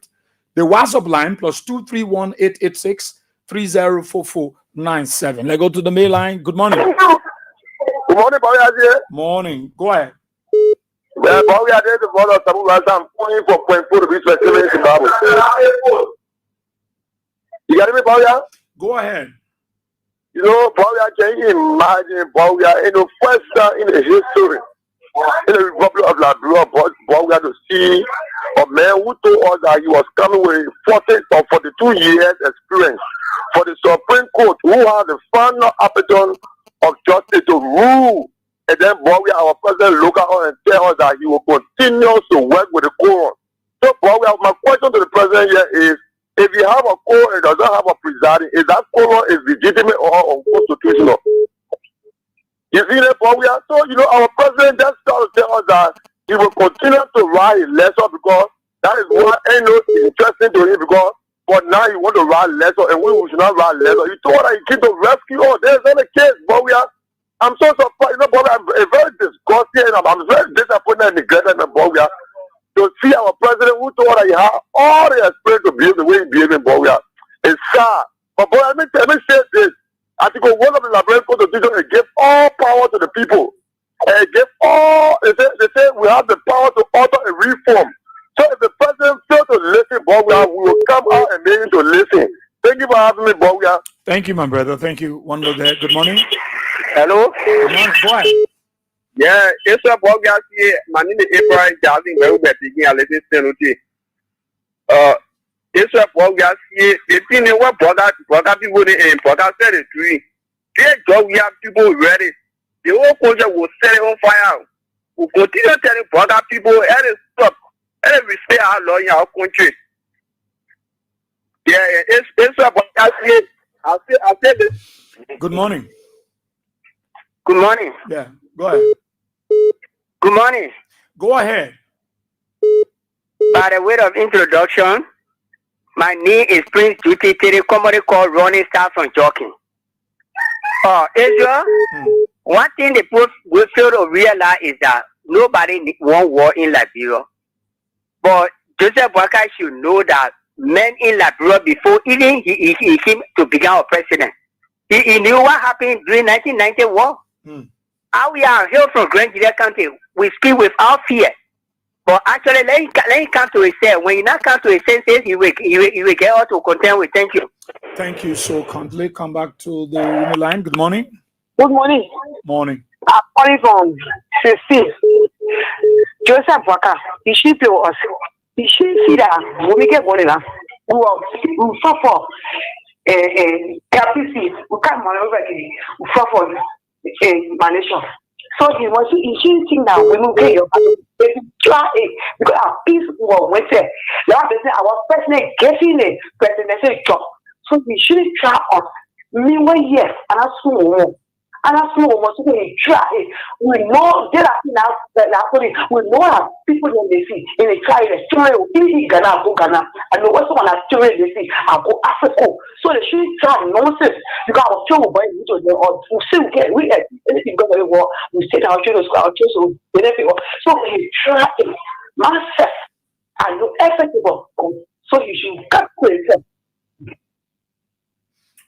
The WhatsApp line +231-886-304497. Let's go to the mail line. Good morning. Good morning, BOYE-WEAH. Morning. Go ahead. Well, BOYE-WEAH, the father of Samu I'm calling for point four to be specific in Zimbabwe. You got me, BOYE-WEAH? Go ahead. You know, BOYE-WEAH, can you imagine BOYE-WEAH in the first time in the history in the Republic of Liberia, BOYE-WEAH to see a man who told us that he was coming with 40 or 42 years experience for the Supreme Court, who had the final appetite of justice to rule. And then BOYE-WEAH, our president, look at us and tell us that he will continue to work with the court. So BOYE-WEAH, my question to the president here is, if you have a court and doesn't have a presiding, is that court is legitimate or unconstitutional? You see that, BOYE-WEAH? So, you know, our president just started to tell us that he will continue to write lesser because that is what ain't no interesting to him because but now he want to write lesser and we should not write lesser. He told that he came to rescue us. There's not a case, BOYE-WEAH. I'm so surprised, you know, BOYE-WEAH, I'm very disgusted and I'm very disappointed and neglected in BOYE-WEAH to see our president who told that he had all the experience to behave the way he behaved in BOYE-WEAH. It's sad. But BOYE-WEAH, let me say this. I think one of the Liberian Constitution, it gave all power to the people. And it gave all, they say we have the power to alter a reform. So if the president fails to listen, BOYE-WEAH, we will come out and make him to listen. Thank you for having me, BOYE-WEAH. Thank you, my brother. Thank you. One more there. Good morning. Hello? Good morning. Go ahead. Yeah, it's a BOYE-WEAH SIEH. My name is Abraham Jarvin, where we are taking a little penalty. It's a BOYE-WEAH SIEH. The thing is what brother people in brother said it to me. This job we have people ready. The whole country will set it on fire. We'll continue telling brother people, and stop. And we stay our law in our country. Yeah, it's a BOYE-WEAH SIEH. I'll say this. Good morning. Good morning. Yeah, go ahead. Good morning. Go ahead. By the way of introduction, my name is Prince Duty Terry, commonly called Ronnie Star from Joking. Israel, one thing the people will fail to realize is that nobody wants war in Liberia. But Joseph Boakai should know that men in Liberia, before even he came to become a president, he knew what happened during 1991. How we are hailed from Grand Judea County, we speak without fear. But actually, let him come to his sense. When he not come to his senses, he will get out to contend with. Thank you. Thank you so kindly. Come back to the line. Good morning. Good morning. Morning. I'm calling from 15. Joseph Waka. He should be us. He should see that when we get money now, we suffer. KPC, we can't maneuver again. We suffer manation. So he should think that we will get your try it because our peace war went there. Now they say our president getting a presidential job. So we shouldn't try us. Meanwhile, yes, and that's more. And that's more what we try it. We know there are now we know that people in the sea in the try the story in Ghana, go Ghana, and the Western one story they see I go Africa. So they shouldn't try nonsense because our children boy we still get we anything go very well. We say our children will benefit. So we try it. Myself and no effective. So you should calculate it.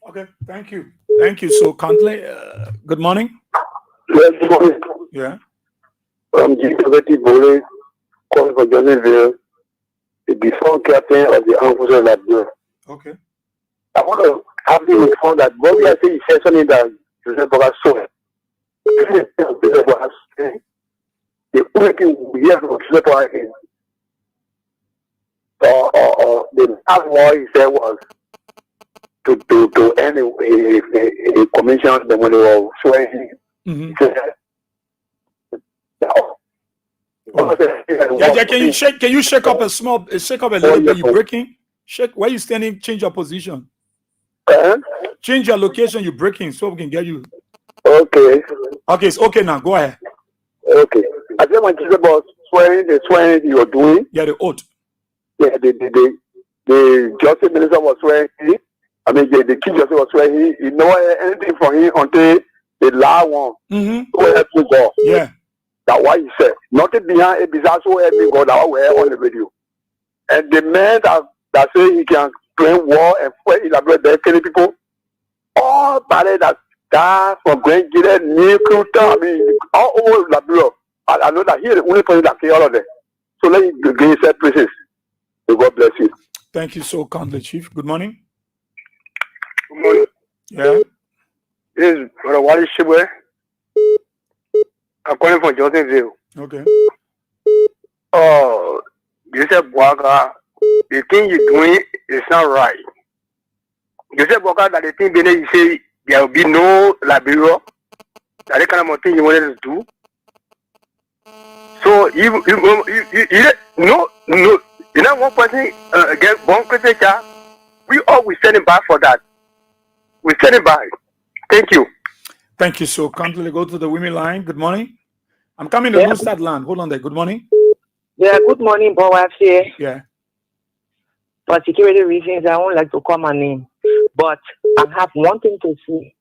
Okay, thank you. Thank you so kindly. Good morning. Yes, good morning. Yeah. I'm G70 Bole, calling for Johnnyville, the before captain of the armed forces of Liberia. Okay. I want to have you informed that BOYE-WEAH SIEH said something that Joseph Boakai saw. The only thing we hear from Joseph Boakai is the last word he said was to end a commission the money of swearing. Yeah, can you shake up a little bit? You're breaking. Shake where you standing. Change your position. Change your location. You're breaking, so we can get you. Okay. Okay, it's okay now. Go ahead. Okay. I think when Jesus was swearing, the swearing you're doing. Yeah, the oath. Yeah, the justice minister was swearing. I mean, the chief justice was swearing. You know anything from him until the last one. So help me God. Yeah. That's why he said nothing behind it besides so help me God. That we're on the video. And the man that say he can claim war and fight elaborate there killing people, all body that die from Grand Gillette, New Culture, I mean, all over Labrador. I know that he is the only person that kill all of them. So let me give you said places. So God bless you. Thank you so kindly, Chief. Good morning. Good morning. Yeah. This is Brother Wally Shibwe. I'm calling from Johnsonville. Okay. Joseph Boaga, the thing you're doing is not right. Joseph Boaga, that the thing you say there will be no Liberia. That the kind of thing you wanted to do. So you know one person against one Christian child, we all will stand by for that. We stand by. Thank you. Thank you so kindly. Go to the women line. Good morning. I'm coming to Lundstad land. Hold on there. Good morning. Yeah, good morning, BOYE-WEAH SIEH. Yeah. For security reasons, I won't like to call my name. But I have one thing to say.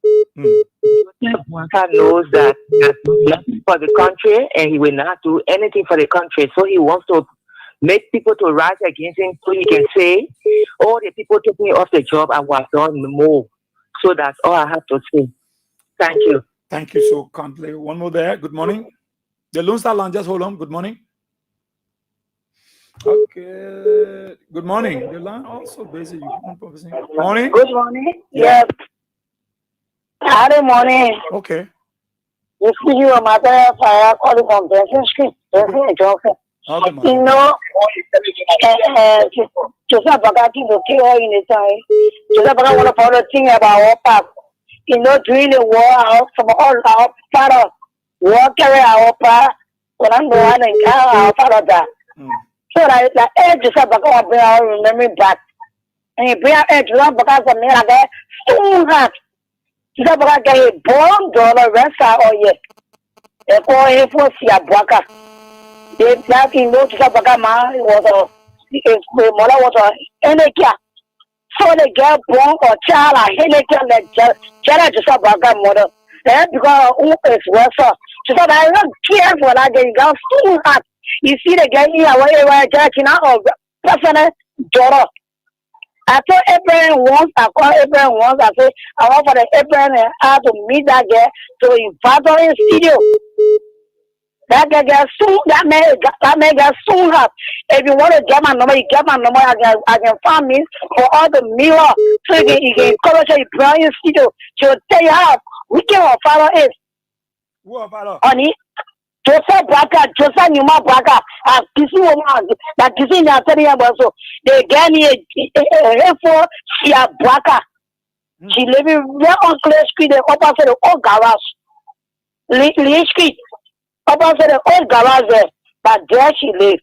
Joseph knows that he's nothing for the country and he will not do anything for the country. So he wants to make people to rise against him so he can say, all the people took me off the job, I was done more. So that's all I have to say. Thank you. Thank you so kindly. One more there. Good morning. The Lundstad land, just hold on. Good morning. Okay. Good morning. The line also busy. Morning. Good morning. Yes. Good morning. Okay. You see you on my fire calling from Benson Street. You know, Joseph Bagati will kill all in the time. Joseph Bagati want to follow the thing about our past. You know, during the war, from all our part of war carry our part. When I'm going and our part of that. So that Joseph Bagati will remember back. And he bring Joseph Bagati from me like that. Soon hat. Joseph Bagati get a bomb dollar rest or yet. They call him for Siabuaka. They black in no Joseph Bagati was a mother was a Enekia. So they get born or child a Enekia like Joseph Bagati mother. Then because who is worse. So that I don't care for that they got soon hat. You see the guy here where Jackie now or personal daughter. I told Abraham once, I called Abraham once, I said, I want for the Abraham and I to meet that girl to invite her in studio. That girl got soon, that man got soon up. If you want to get my number, you get my number, I can find me for all the mirror. So you can encourage her, you bring in studio. She'll tell you how wicked her father is. Who her father? Honey. Joseph Braga, Joseph Numa Braga, kissing woman, that kissing the attorney also. They gave me a for Sia Braga. She living right on Clay Street, the opposite the old garage. Lee Street, opposite the old garage there. But there she lives.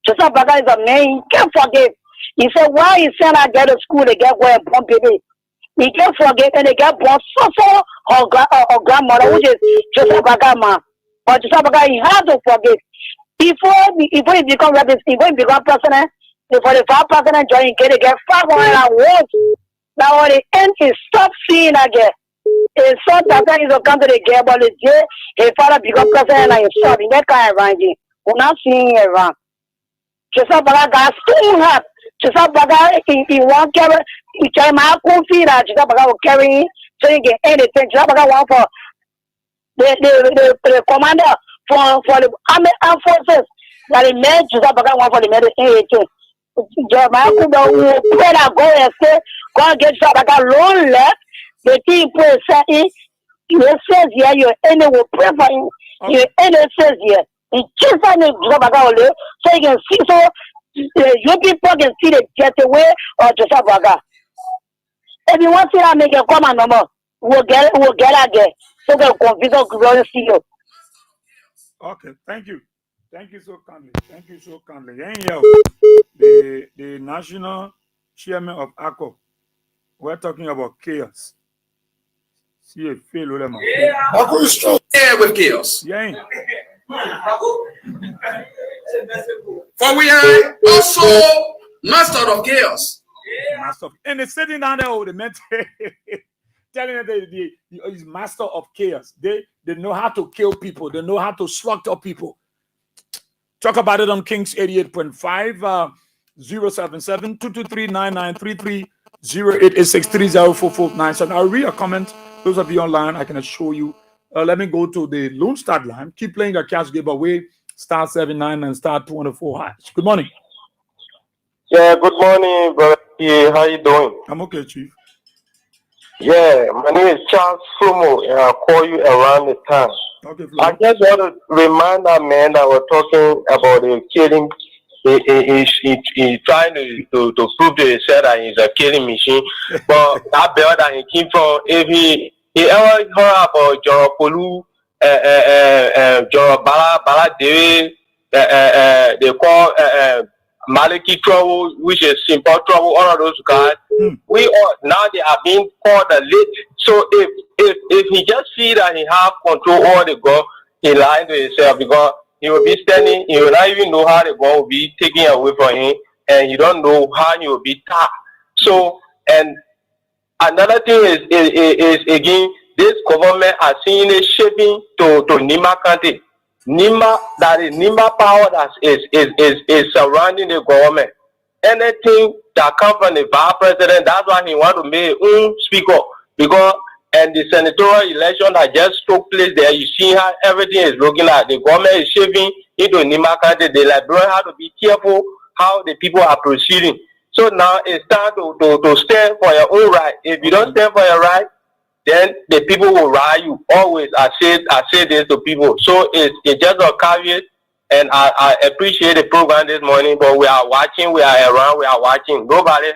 Joseph Braga is a man, he can't forget. He said, why he sent her get to school, they get where born baby. He can't forget, and they get born so her grandmother, which is Joseph Braga man. But Joseph Bagati, he had to forget. Before he become president, before the vice president join, he get 500 awards. Now when the end, he stop seeing again. He saw that he's a country again, but his father become president and he saw the next guy around him. We're not seeing it around. Joseph Bagati got too hot. Joseph Bagati, he won't carry, he carry my coffee that Joseph Bagati will carry, so he can anything. Joseph Bagati want for the commander for the armed forces that he made Joseph Bagati one for the medicine. Jeremiah could go and say, God get Joseph Bagati loan left. The team pray say, he says here, your enemy will pray for him. Your enemy says here, he just on the Joseph Bagati so you can see, so you people can see the getaway of Joseph Bagati. If you want to see that, make a comment number. We'll get out there. So they'll confuse us. Okay, thank you. Thank you so kindly. Thank you so kindly. The national chairman of ACO. We're talking about chaos. See a fail with them. ACO is strong with chaos. Yeah. For we are also master of chaos. Master of, and they're sitting down there with the men telling them he's master of chaos. They know how to kill people. They know how to slaughter people. Talk about it on Kings 88.5, 077-223-9933, 0886304497. I'll read a comment. Those of you online, I can assure you. Let me go to the Lone Star line. Keep playing your cash giveaway. Star 79 and star 204 hash. Good morning. Yeah, good morning, brother. How you doing? I'm okay, Chief. Yeah, my name is Charles Sumo, and I'll call you around the time. Okay, I just want to remind that man that we're talking about the killing. He's trying to prove to himself that he's a killing machine. But that bell that he came from, if he ever heard about Jorokolu, Jorobala Dewi, they call Maliki trouble, which is simple trouble, all of those guys. We all now they are being called a late. So if he just see that he have control over the gun, he lying to himself because he will be standing, he will not even know how the gun will be taken away from him, and you don't know how he will be tapped. So, and another thing is again, this government are seeing it shaping to Nima County. That is Nima power that is surrounding the government. Anything that comes from the vice president, that's why he want to make speaker. Because and the senatorial election that just took place there, you see how everything is looking like. The government is shaping into Nima County. The librarian have to be careful how the people are proceeding. So now it's time to stand for your own right. If you don't stand for your right, then the people will riot you. Always, I say this to people. So it's just a caveat, and I appreciate the program this morning. But we are watching, we are around, we are watching. Nobody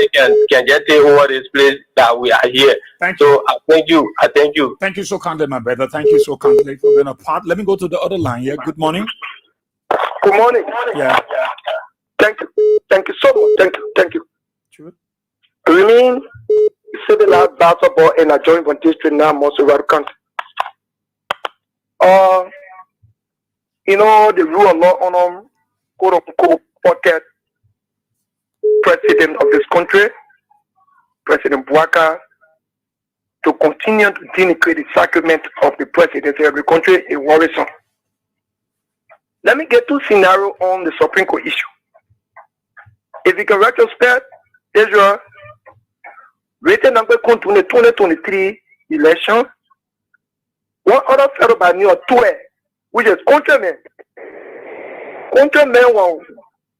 can just take over this place that we are here. Thank you. So I thank you. I thank you. Thank you so kindly, my brother. Thank you so kindly for being a part. Let me go to the other line here. Good morning. Good morning. Yeah. Thank you. Thank you so much. Thank you. Thank you. Sure. Remain civil last basketball in a joint von district now most of our country. You know the rule of law on quote unquote pocket president of this country, President BOYE-WEAH, to continue to denigrate the sacrament of the presidency of the country is worrisome. Let me get to scenario on the Supreme Court issue. If you can retrospect, Israel written number in the 2023 election, one other fellow by New York 12, which is countrymen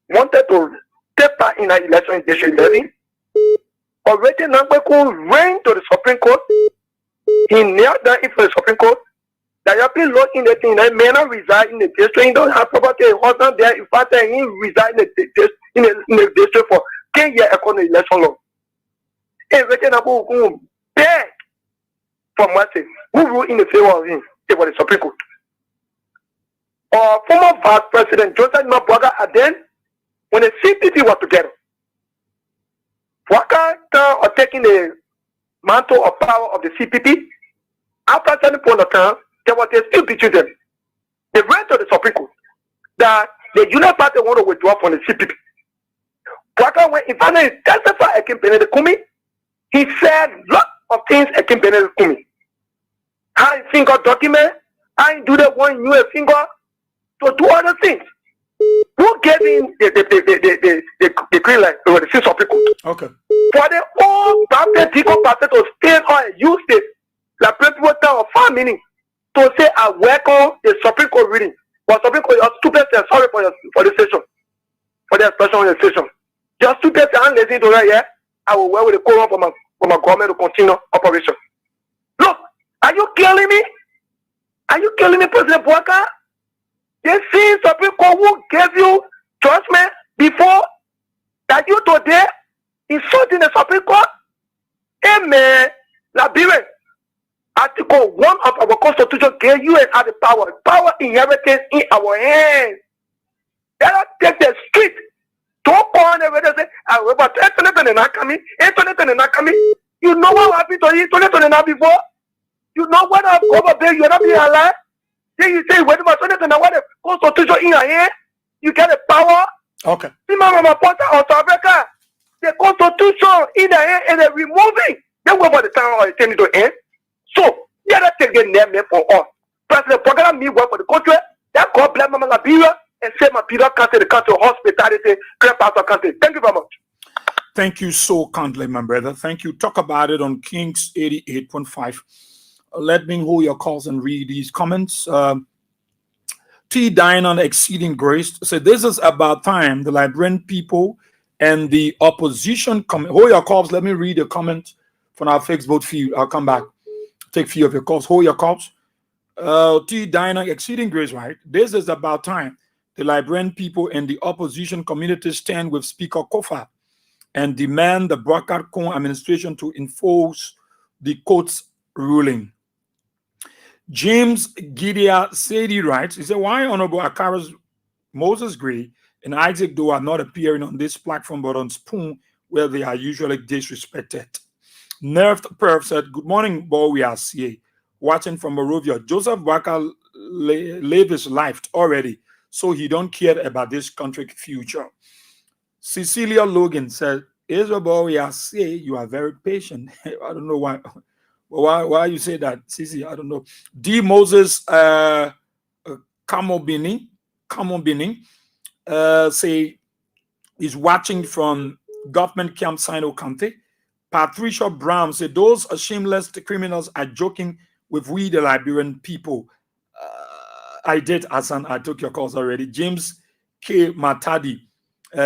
wanted to take part in an election in District 11. Already number ran to the Supreme Court. He knelt down in the Supreme Court. That you have been locked in the thing. That may not reside in the district. He don't have property. He wasn't there. In fact, he reside in the district for 10 years according to the election law. Everything about who beg for mercy. Who ruled in the favor of him? It was the Supreme Court. Former Vice President Joseph BOYE-WEAH, and then when the CPP were together, BOYE-WEAH are taking the mantle of power of the CPP. After a certain point of time, there was a dispute between them. They went to the Supreme Court that the Union Party want to withdraw from the CPP. BOYE-WEAH went in front of testified against Benedict Kumi. He said lots of things against Benedict Kumi. How he finger document, how he do the one new finger to do other things. Who gave him the green light? It was the Supreme Court. Okay. For the whole Baptist Party to stay or use it, like people of 5 minutes to say I welcome the Supreme Court reading. But Supreme Court, you're stupid, sorry for the session, for the expression of the session. You're stupid and lazy to write, yeah? I will work with the quorum for my government to continue operation. Look, are you killing me? Are you killing me, President BOYE-WEAH? They see Supreme Court who gave you judgment before that you today insulting the Supreme Court? Amen. Liberia, Article 1 of our Constitution gave you and I the power. Power inheritance in our hands. Let us take the street. Don't go on and say, but internet and not coming. You know what happened to you? Internet and not before. You know what I've over there. You're not being alive. Then you say, wait a minute, and what the Constitution in your hand? You get the power. Okay. The Constitution in the hand and they're removing. Then what about the time or the to end? So, yeah, let's take the name for us. President Program me work for the country. That God bless Mama Labira and say my people cancer the country hospitality, crap out of country. Thank you very much. Thank you so kindly, my brother. Thank you. Talk about it on Kings 88.5. Let me hold your calls and read these comments. T. Diana Exceeding Grace said, this is about time the Liberian people and the opposition hold your calls. Let me read a comment from our Facebook feed. I'll come back. Take a few of your calls. Hold your calls. T. Diana Exceeding Grace, right? This is about time the Liberian people and the opposition community stand with Speaker Kofa and demand the Brakar Kong administration to enforce the court's ruling. James Gideon Sadie writes, he said, why Honorable Akara's Moses Gray and Isaac Doe are not appearing on this platform but on Spoon, where they are usually disrespected? Nerfed Perf said, good morning, BOYE-WEAH SIEH. Watching from Morovia. Joseph Brakar live his life already, so he don't care about this country's future. Cecilia Logan said, Israel BOYE-WEAH SIEH, you are very patient. I don't know why. Why you say that, Cici? I don't know. D. Moses Kamobini say he's watching from government camp Sino County. Patricia Brown said those shameless criminals are joking with we the Liberian people. I did, Hassan. I took your calls already. James K. Matadi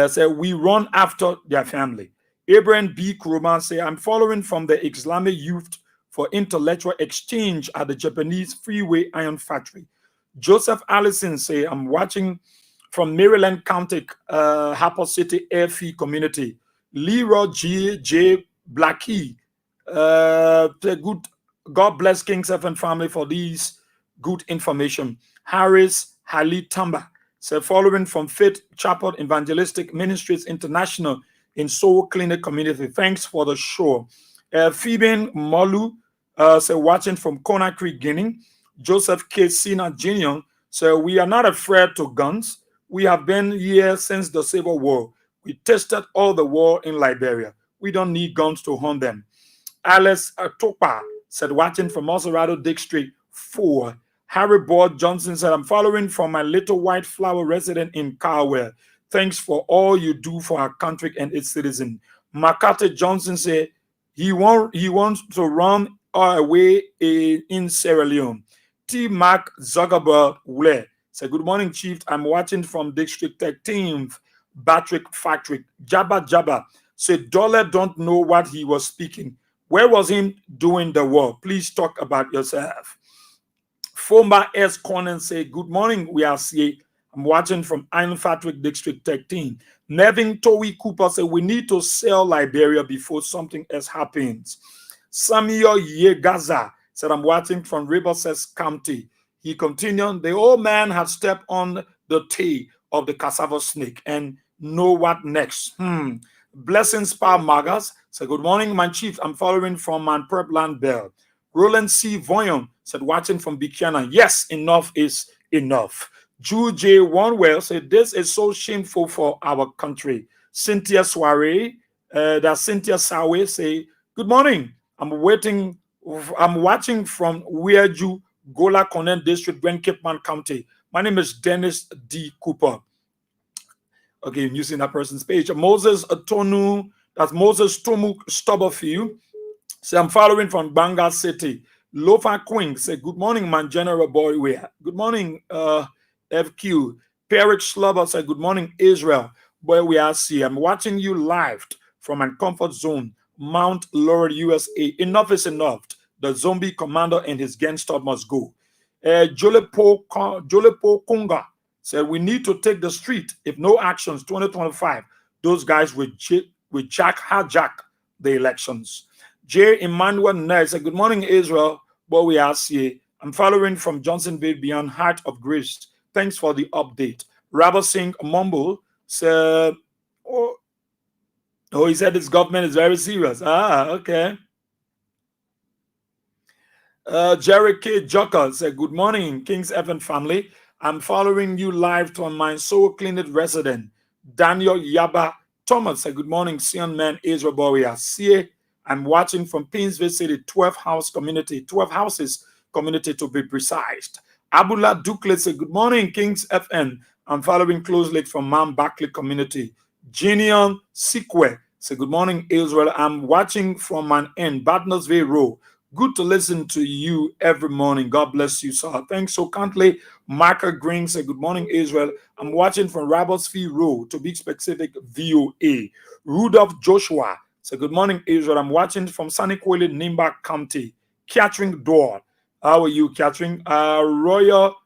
said we run after their family. Abraham B. Kuruman said I'm following from the Islamic Youth for Intellectual Exchange at the Japanese Freeway Iron Factory. Joseph Allison say I'm watching from Maryland County, Harper City Airfield Community. Leroy J. Blackie, good. God bless King Seven family for these good information. Harris Hali Tamba said following from Faith Chapel Evangelistic Ministries International in Soul Clinic Community. Thanks for the show. Phoebe Molu said watching from Conakry, Guinea. Joseph K. Sina Jr. said we are not afraid to guns. We have been here since the Civil War. We tested all the war in Liberia. We don't need guns to hunt them. Alice Topa said watching from Maserado District 4. Harry Boyd Johnson said I'm following from my Little White Flower resident in Carwell. Thanks for all you do for our country and its citizens. Makate Johnson said he wants to run away in Sierra Leone. T. Mark Zuckerberg Wule said good morning, Chief. I'm watching from District 13th Battery Factory. Jabba said Dollar don't know what he was speaking. Where was him doing the war? Please talk about yourself. Former S. Conan said, good morning, we are CA. I'm watching from Iron Factory District 13. Nevin Towie Cooper said, we need to sell Liberia before something else happens. Samuel Yegaza said, I'm watching from Riverside County. He continued, the old man had stepped on the tail of the cassava snake and know what next. Blessings, Pa Magas said, good morning, my chief. I'm following from Manperpland Bell. Roland C. Voyon said, watching from Buchanan. Yes, enough is enough. Ju J. Wanwell said, this is so shameful for our country. Cynthia Soiree, Cynthia Sawe say, good morning. I'm watching from Weaju, Gola Conan District, Grand Cape Man County. My name is Dennis D. Cooper. Okay, I'm using that person's page. Moses Tonu, that's Moses Tomu Stubberfield. Say, I'm following from Banga City. Lofa Queen say, good morning, man, General BOYE-WEAH. Good morning, FQ. Perik Slubber say, good morning, Israel. BOYE-WEAH SIEH. I'm watching you live from my comfort zone, Mount Laurel, USA. Enough is enough. The zombie commander and his gangster must go. Jolepo Kunga said, we need to take the street. If no actions, 2025, those guys will hijack the elections. J. Emmanuel Ness said, good morning, Israel. BOYE-WEAH SIEH. I'm following from Johnsonville Beyond Heart of Grace. Thanks for the update. Rabbi Singh Mumble said, oh, he said this government is very serious. Ah, okay. Jerry K. Joker said, good morning, King's FM family. I'm following you live on my Soul Clinic resident. Daniel Yaba Thomas said, good morning, Sion Man Israel BOYE-WEAH SIEH. I'm watching from Painesville City, 12 houses community to be precise. Abula Dukle said, good morning, Kings FM. I'm following closely from Mount Barclay community. Genion Sikwe said, good morning, Israel. I'm watching from an end, Badnersville Road. Good to listen to you every morning. God bless you, sir. Thanks so kindly. Michael Green said, good morning, Israel. I'm watching from Robertsfield Road, to be specific, VOA. Rudolph Joshua said, good morning, Israel. I'm watching from Saniquale, Nimba County. Catherine Door. How are you, Catherine? Royal,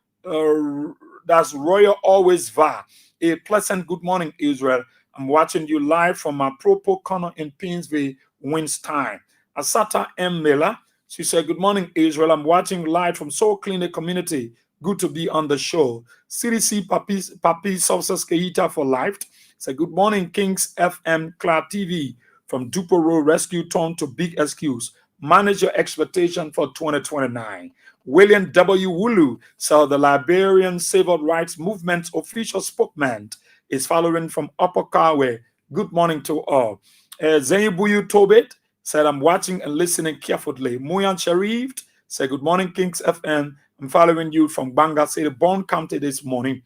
that's Royal Always Va. A pleasant good morning, Israel. I'm watching you live from my Propo Corner in Painesville, Winstein. Asata M. Miller. She said, good morning, Israel. I'm watching live from Soul Clinic community. Good to be on the show. CDC Papi Success Keita for life. Said, good morning, Kings FM Cloud TV. From Duper Road Rescue Town to Big Excuse. Manage your expectation for 2029. William W. Wulu, so the Liberian Civil Rights Movement official spokesman, is following from Upper Carway. Good morning to all. Zayibuyu Tobit said, I'm watching and listening carefully. Muyan Sharif said, good morning, Kings FM. I'm following you from Banga City, Bond County this morning.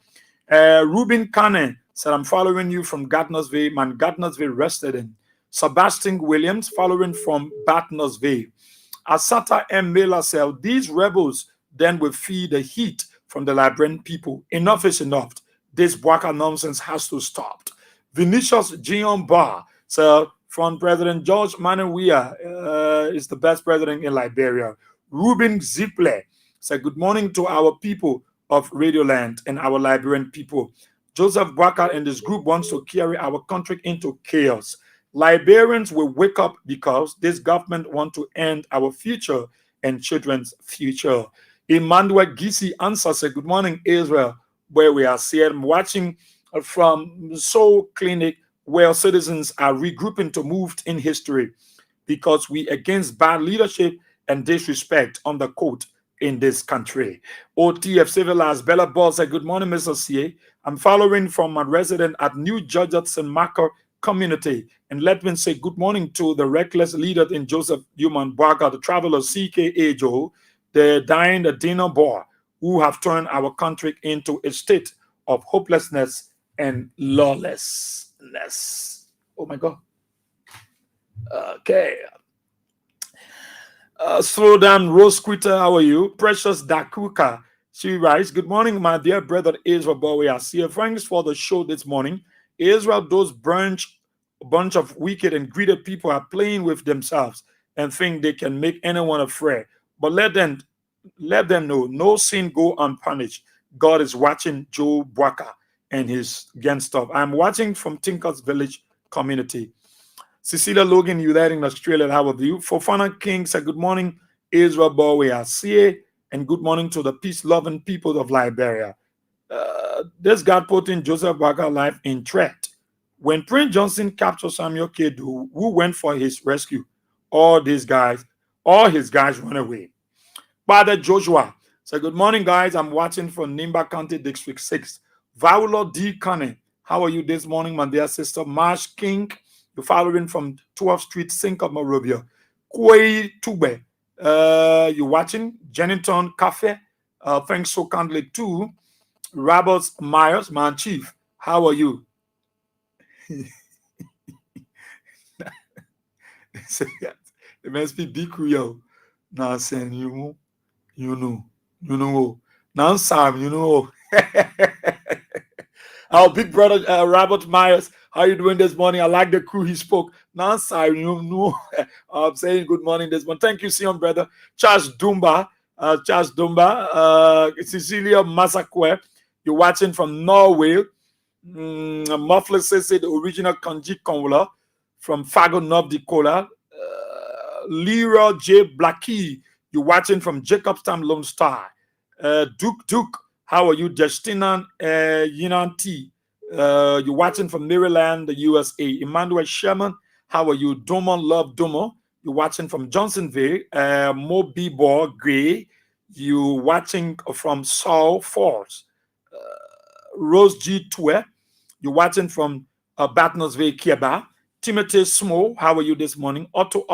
Ruben Kane said, I'm following you from Gardnersville, man, Gardnersville resident. Sebastian Williams following from Batnersville. Asata M. Miller said, these rebels then will feed the heat from the Liberian people. Enough is enough. This Bwaka nonsense has to stop. Vinicius Gion Bar said, from President George Manuel is the best president in Liberia. Ruben Ziple said, good morning to our people of Radioland and our Liberian people. Joseph Bwaka and this group wants to carry our country into chaos. Liberians will wake up because this government wants to end our future and children's future. Emmanuel Gisi answer said, good morning, Israel, where we are seeing. I'm watching from Soul Clinic, where citizens are regrouping to move in history because we against bad leadership and disrespect on the court in this country. OTF Civilized Bella Ball said, good morning, Mr. CA. I'm following from my resident at New Georgia St. Marco community. And let me say good morning to the reckless leader in Joseph Human Baga, the traveler CK Joe, the dying the dinner boy, who have turned our country into a state of hopelessness and lawlessness. Oh my God. Okay. Slow down, Rose Quitter. How are you? Precious Dakuka. She writes, good morning, my dear brother Israel BOYE-WEAH SIEH. Thanks for the show this morning. Israel, those bunch of wicked and greedy people are playing with themselves and think they can make anyone afraid. But let them know, no sin go unpunished. God is watching Joe Bwaka and his gang stuff. I'm watching from Tinkers Village community. Cecilia Logan, you there in Australia, how are you? Fofana King said, good morning, Israel BOYE-WEAH SIEH, and good morning to the peace-loving people of Liberia. This God put in Joseph Bwaka's life in threat. When Prince Johnson captured Samuel Kedu, who went for his rescue, all his guys run away. Father Joshua said, good morning, guys. I'm watching from Nimba County, District 6. Vaulo D. Kane, how are you this morning, my dear sister? Marsh King, you're following from 12th Street, Sink of Morovia. Kwei Tube, you're watching. Jennington Cafe, thanks so kindly too. Roberts Myers, man chief, how are you? It must be Bikuyo. Now saying you know. Now Sam, you know. Our big brother Robert Myers, how you doing this morning? I like the crew he spoke. Now Sam, you know. I'm saying good morning this morning. Thank you, Sion brother. Charles Dumba, Cecilia Masakwe. You're watching from Norway. Muffler says the original Kanji Konwula from Fargo, North Dakota. Leroy J. Blackie, You're watching from Jacobstown Lone Star. Duke, how are you? Justina Yinan T. You're watching from Maryland, the USA. Emmanuel Sherman, how are you? Domon Love Domo. You're watching from Johnsonville. Mo Bibor Gray. You're watching from Saul Falls. Rose G. Twe. You're watching from Batnosville, Kieba. Timothy Smo, how are you this morning? Otto.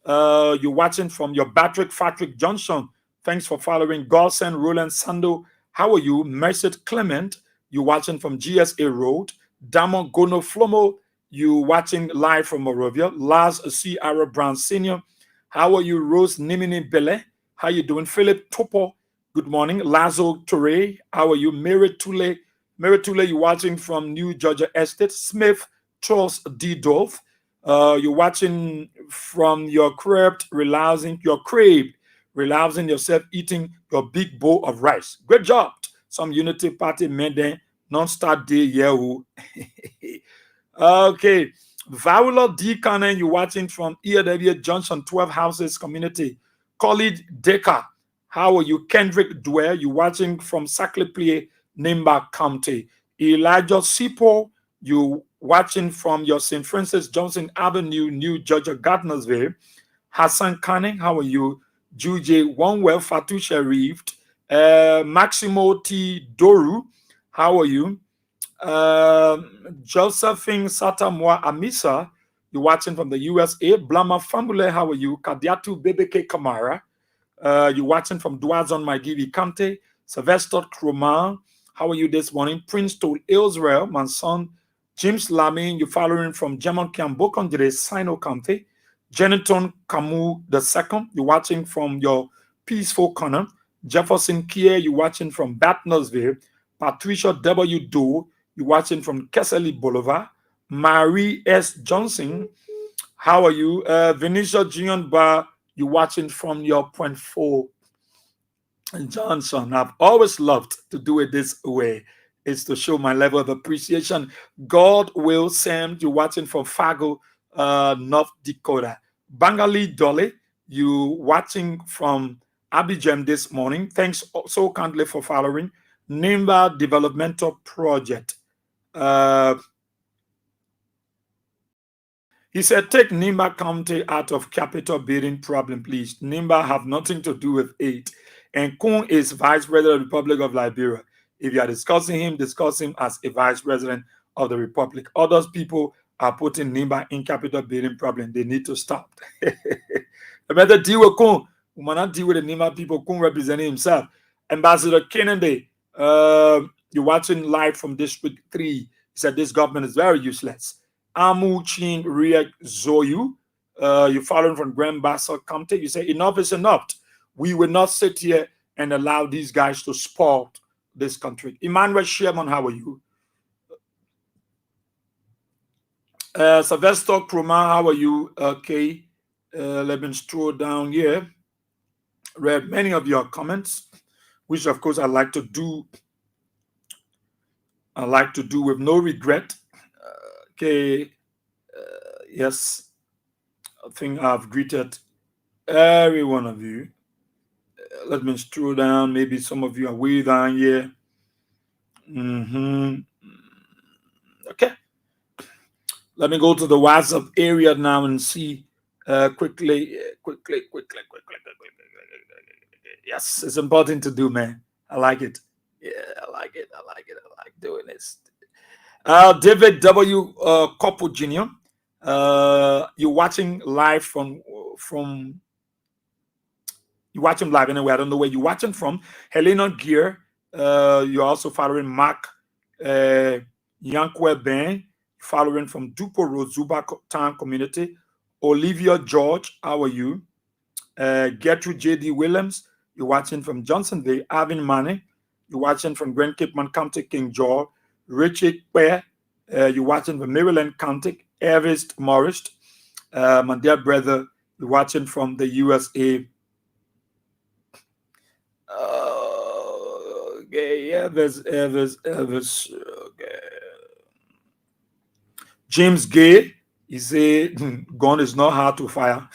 You're watching from your Patrick Johnson. Thanks for following. Golson, Roland Sando, how are you? Merced Clement, you're watching from GSA Road. Damon Gono Flomo, you watching live from Morovia. Lars C. Arrow Brown Sr., how are you? Rose Nimini Bele, how you doing? Philip Topo, good morning. Lazo Toure, how are you? Mary Tule, you're watching from New Georgia Estate. Smith Charles D. Dolph, you're watching from your crib, realizing yourself eating your big bowl of rice. Great job. Some Unity Party made them non-start day. Yeah. Okay. Viola D. Cannon, you're watching from EW Johnson 12 Houses Community. Khalid Decker, how are you? Kendrick Dwyer, you're watching from Sackley, Nimba County. Elijah Sipo, you watching from your St. Francis Johnson Avenue, New Georgia, Gardnersville. Hassan Kane, how are you? Juje Onewell Fatu Sharif. Maximo T. Doru, how are you? Josephine Satamwa Amisa, you're watching from the USA. Blama Fambule, how are you? Kadiatu Bebeke Kamara, you're watching from Duazon Maigivi Kante. Sylvester Kroma, how are you this morning? Prince Toll Israel, my son. James Lamin, you're following from German Kiambokondre, Sino Kante. Jeniton Kamu II, you're watching from your Peaceful Corner. Jefferson Kier, you're watching from Batnosville. Patricia W. Doe, you're watching from Kesselly Boulevard. Marie S. Johnson, how are you? Venetia Jion Bar, you're watching from your Point 4 Johnson. I've always loved to do it this way. It's to show my level of appreciation. God will send you watching from Fargo, North Dakota. Bangali Dolly, you watching from Abidjan this morning. Thanks so kindly for following. Nimba Developmental Project. He said, take Nimba County out of capital building problem, please. Nimba have nothing to do with it. And Kun is Vice President of the Republic of Liberia. If you are discussing him as a Vice President of the Republic. Other people are putting Nimba in capital building problem. They need to stop. No matter deal with Kun, we might not deal with the Nimba people. Kun representing himself. Ambassador Kennedy, you're watching live from District 3. He said this government is very useless. Amu Chin Riek Zoyu, you're following from Grand Bassa County. You say enough is enough. We will not sit here and allow these guys to spoil this country. Emmanuel Sherman, how are you? Sylvester Kruma, how are you? Okay, let me scroll down here. Read many of your comments, which of course I like to do. I like to do with no regret. Okay, yes, I think I've greeted every one of you. Let me scroll down. Maybe some of you are way down here. Okay. Let me go to the WhatsApp area now and see quickly. Yes, it's important to do, man. I like it. Yeah, I like it. I like doing this. David W. Kopo Jr., you're watching live from you're watching live anyway. I don't know where you're watching from. Helena Gear, you're also following Mark Yankwe Ben, following from Dupo Road, Zuba Town Community. Olivia George, how are you? Gertrude J.D. Williams, you're watching from Johnsonville. Avin Mane, you're watching from Grand Cape Man County, King George. Richard Ware, you're watching from Maryland County. Everest Morris, my dear brother, you're watching from the USA. Okay, Evers. Okay. James Gay, he said, gun is not hard to fire.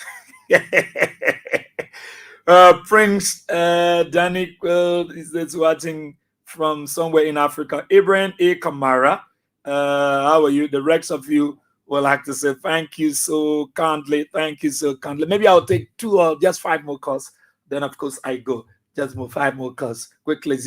Prince Danny is watching from somewhere in Africa. Ibrahim A. Kamara, how are you? The rest of you would like to say thank you so kindly. Thank you so kindly. Maybe I'll take 2 or just 5 more calls. Then, of course, I go. Just 5 more calls. Quickly,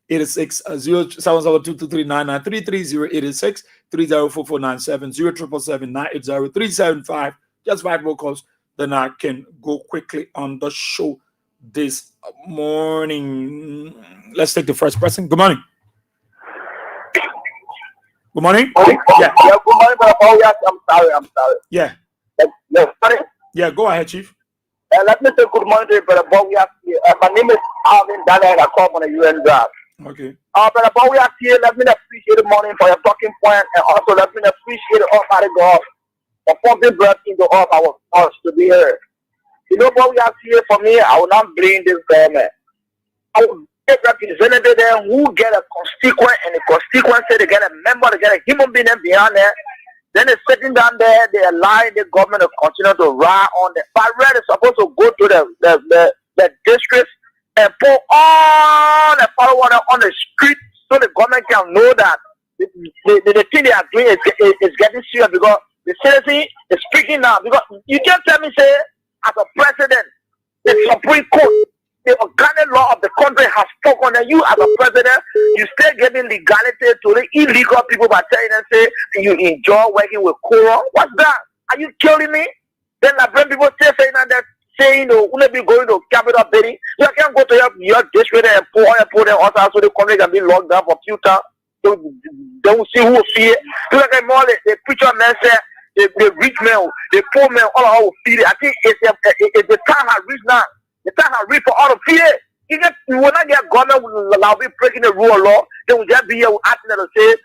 086 07722399330 086 304497 0777980 Just 5 more calls. Then I can go quickly on the show this morning. Let's take the first person. Good morning. Good morning. Yeah, good morning, Brother BOYE-WEAH. I'm sorry. Yeah. Sorry? Yeah, go ahead, Chief. Let me say good morning to you, Brother BOYE-WEAH SIEH. My name is Alvin Daniel, and I come on a UN drive. Okay. Brother BOYE-WEAH SIEH, let me appreciate the morning for your talking point, and also let me appreciate the Almighty God for pumping breath into all our hearts to be heard. You know what we have here for me? I will not blame this government. I will get representatives there who get a constituent, and the constituent say they get a member, they get a human being behind there. Then they're sitting down there, they allow the government to continue to ride on them. But really, they're supposed to go to the districts and put all the power on the street so the government can know that the thing they are doing is getting serious, because the citizen is speaking now. Because you can't tell me, say, as a president, the Supreme Court, the organic law of the country has spoken, and you as a president, you still giving legality to the illegal people by telling them, say, you enjoy working with Quora. What's that? Are you killing me? Then I bring people still saying that, saying, will be going to capital building. You can't go to your district and pull them outside so the country can be locked down for a few times. They will see who will see it. Look at more, the preacher man said, the rich man, the poor man, all will feed it. I think it's the time has reached now. The time has reached for all to feed it. You will not get government will allow me breaking the rule of law. They will just be here asking them to say,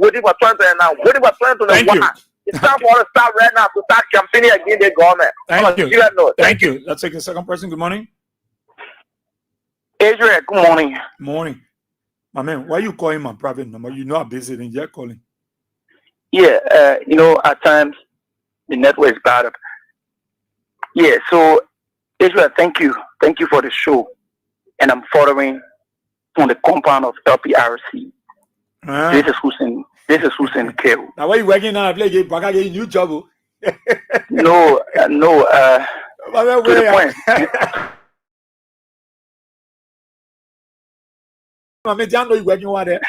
waiting for 20 now, waiting for 2021. It's time for us to start right now to start campaigning against the government. Thank you. Thank you. Let's take the second person. Good morning. Israel, good morning. Morning. My man, why are you calling my private number? You know I'm busy and you're calling. Yeah, at times the network is bad. Yeah, so Israel, thank you. Thank you for the show. And I'm following on the compound of LPRC. This is Hussein Kew. Now, why are you working now? I play game, but I get a new job. No, to the point. I mean, I know you're working over there.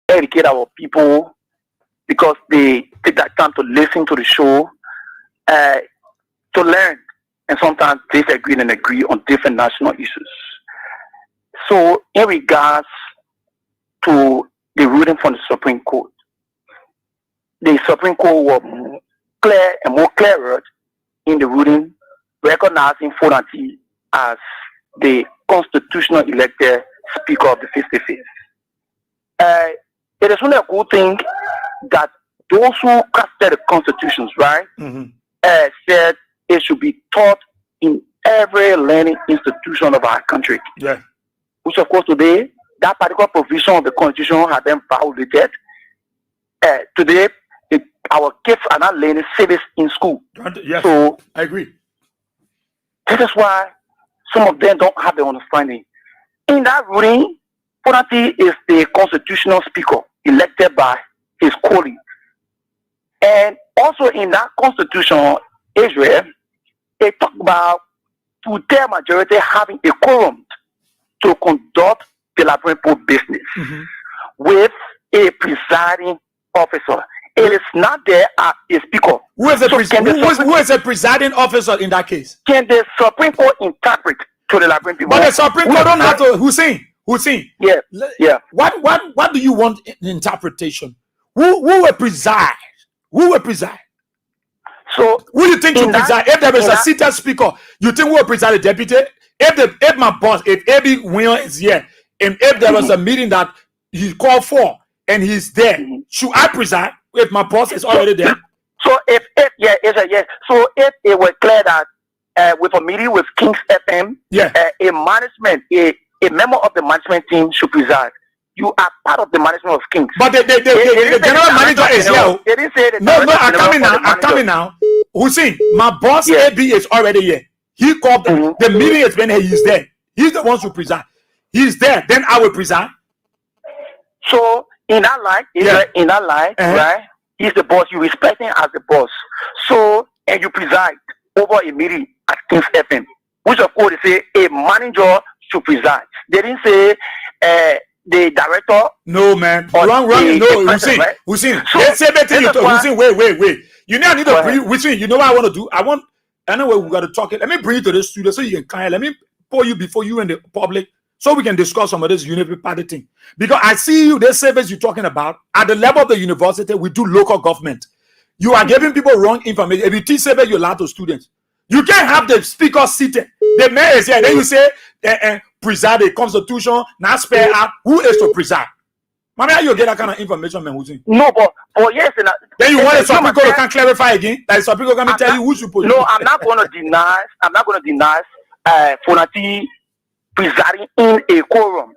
Educate our people because they take that time to listen to the show, to learn, and sometimes disagree and agree on different national issues. So, in regards to the ruling from the Supreme Court was clear and more clearer in the ruling, recognizing Fonati as the constitutional elected Speaker of the 55th. It is only a good thing that those who crafted the constitutions, right, said it should be taught in every learning institution of our country. Yeah. Which, of course, today, that particular provision of the constitution has been violated. Today, our kids are not learning civics in school. Yes, so I agree. This is why some of them don't have the understanding. In that ruling, Fonati is the constitutional speaker elected by his colleague. And also in that constitution, Israel, they talk about two-thirds majority having a quorum to conduct the laboratory business with a presiding officer. It is not there as a speaker. Who is a presiding officer in that case? Can the Supreme Court interpret to the laboratory people? But the Supreme Court don't have to. Hussein. Yeah. What do you want in interpretation? Who will preside? Who will preside? So who do you think to preside? If there is a seated speaker, you think who will preside? A deputy? If my boss, if Abby Wheeler is here, and if there was a meeting that he called for and he's there, should I preside if my boss is already there? So So if it were clear that with a meeting with Kings FM, a management, a member of the management team should preside. you are part of the management of Kings. But the general manager is here. They didn't say the No, I'm director coming now. Hussein, my boss AB is already here. He called the meeting is when he is there. He's the one to preside. He's there. Then I will preside. So in that line, right? He's the boss. You respect him as the boss. So and you preside over a meeting at Kings FM, which of course they say a manager should preside. They didn't say the director. No, man. Wrong. No, Hussein. Right? Hussein. Let's say better you talk. Hussein, wait. You know I need to bring Hussein. You know what I want to do? I know we got to talk it. Let me bring you to the studio so you can kind of let me pour you before you and the public so we can discuss some of this unity party thing. Because I see you, the service you're talking about, at the level of the university, we do local government. You are giving people wrong information. If you teach service, you lie to students. You can't have the speaker seated. The mayor is here. Then you say, preside the constitution, not spare out. Who is to preside? Mommy, how you get that kind of information, man? No, but yes. Then you want some people can clarify again? Like some people can tell you who should put. No, I'm not going to deny. Fonati presiding in a quorum.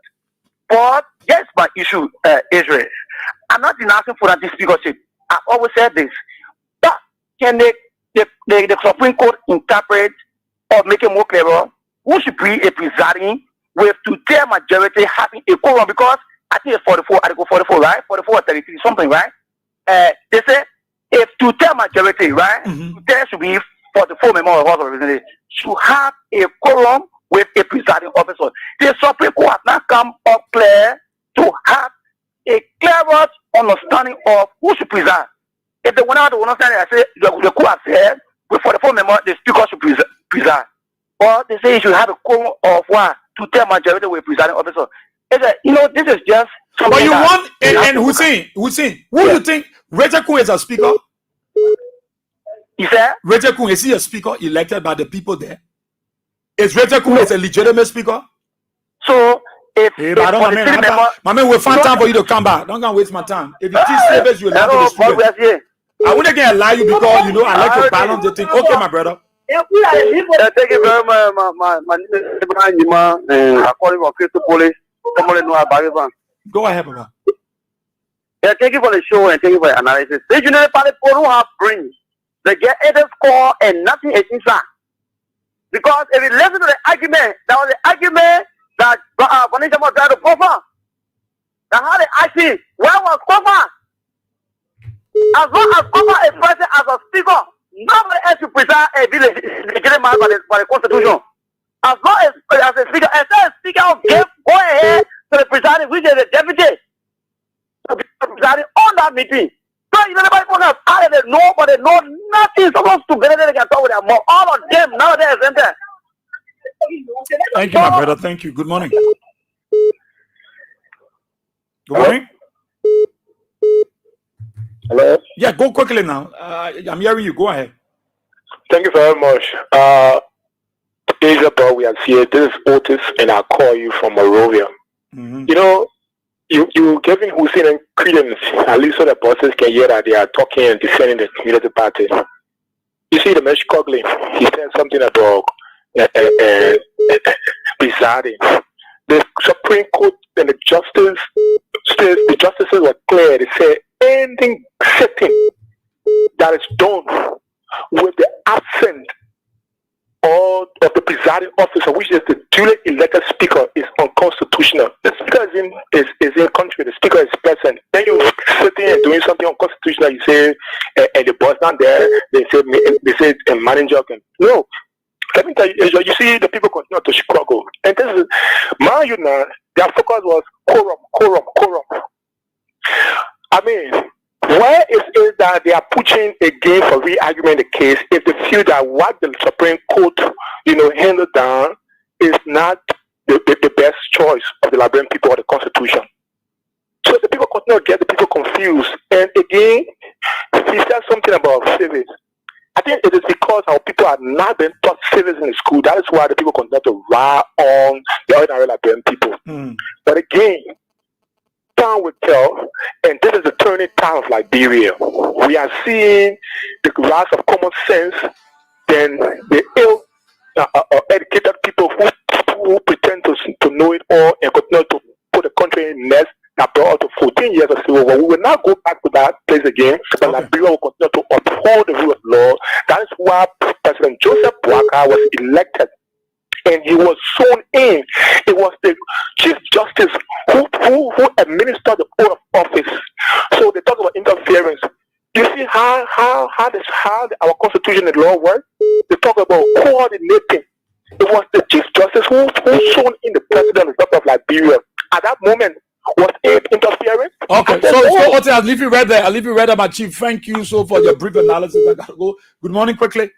But yes, my issue, Israel. I'm not denouncing Fonati speakership. I've always said this. But can the Supreme Court interpret or make it more clearer who should be a presiding with two-thirds majority having a quorum? Because I think it's 44, Article 44, right? 44 or 33, something, right? They say if two-thirds majority, right? Two-thirds should be 44 members of the House of Representatives should have a quorum with a presiding officer. The Supreme Court has not come up clear to have a clearer understanding of who should preside. If they want to understand it, I say the court has said with 44 members, the speaker should preside. Or they say you should have a quorum of one two-thirds majority with a presiding officer. You know, this is just something. But you want and Hussein, who do you think Rachel Kun is a speaker? You said Rachel Kun, is he a speaker elected by the people there? Is Rachel Kun is a legitimate speaker? So if my man, we'll find time for you to come back. Don't go waste my time. If you teach service, you'll have to student. I wouldn't get lie you because you know I like to balance the thing. Okay, my brother. Thank you very much. My name is Ibrahim, and I'm calling from Crystal Police. Go ahead, Papa. Yeah, thank you for the show and thank you for the analysis. The United Party people don't have brains. They get either score and nothing is inside. Because if you listen to the argument, that was the argument that Vanessa was trying to proffer. Now how they ask him, where was Kofa? As long as Kofa is present as a speaker, nobody else should preside a village legitimate by the Constitution. As long as a speaker, and then speaker of game, go ahead to the presiding, which is the deputy, to be presiding on that meeting. So you know, everybody has added they know, but they know nothing. Supposed to get they can talk with them. All of them nowadays, isn't there? Thank you, my brother. Thank you. Good morning. Good morning. Hello? Yeah, go quickly now. I'm hearing you. Go ahead. Thank you very much. BOYE-WEAH SIEH. This is Otis, and I call you from Morovia. You know, you giving Hussein credence, at least so the bosses can hear that they are talking and defending the community party. You see the man struggling. He said something about presiding. The Supreme Court and the justices were clear. They said anything sitting that is done with the absence of the presiding officer, which is the duly elected speaker, is unconstitutional. The speaker is in country. The speaker is present. Then you sitting and doing something unconstitutional. You say, and the boss not there. They say a manager can. No. Let me tell you, you see the people continue to struggle. And this is, mind you now, their focus was quorum. I mean, where is it that they are pushing again for re-argument the case if they feel that what the Supreme Court, handed down is not the best choice of the Liberian people or the Constitution? So the people continue to get the people confused. And again, he said something about civics. I think it is because our people have not been taught civics in the school. That is why the people continue to rely on the ordinary Liberian people. But again, time will tell, and this is the turning time of Liberia. We are seeing the rise of common sense, then the ill educated people who pretend to know it all and continue to put the country in mess that brought us to 14 years of civil war. We will not go back to that place again, but Liberia will continue to uphold the rule of law. That is why President Joseph Boakai was elected. And he was sworn in. It was the Chief Justice who administered the oath of office. So they talk about interference. You see how our constitution and law work? They talk about coordinating. It was the Chief Justice who sworn in the president of Liberia. At that moment, was it interference? Okay, so Ote, I'll leave you right there. My chief. Thank you so for your brief analysis. I gotta go. Good morning, quickly.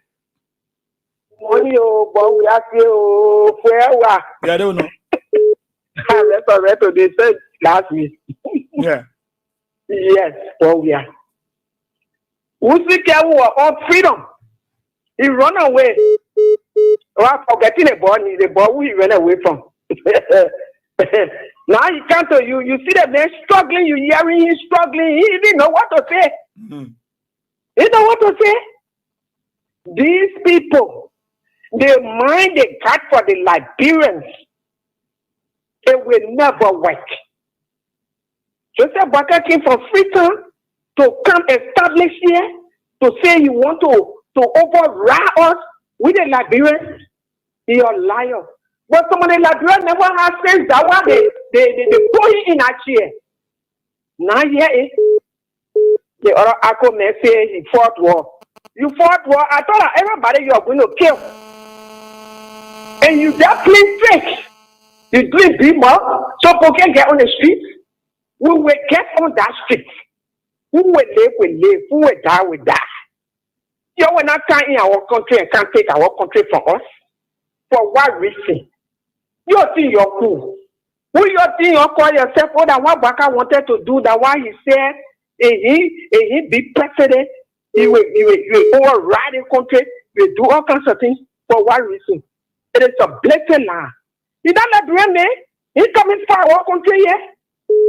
Morning, BOYE-WEAH SIEH. Yeah, I don't know. They said last week. Yeah. Yes, BOYE-WEAH. On freedom. He run away. Forgetting the boy who he ran away from. Now he come to you. You see the man struggling. You hearing him struggling. He didn't know what to say. He don't know what to say. These people, the mind they got for the Liberians, it will never work. Joseph Boakai came from Freetown to come establish here to say you want to override us with the Liberians. You're a liar. But some of the Liberians never have sense. That why they put him in a chair. Now here is the other Akko may say he fought war. You fought war. I thought everybody you are going to kill. And you just clean fake. You doing people so people can get on the street. We will get on that street. Who will live, Who will die, You will not come in our country and can't take our country from us. For what reason? You think you're cool. Who you think you call yourself? Oh, that what Boakai wanted to do, that why he said he be president, he will override the country, he will do all kinds of things. For what reason? It is a blatant lie. He don't Liberian man. He coming for our country here.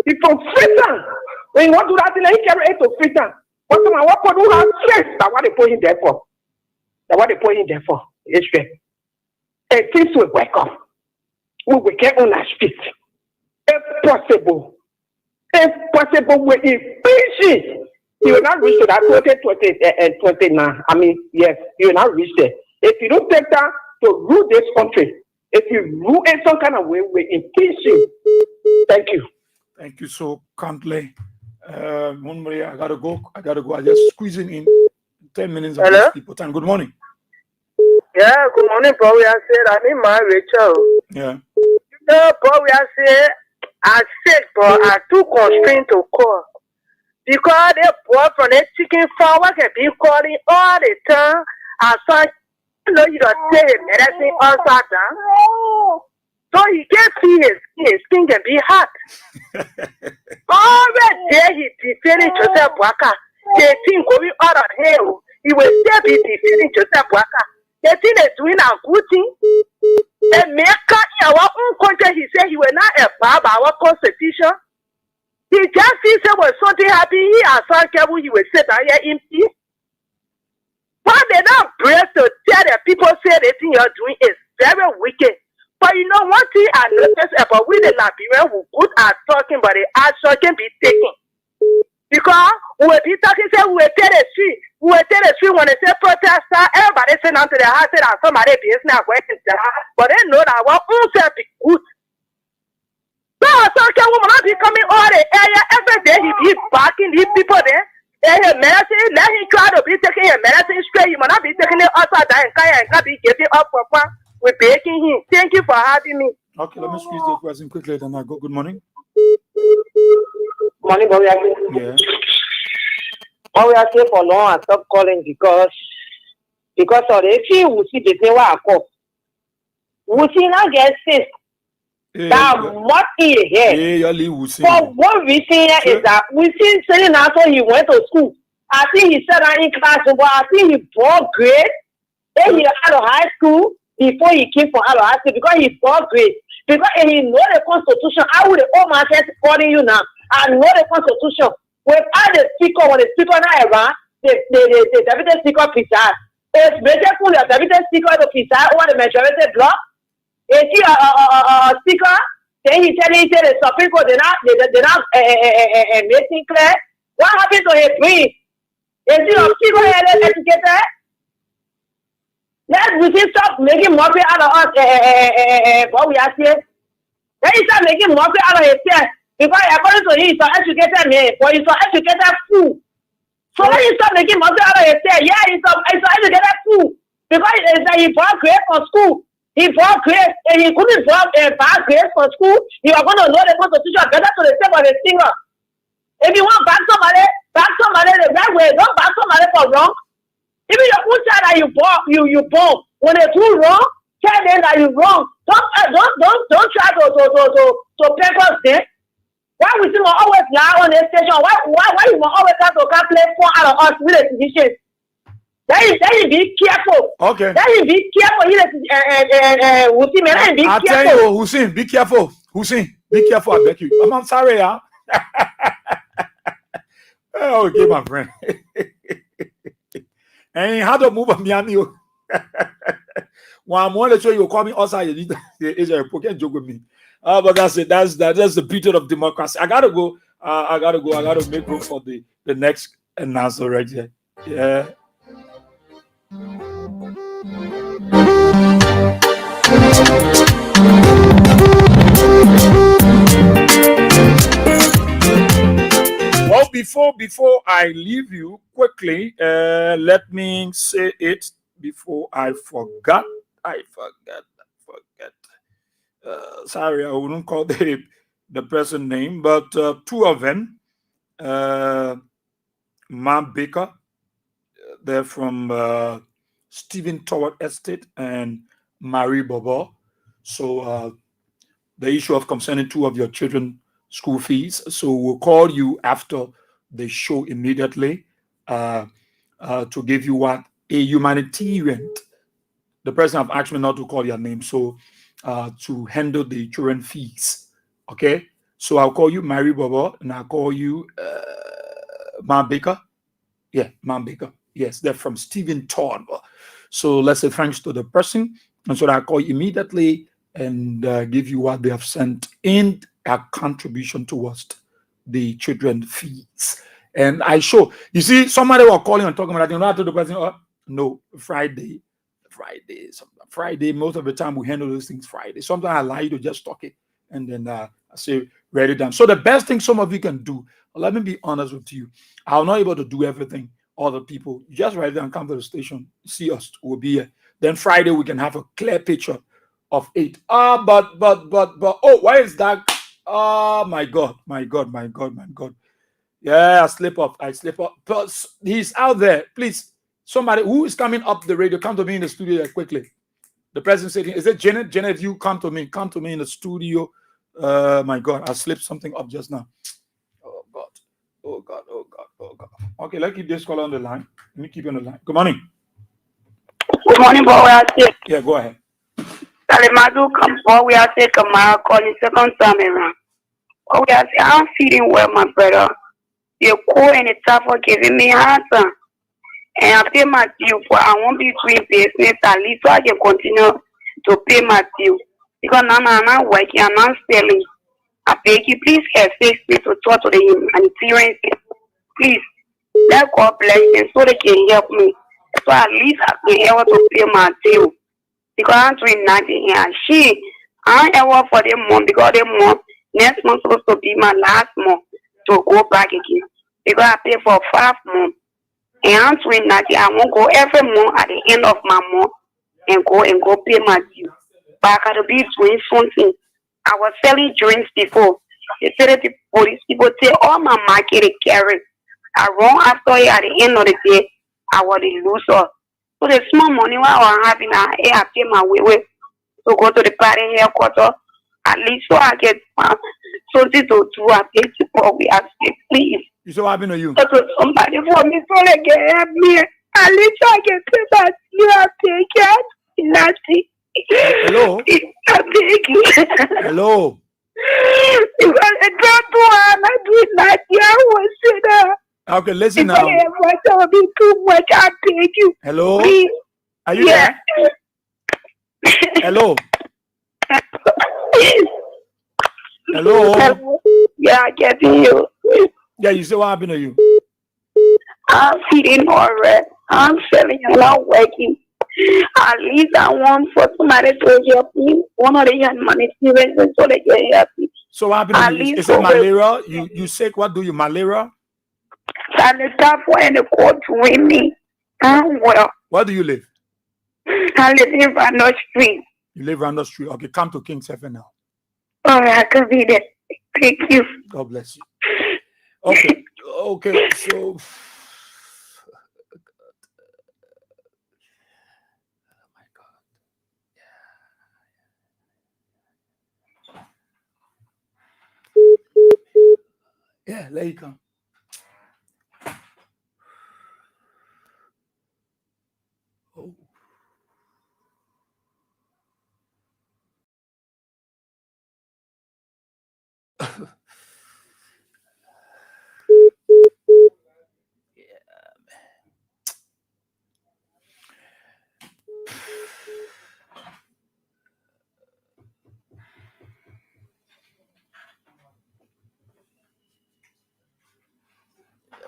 He from Freetown. When you want to do that, he carry it to Freetown. But some of what people have strength. That's what they put him there for. It's fair. And things will wake up. We will get on our feet. If possible, with efficiency, you will not reach to that 2029. I mean, yes, you will not reach there. If you don't take that to rule this country, if you rule in some kind of way, with efficiency. Thank you. Thank you so kindly. Maria, I gotta go. I just squeezing in 10 minutes of Hello? people time. Good morning. Yeah, good morning, BOYE-WEAH SIEH. I mean, my Rachel. Yeah. You know, BOYE-WEAH SIEH, I said, but I too constrained to call. Because they bought from the chicken farm, I can be calling all the time. I saw, you know, you don't say medicine upside down. So he can't see his skin can be hot. All that day he defended Joseph Boakai. They think going out of hell. He will still be defending Joseph Boakai. They think they're doing a good thing. And make in our own country, he said he will not abide by our constitution. He just sees there was something happening. He has some careful, he will sit down here in peace. But they don't brace to tell the people say the thing you're doing is very wicked. But you know one thing I noticed about we the Liberians who good at talking, but the action can be taken. Because we will be talking, say we will tell the street. We will tell the street when they say protester, everybody send down to the house that somebody business are going to die. But they know that our own self is good. So a woman not be coming all the area every day. He be backing these people there. And his medicine, let him try to be taking his medicine straight. He might not be taking it upside down and can't be getting up for fun. We're baking him. Thank you for having me. Okay, let me squeeze the question quickly, then I go. Good morning. Morning, BOYE-WEAH. Yeah. BOYE-WEAH SIEH for long I stopped calling because of the issue we see between what I call. We see now get sick. That what he here. For one reason is that we see saying after he went to school. I think he said that in class, but I think he bought grade. Then he out of high school before he came from out of high school because he bought grade. Because he know the constitution. I would all my head calling you now. I know the constitution. Without the speaker, when the speaker not around, the deputy speaker preside. It's better for the deputy speaker to preside over the majority block. Is he a speaker? Then he said the Supreme Court did not make it clear. What happened to his dream? Is he a people educated? We stop making mockery out of us. What we are saying. Then he start making mockery out of himself. Because according to him, he's an educated man, but he's an educated fool. So when he start making mockery out of himself, yeah, he's an educated fool. Because he bought grades for school. He bought grades, and he couldn't buy grades for school. You are going to know the Constitution better to the tip of his finger. If you want to back somebody the right way, don't back somebody for wrong. Even your own child that you born, when they do wrong, tell them that you wrong. Don't try to peg us there. Why we still always lie on the station? Why you always have to calculate fun out of us with the decisions? Then you be careful. Okay. Then you be careful. Hussein, man, be I careful. tell you, Hussein, be careful. Hussein, be careful. I beg you. I'm sorry, yeah. Okay, my friend. And how to move on me? Well, I'm going to show you. Call me outside. You can't joke with me. But that's it. That's the beauty of democracy. I gotta go. I gotta make room for the next announcer right here. Yeah. Well, before I leave you quickly, let me say it before I forgot. Sorry, I wouldn't call the person name, but two of them, Mom Baker, they're from Stephen Toward Estate, and Marie Bobo. So the issue of concerning two of your children school fees. So we'll call you after the show immediately to give you what a humanitarian. The person have asked me not to call your name, so to handle the children fees. Okay, so I'll call you Mary Bobo, and I'll call you Mom Baker. Yeah, Mom Baker. Yes, they're from Stephen Todd. So let's say thanks to the person, and so I'll call you immediately and give you what they have sent in a contribution towards the children fees. And I show, you see, somebody was calling and talking about that. You know, I told the person, no, Friday, most of the time we handle those things Friday. Sometimes I allow you to just talk it, and then I say, write it down. So the best thing some of you can do, let me be honest with you, I'm not able to do everything. Other people, you just write it down, come to the station, see us, we'll be here. Then Friday we can have a clear picture of it. But oh, why is that? Oh my God. Yeah, I slip up. But he's out there. Please, somebody who is coming up the radio, come to me in the studio quickly. The president said, is it Janet? Janet, you come to me in the studio. My God, I slipped something up just now. Oh God. Okay, let's keep this call on the line. Let me keep you on the line. Good morning. Good morning, BOYE-WEAH SIEH. Yeah, go ahead. Salimadu come BOYE-WEAH SIEH Kamara calling second time around. BOYE-WEAH SIEH, I'm feeling well, my brother. You're cool and it's tough for giving me answer. And I pay my due, but I won't be doing business at least so I can continue to pay my due. Because now I'm not working, I'm not selling. I beg you, please assist me to talk to the humanitarians. Please, let God bless them so they can help me. So at least I can help to pay my due. Because I'm doing nothing here. I'm ever for them month because them month, next month supposed to be my last month to go back again. Because I pay for 5 months. And I'm doing nothing. I won't go every month at the end of my month and go pay my due. But I gotta be doing something. I was selling drinks before. They said that the police people take all my market they carry. I run after it at the end of the day. I was the loser. So the small money what I was having, I pay my way to go to the party headquarters. At least so I get something to do. I pay to BOYE-WEAH SIEH, please. You so happy to you? So to somebody for me so they can help me. At least I can pay my due. I pay cash. Nothing. Hello? Hello? Okay, listen now. Be too much. I beg you. Hello? Please. Are you there? Hello? Hello. Hello. Yeah, I get you. Yeah, you say what happened to you? I'm feeding already. I'm selling. I'm not working. At least I want for somebody to help me. One of the young money students so they can help me. So what happened to you? Is it malaria? You sick? What do you malaria? And the top one the court with me. I'm well. Where do you live? I live in Randall Street. You live around the street. Okay, come to King's Heaven now. All right, I can be there. Thank you. God bless you. Okay, okay, so yeah, there you come. Oh.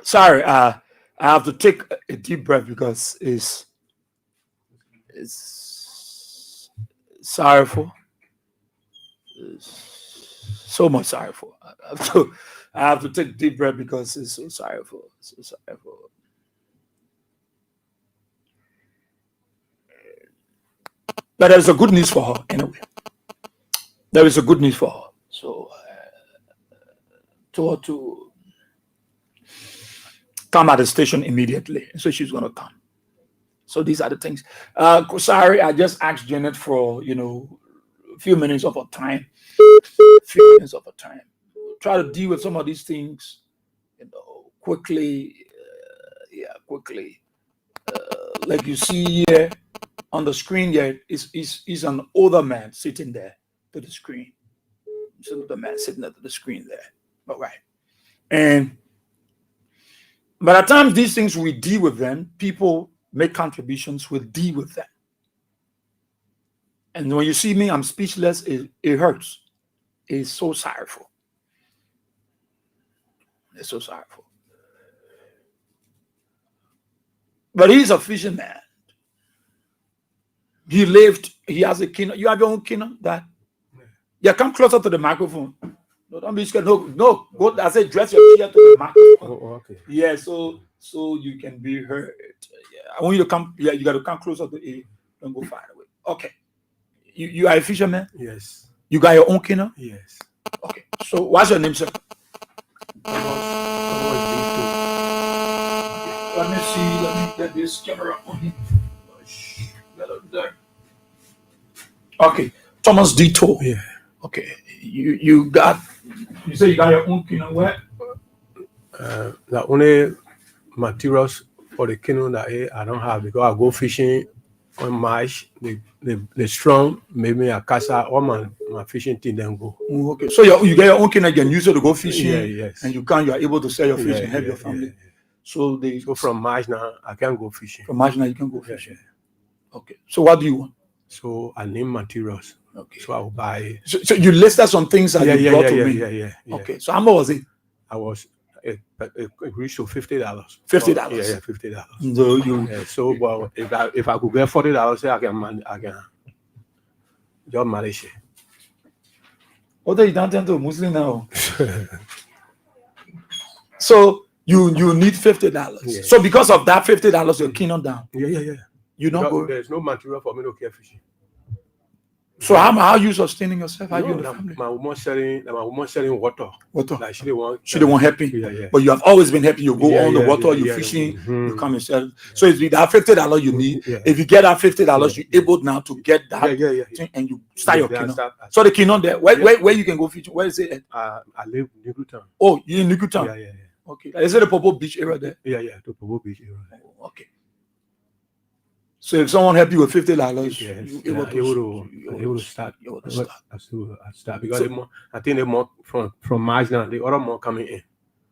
Sorry, I have to take a deep breath because it's sorrowful. It's so much sorrowful. I have to take a deep breath because it's so sorrowful. So sorrowful. But there's a good news for her anyway. There is a good news for her. So told her to come at the station immediately. So she's going to come. So these are the things. Sorry, I just asked Janet for, a few minutes of her time. Try to deal with some of these things, quickly. Quickly. Like you see here on the screen here, is an older man sitting there to the screen. It's an older man sitting at the screen there. All right. And by the time these things we deal with them, people make contributions, we deal with them. And when you see me, I'm speechless, it hurts. It's so sorrowful. It's so sorrowful. But he's a fisherman. He has a kingdom. You have your own kingdom, Dad? Yeah, come closer to the microphone. No, don't be scared. No, go. I said, dress your chair to the microphone. Oh, okay. Yeah, so you can be heard. Yeah, I want you to come. Yeah, you got to come closer to it. Don't go far away. Okay. You are a fisherman? Yes. You got your own kingdom? Yes. Okay. So what's your name, sir? Let me see. Let me get this camera on him. Okay. Thomas Detour. Yeah. Okay. You say you got your own kingdom where? The only materials for the kingdom that I don't have because I go fishing on March. The strong maybe a casa all my fishing thing then go. Okay. So you get your own kingdom again, use it to go fishing. Yeah, yes. And you are able to sell your fish and help your family. Yeah. So from March now I can go fishing. From March now you can go fishing. Okay. So what do you want? So I need materials. Okay. So I will buy. So you listed some things that you brought to me. Yeah. Okay. So how much was it? I was it reached to $50. $50. Yeah, $50. So you. So well, if I could get $40, I can just manage it. What are you down to Muslim now? So you need $50. Yeah. So because of that $50, your kingdom down. Yeah. You don't go. There's no material for me to care fishing. So how you sustaining yourself? How you in the family? My woman selling water. Like she didn't want happy. Yeah. But you have always been happy. You go on the water, you fishing, you come and sell. So it's that $50 you need. Yeah. If you get that $50, you're able now to get that thing and you start your kingdom. So the kingdom there, where you can go fishing? Where is it? I live in Newtown. Oh, you in Newtown? Yeah. Okay. Is it the Popo Beach area there? Yeah, the Popo Beach area. Oh, okay. So if someone help you with $50, you're able to start. I start because I think the more from March now, the other more coming in.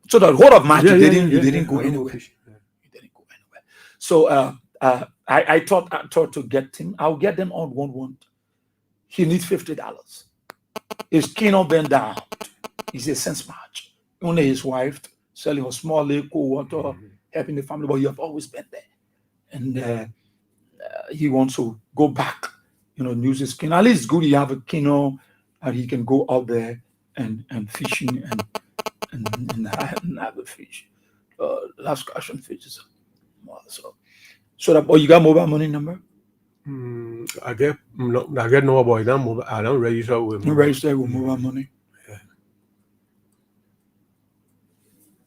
So the whole of March you didn't go anywhere. You didn't go anywhere. So I thought to get him. I'll get them on one. He needs $50. His kingdom been down. He's a sense match. Only his wife selling a small lake, cold water, helping the family, but you have always been there. And he wants to go back, use his canoe. At least it's good you have a canoe and he can go out there and fishing and have a fish. Last question fishes. So that, you got mobile money number? I get no boy. I don't register with. You register with mobile money.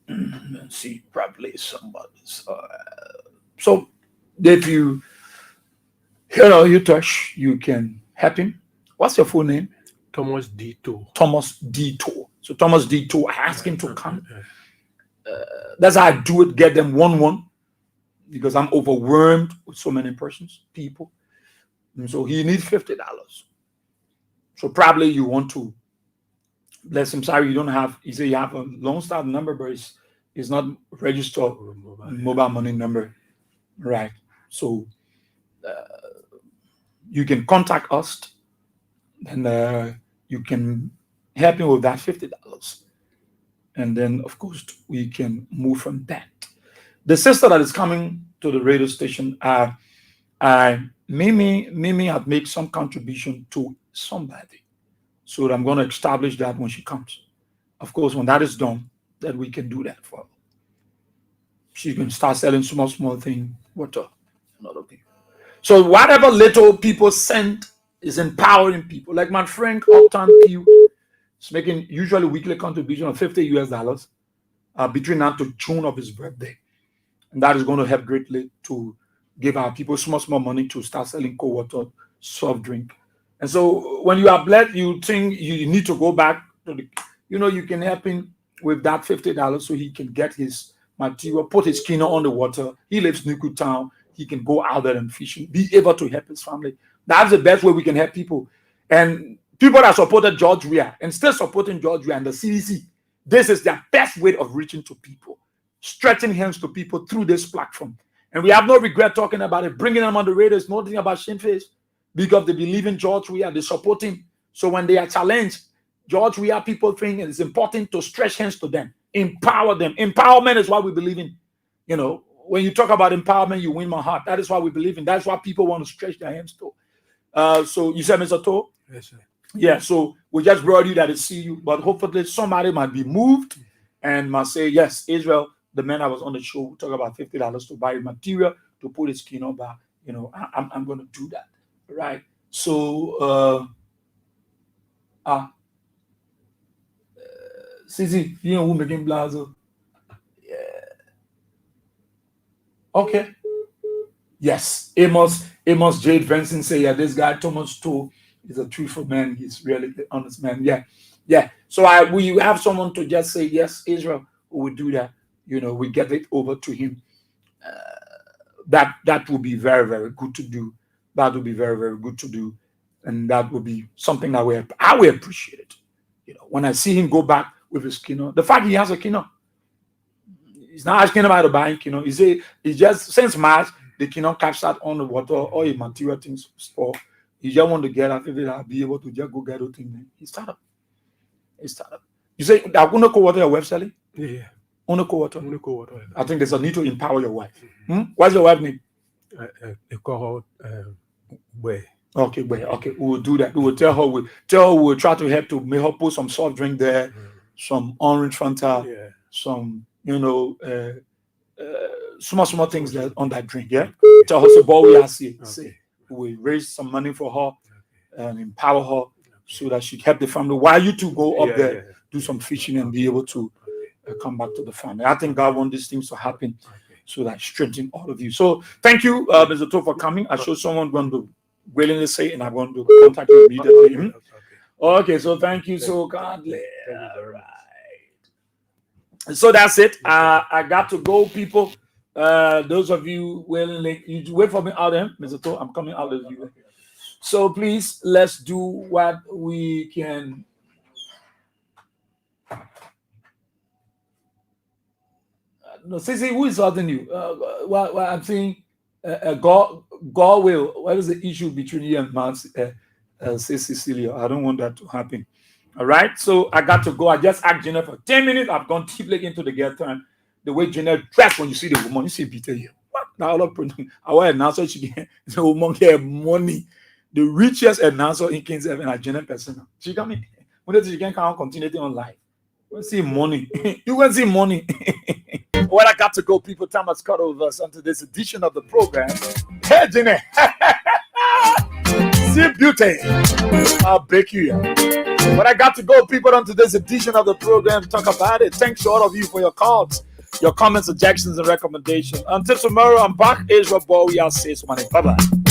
Let's see, probably somebody's. So if you touch, you can help him. What's your full name? Thomas Dito. Thomas Dito. So Thomas Dito, I ask him to come. That's how I do it. Get them 1-1 because I'm overwhelmed with so many people. And so he needs $50. So probably you want to bless him. Sorry, you don't have. He said you have a Lone Star number, but it's not registered mobile money number, right? So you can contact us, and you can help him with that $50, and then of course we can move from that. The sister that is coming to the radio station, Mimi had made some contribution to somebody. So I'm going to establish that when she comes. Of course, when that is done, then we can do that for her. She can start selling small thing, water, and other people. So whatever little people send is empowering people. Like my friend Upton Pugh is making usually weekly contribution of $50 between now to June of his birthday. And that is going to help greatly to give our people small money to start selling cold water, soft drink. And so when you are blessed, you think you need to go back to the, you can help him with that $50 so he can get his material, put his canoe on the water. He lives in Nuku Town. He can go out there and fishing, be able to help his family. That's the best way we can help people. And people that supported George Weah and still supporting George Weah and the CDC, this is their best way of reaching to people, stretching hands to people through this platform. And we have no regret talking about it, bringing them on the radio. It's nothing about shamefaced because they believe in George Weah, they support him. So when they are challenged, George Weah people think it's important to stretch hands to them, empower them. Empowerment is what we believe in. When you talk about empowerment, you win my heart. That is what we believe in. That's what people want to stretch their hands to. So you said, Mr. To? Yes, sir. Yeah, so we just brought you that to see you, but hopefully somebody might be moved and might say, yes, Israel, the man I was on the show, talk about $50 to buy material to put his skin on back. I'm going to do that, right? So, Sisi, who making blazo? Yeah. Okay. Yes, Amos Jade Vincent say, yeah, this guy Thomas too is a truthful man. He's really an honest man. Yeah. So we have someone to just say, yes, Israel, who will do that. We get it over to him. That will be very, very good to do. That will be very, very good to do. And that will be something that I will appreciate it. When I see him go back with his kino, the fact he has a kino, he's not asking about buying kino. He just since March, the kino captured on the water, all the material things for. He just want to get out of it and be able to just go get a thing. He started. You say, I'm going to go water your wife, Sally? Yeah. Only co-water. I think there's a need to empower your wife. What's your wife's name? They call her BOYE. Okay, we will do that. We will tell her we'll try to help to make her put some soft drink there, some orange Fanta, some small things there on that drink. Yeah. Tell her so BOYE-WEAH SIEH. We raise some money for her and empower her so that she help the family. While you two go up there, do some fishing and be able to come back to the family. I think God wants these things to happen so that strengthen all of you. So thank you, Mr. To, for coming. I sure someone going to willingly say, and I'm going to contact you immediately. Okay, so thank you. So God bless. All right. So that's it. I got to go, people. Those of you willingly, you wait for me out there, Mr. To. I'm coming out of you. So please, let's do what we can. No, Sisi, who is holding you? What I'm saying, God will. What is the issue between you and Sisi Cecilia? I don't want that to happen. All right, so I got to go. I just asked Jenna for 10 minutes. I've gone deeply into the girl time. The way Jenna dressed when you see the woman, you see Peter here. What? Now, our announcer should get the woman get money. The richest announcer in Kings Heaven are Jenna person. She got me. When she can continue on live. You see money. You will see money. Well, I got to go. People, time has cut over us onto this edition of the program. Hey, Jenna. See beauty. I'll break you. But I got to go, people, on today's edition of the program to talk about it. Thanks to all of you for your calls, your comments, suggestions, and recommendations. Until tomorrow, I'm back. Israel BOYE-WEAH SIEH. Bye-bye.